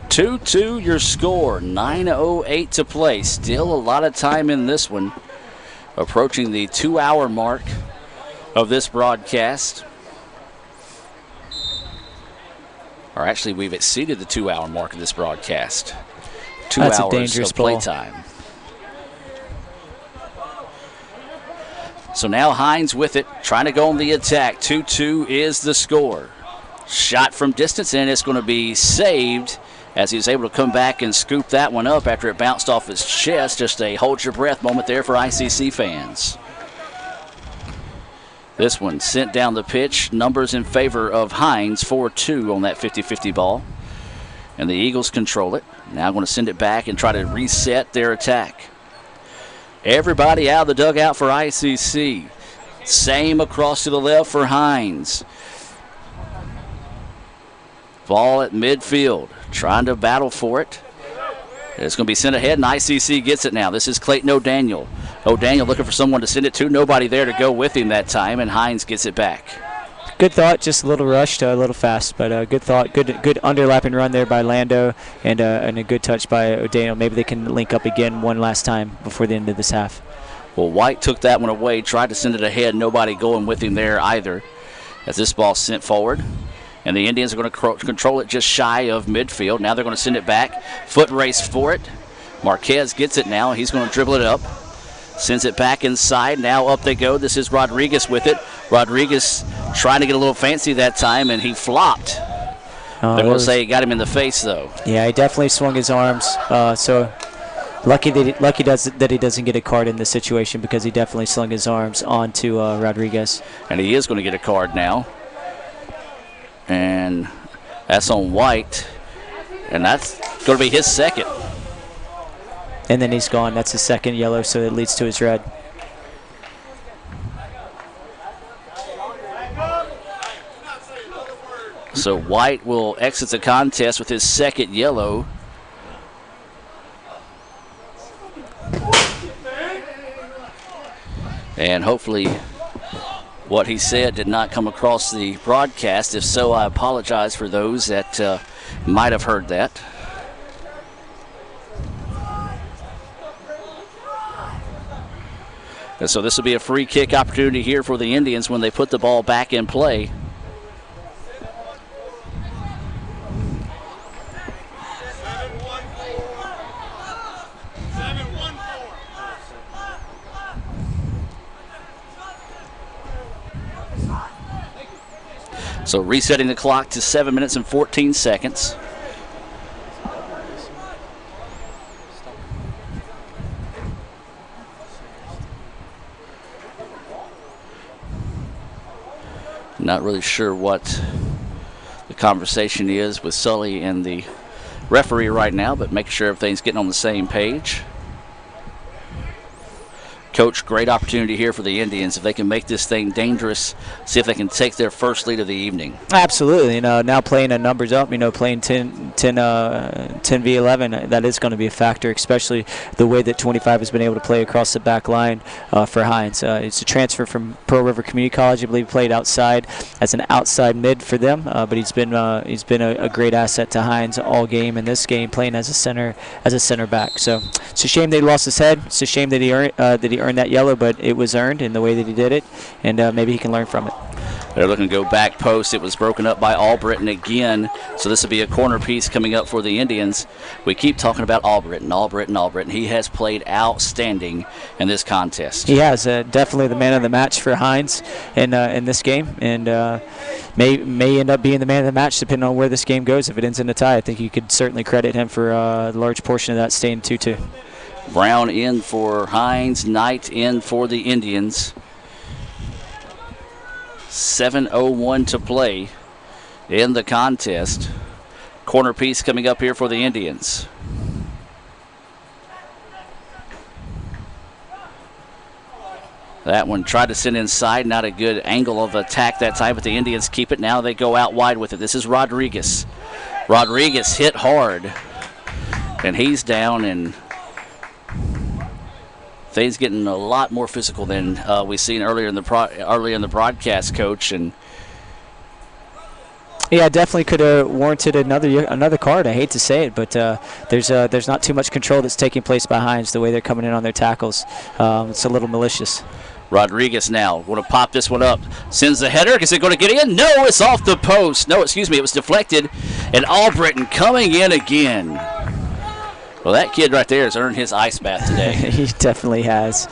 2-2 your score, 9:08 to play. Still a lot of time in this one. Approaching the 2-hour mark of this broadcast. Or actually, we've exceeded the 2-hour mark of this broadcast. 2 That's hours a dangerous of playtime. So now Hinds with it, trying to go on the attack. 2-2 is the score. Shot from distance, and it's going to be saved as he was able to come back and scoop that one up after it bounced off his chest. Just a hold-your-breath moment there for ICC fans. This one sent down the pitch. Numbers in favor of Hinds, 4-2 on that 50-50 ball. And the Eagles control it. Now going to send it back and try to reset their attack. Everybody out of the dugout for ICC. Same across to the left for Hinds. Ball at midfield. Trying to battle for it. It's going to be sent ahead, and ICC gets it now. This is Clayton O'Daniel. O'Daniel looking for someone to send it to. Nobody there to go with him that time, and Hinds gets it back. Good thought, just a little rushed, a little fast, but good thought. Good underlapping run there by Lando, and a good touch by O'Daniel. Maybe they can link up again one last time before the end of this half. Well, White took that one away, tried to send it ahead. Nobody going with him there either, as this ball sent forward. And the Indians are going to control it just shy of midfield. Now they're going to send it back. Foot race for it. Marquez gets it now. He's going to dribble it up. Sends it back inside. Now up they go. This is Rodriguez with it. Rodriguez trying to get a little fancy that time, and he flopped. They're going to say he got him in the face, though. Yeah, he definitely swung his arms. So lucky that he doesn't get a card in this situation, because he definitely slung his arms onto Rodriguez. And he is going to get a card now. And that's on White. And that's going to be his second. And then he's gone. That's his second yellow, so it leads to his red. So White will exit the contest with his second yellow. And hopefully what he said did not come across the broadcast. If so, I apologize for those that might have heard that. And so this will be a free kick opportunity here for the Indians when they put the ball back in play. So resetting the clock to 7 minutes and 14 seconds. Not really sure what the conversation is with Sully and the referee right now, but making sure everything's getting on the same page. Coach, great opportunity here for the Indians. If they can make this thing dangerous, see if they can take their first lead of the evening. Absolutely. Now playing the numbers up, playing 10 v 11, that is going to be a factor, especially the way that 25 has been able to play across the back line for Hinds. It's a transfer from Pearl River Community College. I believe he played outside as an outside mid for them, but he's been a great asset to Hinds all game in this game, playing as a center back. So it's a shame that he lost his head. It's a shame that he earned that yellow, but it was earned in the way that he did it, and maybe he can learn from it. They're looking to go back post. It was broken up by Albritton again, so this will be a corner piece coming up for the Indians. We keep talking about Albritton. He has played outstanding in this contest. He has definitely the man of the match for Hinds in this game, and may end up being the man of the match depending on where this game goes. If it ends in a tie, I think you could certainly credit him for a large portion of that staying 2-2. Brown in for Hinds, Knight in for the Indians. 7:01 to play in the contest. Corner piece coming up here for the Indians. That one tried to send inside, not a good angle of attack that time, but the Indians keep it. Now they go out wide with it. This is Rodriguez. Rodriguez hit hard, and he's down, and things getting a lot more physical than we've seen earlier in the broadcast, Coach. And yeah, definitely could have warranted another card. I hate to say it, but there's not too much control that's taking place by Hinds the way they're coming in on their tackles. It's a little malicious. Rodriguez now going to pop this one up. Sends the header. Is it going to get in? No, it's off the post. No, excuse me, it was deflected. And Albritton coming in again. Well, that kid right there has earned his ice bath today. He definitely has.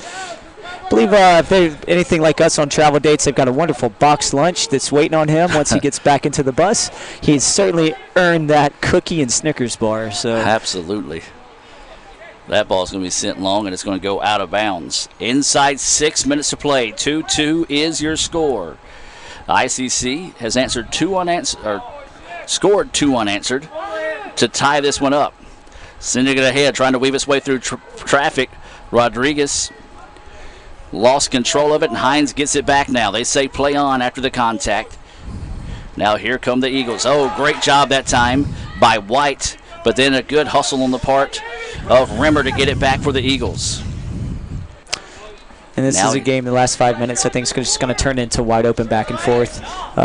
I believe if they're anything like us on travel dates, they've got a wonderful boxed lunch that's waiting on him once he gets back into the bus. He's certainly earned that cookie and Snickers bar. So absolutely. That ball's going to be sent long, and it's going to go out of bounds. Inside 6 minutes to play. 2-2 is your score. ICC has scored two unanswered to tie this one up. Sending it ahead, trying to weave its way through traffic. Rodriguez lost control of it, and Hinds gets it back now. They say play on after the contact. Now here come the Eagles. Oh, great job that time by White, but then a good hustle on the part of Rimmer to get it back for the Eagles. And this is a game, the last 5 minutes, I think, is just going to turn into wide open back and forth.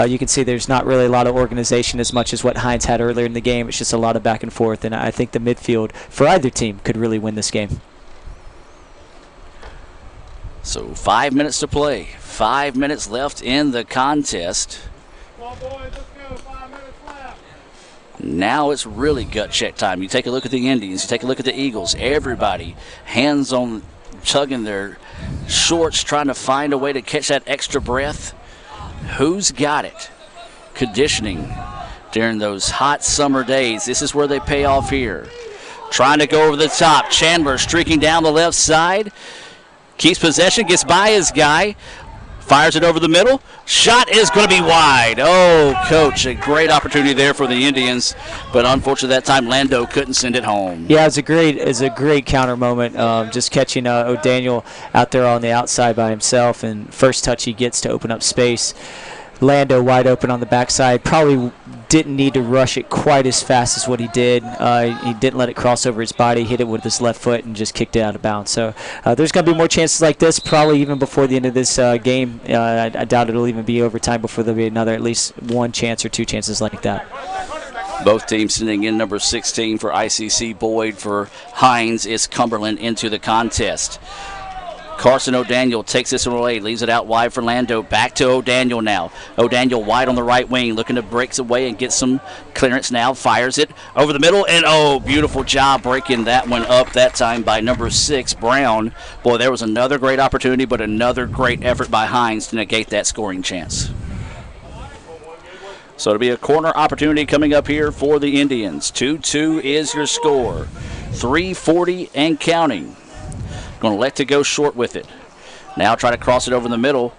You can see there's not really a lot of organization as much as what Hinds had earlier in the game. It's just a lot of back and forth, and I think the midfield for either team could really win this game. So 5 minutes to play. 5 minutes left in the contest. Come on, boys, let's go. 5 minutes left. Now it's really gut check time. You take a look at the Indians. You take a look at the Eagles. Everybody hands on, tugging their shorts, trying to find a way to catch that extra breath. Who's got it? Conditioning during those hot summer days. This is where they pay off here. Trying to go over the top. Chandler streaking down the left side. Keeps possession, gets by his guy. Fires it over the middle. Shot is going to be wide. Oh, Coach, a great opportunity there for the Indians, but unfortunately that time Lando couldn't send it home. Yeah, it's a great counter moment. Just catching O'Daniel out there on the outside by himself, and first touch he gets to open up space. Lando wide open on the backside. Probably didn't need to rush it quite as fast as what he did. He didn't let it cross over his body, hit it with his left foot, and just kicked it out of bounds. So there's going to be more chances like this, probably even before the end of this game. I doubt it'll even be overtime before there'll be another at least one chance or two chances like that. Both teams sending in number 16 for ICC. Boyd for Hinds is Cumberland into the contest. Carson O'Daniel takes this away, leaves it out wide for Lando. Back to O'Daniel now. O'Daniel wide on the right wing, looking to break away and get some clearance now. Fires it over the middle, and oh, beautiful job breaking that one up that time by number 6, Brown. Boy, there was another great opportunity, but another great effort by Hinds to negate that scoring chance. So it'll be a corner opportunity coming up here for the Indians. 2-2 is your score. 3:40 and counting. Going to let it go short with it. Now try to cross it over the middle.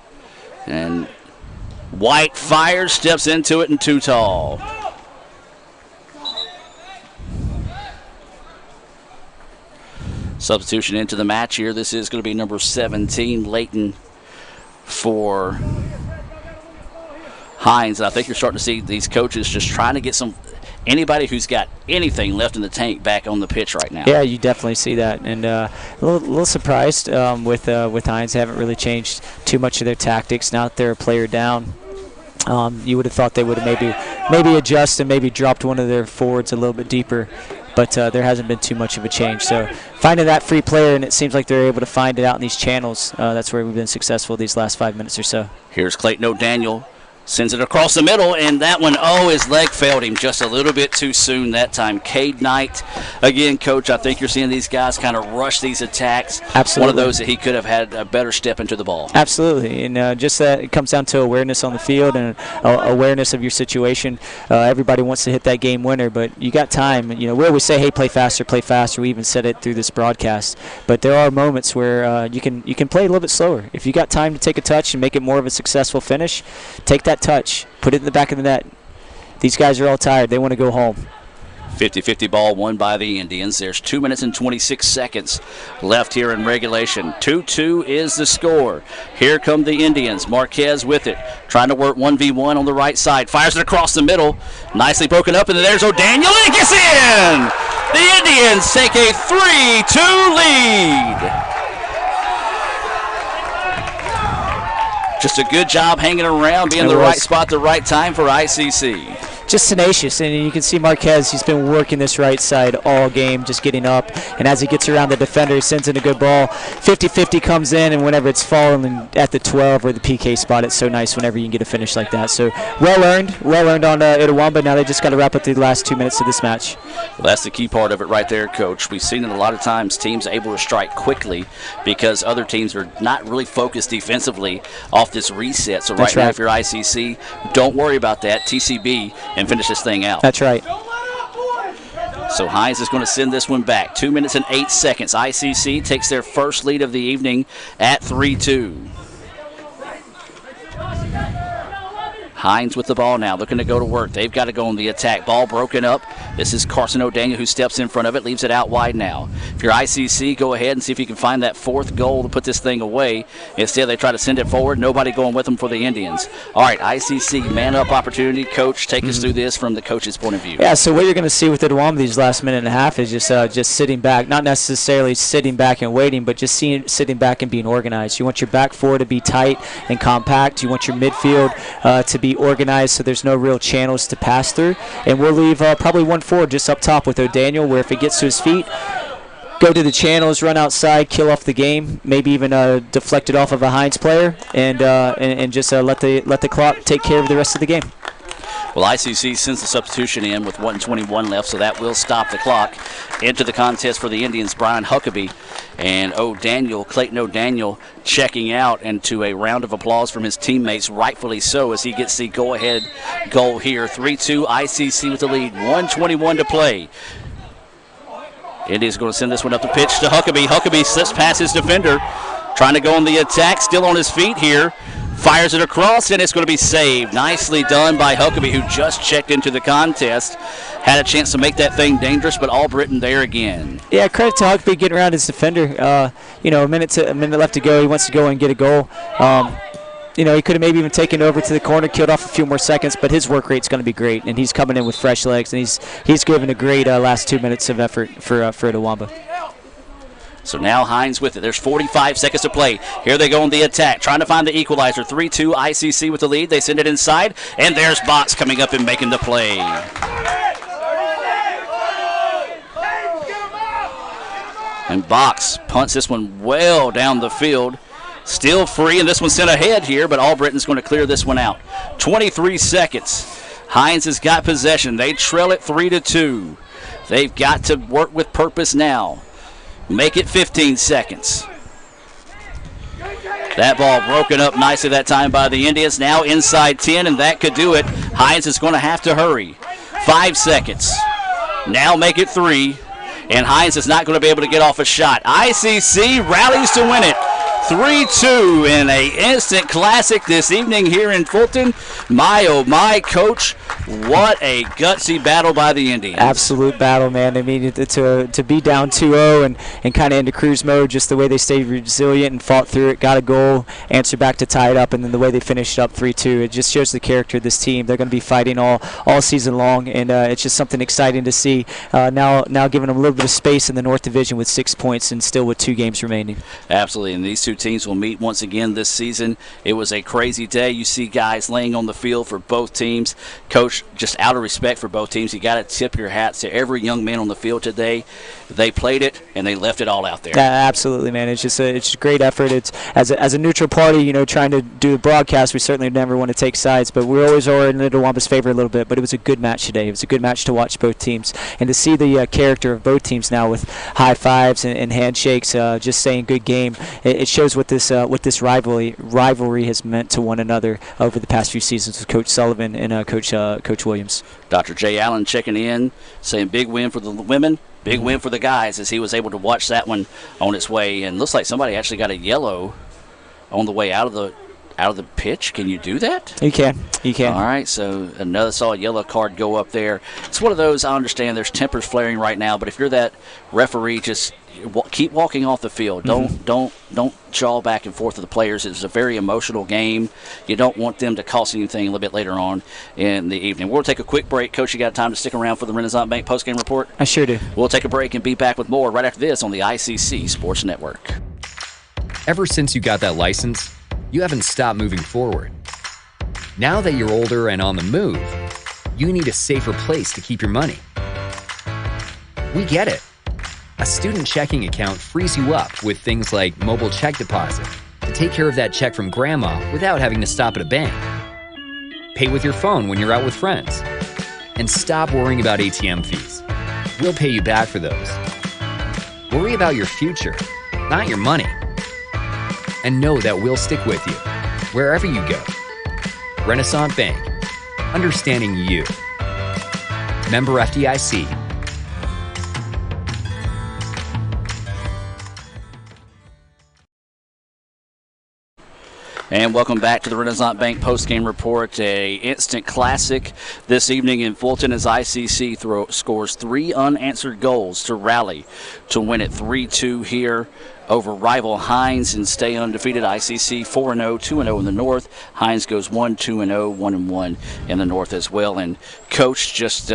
And White fires, steps into it, and too tall. Substitution into the match here. This is going to be number 17, Layton, for Hinds. And I think you're starting to see these coaches just trying to get anybody who's got anything left in the tank back on the pitch right now. Yeah, you definitely see that. And a little surprised with Hinds. They haven't really changed too much of their tactics. Now that they're a player down, you would have thought they would have maybe adjust and maybe dropped one of their forwards a little bit deeper. But there hasn't been too much of a change. So finding that free player, and it seems like they're able to find it out in these channels. That's where we've been successful these last 5 minutes or so. Here's Clayton O'Daniel. Sends it across the middle, and that one, his leg failed him just a little bit too soon that time. Cade Knight, again, Coach, I think you're seeing these guys kind of rush these attacks. Absolutely. One of those that he could have had a better step into the ball. Absolutely, and just that it comes down to awareness on the field and awareness of your situation. Everybody wants to hit that game winner, but you got time. We always say, hey, play faster, play faster. We even said it through this broadcast. But there are moments where you can play a little bit slower. If you got time to take a touch and make it more of a successful finish, take that touch, put it in the back of the net. These guys are all tired. They want to go home. 50-50 ball won by the Indians. There's 2 minutes and 26 seconds left here in regulation. 2-2 is the score. Here come the Indians. Marquez with it, trying to work 1v1 on the right side. Fires it across the middle. Nicely broken up, and there's O'Daniel, and it gets in! The Indians take a 3-2 lead. Just a good job hanging around, being in the right spot, the right time for ICC. Just tenacious, and you can see Marquez, he's been working this right side all game, just getting up, and as he gets around the defender, he sends in a good ball. 50-50 comes in, and whenever it's falling at the 12 or the PK spot, it's so nice whenever you can get a finish like that. So well earned on Itawamba. Now they just got to wrap up the last 2 minutes of this match. Well, that's the key part of it right there, Coach. We've seen it a lot of times, teams able to strike quickly because other teams are not really focused defensively off this reset. So right now, if you're ICC, don't worry about that. TCB and finish this thing out. That's right. So Hinds is going to send this one back. 2 minutes and 8 seconds. ICC takes their first lead of the evening at 3-2. Hinds with the ball now, looking to go to work. They've got to go on the attack. Ball broken up. This is Carson O'Daniel who steps in front of it, leaves it out wide now. If you're ICC, go ahead and see if you can find that fourth goal to put this thing away. Instead, they try to send it forward. Nobody going with them for the Indians. All right, ICC, man-up opportunity. Coach, take us through this from the coach's point of view. Yeah, so what you're going to see with Itawamba these last minute and a half is just sitting back, not necessarily sitting back and waiting, but just sitting back and being organized. You want your back four to be tight and compact. You want your midfield to be organized so there's no real channels to pass through. And we'll leave probably one forward just up top with O'Daniel, where if it gets to his feet, go to the channels, run outside, kill off the game, maybe even deflect it off of a Hinds player, and just let the clock take care of the rest of the game. Well, ICC sends the substitution in with 1:21 left, so that will stop the clock. Into the contest for the Indians, Brian Huckabee and Clayton O'Daniel checking out, and to a round of applause from his teammates, rightfully so, as he gets the go-ahead goal here. 3-2, ICC with the lead, 1:21 to play. Indians going to send this one up the pitch to Huckabee. Huckabee slips past his defender, trying to go on the attack, still on his feet here. Fires it across, and it's going to be saved. Nicely done by Huckabee, who just checked into the contest. Had a chance to make that thing dangerous, but Albritton there again. Yeah, credit to Huckabee getting around his defender. A minute left to go. He wants to go and get a goal. He could have maybe even taken over to the corner, killed off a few more seconds, but his work rate's going to be great, and he's coming in with fresh legs, and he's given a great last 2 minutes of effort for Itawamba. So now Hinds with it. There's 45 seconds to play. Here they go on the attack, trying to find the equalizer. 3-2, ICC with the lead. They send it inside, and there's Box coming up and making the play. And Box punts this one well down the field. Still free, and this one's sent ahead here, but Albritton's going to clear this one out. 23 seconds. Hinds has got possession. They trail it 3-2. They've got to work with purpose now. Make it 15 seconds. That ball broken up nicely that time by the Indians. Now inside 10, and that could do it. Hinds is going to have to hurry. 5 seconds. Now make it 3, and Hinds is not going to be able to get off a shot. ICC rallies to win it. 3-2 in an instant classic this evening here in Fulton. My, oh my, Coach, What a gutsy battle by the Indians. Absolute battle, man. I mean, to be down 2-0 and kind of into cruise mode, just the way they stayed resilient and fought through it, got a goal, answered back to tie it up, and then the way they finished up 3-2, it just shows the character of this team. They're going to be fighting all season long, and it's just something exciting to see. Now giving them a little bit of space in the North Division with 6 points and still with 2 games remaining. Absolutely, and these two teams will meet once again this season. It was a crazy day. You see guys laying on the field for both teams. Coach, just out of respect for both teams, you got to tip your hats to every young man on the field today. They played it, and they left it all out there. Absolutely, man. It's just a great effort. It's as a neutral party, trying to do the broadcast, we certainly never want to take sides, but we always are in Itawamba's favor a little bit. But it was a good match today. It was a good match to watch both teams, and to see the character of both teams now with high fives and handshakes, just saying good game. It shows what this rivalry has meant to one another over the past few seasons with Coach Sullivan and Coach Williams. Dr. Jay Allen checking in, saying big win for the women, big win for the guys, as he was able to watch that one on its way. And looks like somebody actually got a yellow on the way out of the pitch. Can you do that? You can. All right, so another saw a yellow card go up there. It's one of those, I understand there's tempers flaring right now, but if you're that referee, just keep walking off the field. Don't jaw back and forth with the players. It's a very emotional game. You don't want them to cost anything a little bit later on in the evening. We'll take a quick break. Coach, you got time to stick around for the Renaissance Bank postgame report? I sure do. We'll take a break and be back with more right after this on the ICC Sports Network. Ever since you got that license, you haven't stopped moving forward. Now that you're older and on the move, you need a safer place to keep your money. We get it. A student checking account frees you up with things like mobile check deposit to take care of that check from grandma without having to stop at a bank. Pay with your phone when you're out with friends. And stop worrying about ATM fees. We'll pay you back for those. Worry about your future, not your money. And know that we'll stick with you wherever you go. Renaissance Bank. Understanding you. Member FDIC. And welcome back to the Renaissance Bank postgame report. A instant classic this evening in Fulton as ICC scores 3 unanswered goals to rally to win it 3-2 here over rival Hinds and stay undefeated. ICC 4-0, 2-0 in the North. Hinds goes 1-2-0, 1-1 in the North as well. And Coach, just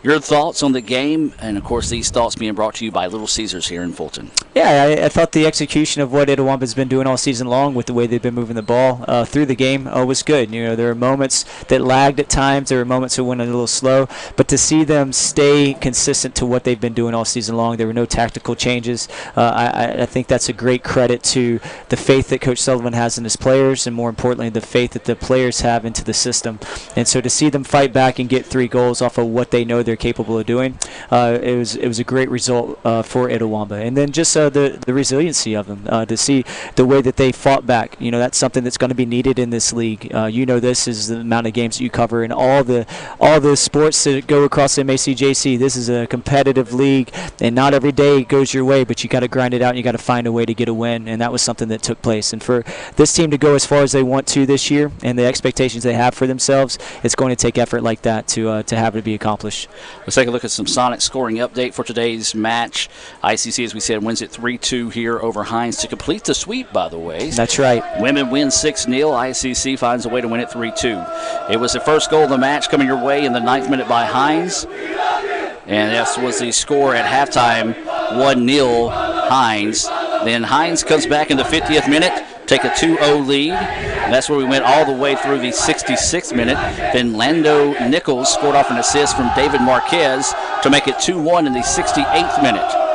your thoughts on the game, and of course these thoughts being brought to you by Little Caesars here in Fulton. Yeah, I thought the execution of what Itawamba's been doing all season long with the way they've been moving the ball through the game was good. There were moments that lagged at times. There were moments that went a little slow. But to see them stay consistent to what they've been doing all season long, there were no tactical changes. I think that's a great credit to the faith that Coach Sullivan has in his players, and more importantly, the faith that the players have into the system. And so to see them fight back and get 3 goals off of what they know they're capable of doing, it was a great result for Itawamba. And then just the resiliency of them, to see the way that they fought back. That's something that's going to be needed in this league. This is the amount of games that you cover in all the sports that go across MACJC. This is a competitive league, and not every day goes your way, but you got to grind it out and you got to find a way to get a win, and that was something that took place. And for this team to go as far as they want to this year and the expectations they have for themselves, it's going to take effort like that to have it be accomplished. Let's take a look at some Sonic scoring update for today's match. ICC, as we said, wins it 3-2 here over Hinds to complete the sweep, by the way. That's right. Women win 6-0. ICC finds a way to win it 3-2. It was the first goal of the match coming your way in the 9th minute by Hinds. And that was the score at halftime, 1-0 Hinds. Then Hinds comes back in the 50th minute, take a 2-0 lead. And that's where we went all the way through the 66th minute. Then Lando Nichols scored off an assist from David Marquez to make it 2-1 in the 68th minute.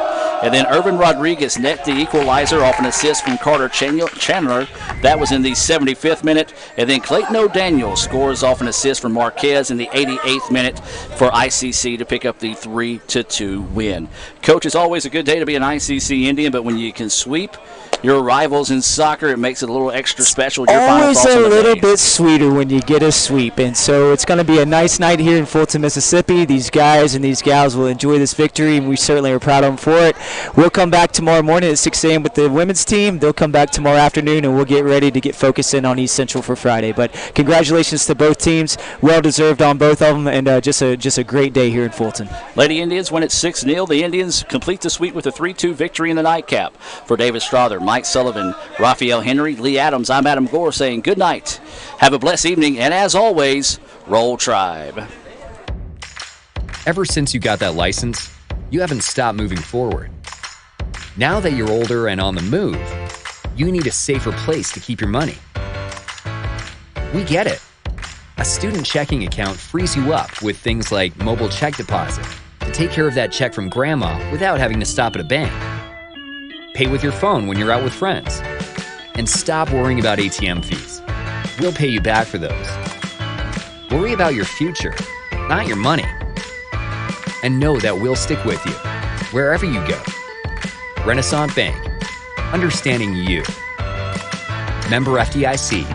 And then Irvin Rodriguez net the equalizer off an assist from Carter Chandler. That was in the 75th minute. And then Clayton O'Daniel scores off an assist from Marquez in the 88th minute for ICC to pick up the 3-2 win. Coach, it's always a good day to be an ICC Indian, but when you can sweep your rivals in soccer. It makes it a little extra special. Your final Always thoughts on a the little day. bit sweeter when you get a sweep, and so it's going to be a nice night here in Fulton, Mississippi. These guys and these gals will enjoy this victory, and we certainly are proud of them for it. We'll come back tomorrow morning at 6 a.m. with the women's team. They'll come back tomorrow afternoon, and we'll get ready to get focused in on East Central for Friday. But congratulations to both teams. Well deserved on both of them, and just a great day here in Fulton. Lady Indians win it 6-0. The Indians complete the sweep with a 3-2 victory in the nightcap. For David Strother, Mike Sullivan, Raphael Henry, Lee Adams, I'm Adam Gore saying good night. Have a blessed evening, and as always, Roll Tribe. Ever since you got that license, you haven't stopped moving forward. Now that you're older and on the move, you need a safer place to keep your money. We get it. A student checking account frees you up with things like mobile check deposit to take care of that check from grandma without having to stop at a bank. Pay with your phone when you're out with friends. And stop worrying about ATM fees. We'll pay you back for those. Worry about your future, not your money. And know that we'll stick with you wherever you go. Renaissance Bank, understanding you. Member FDIC.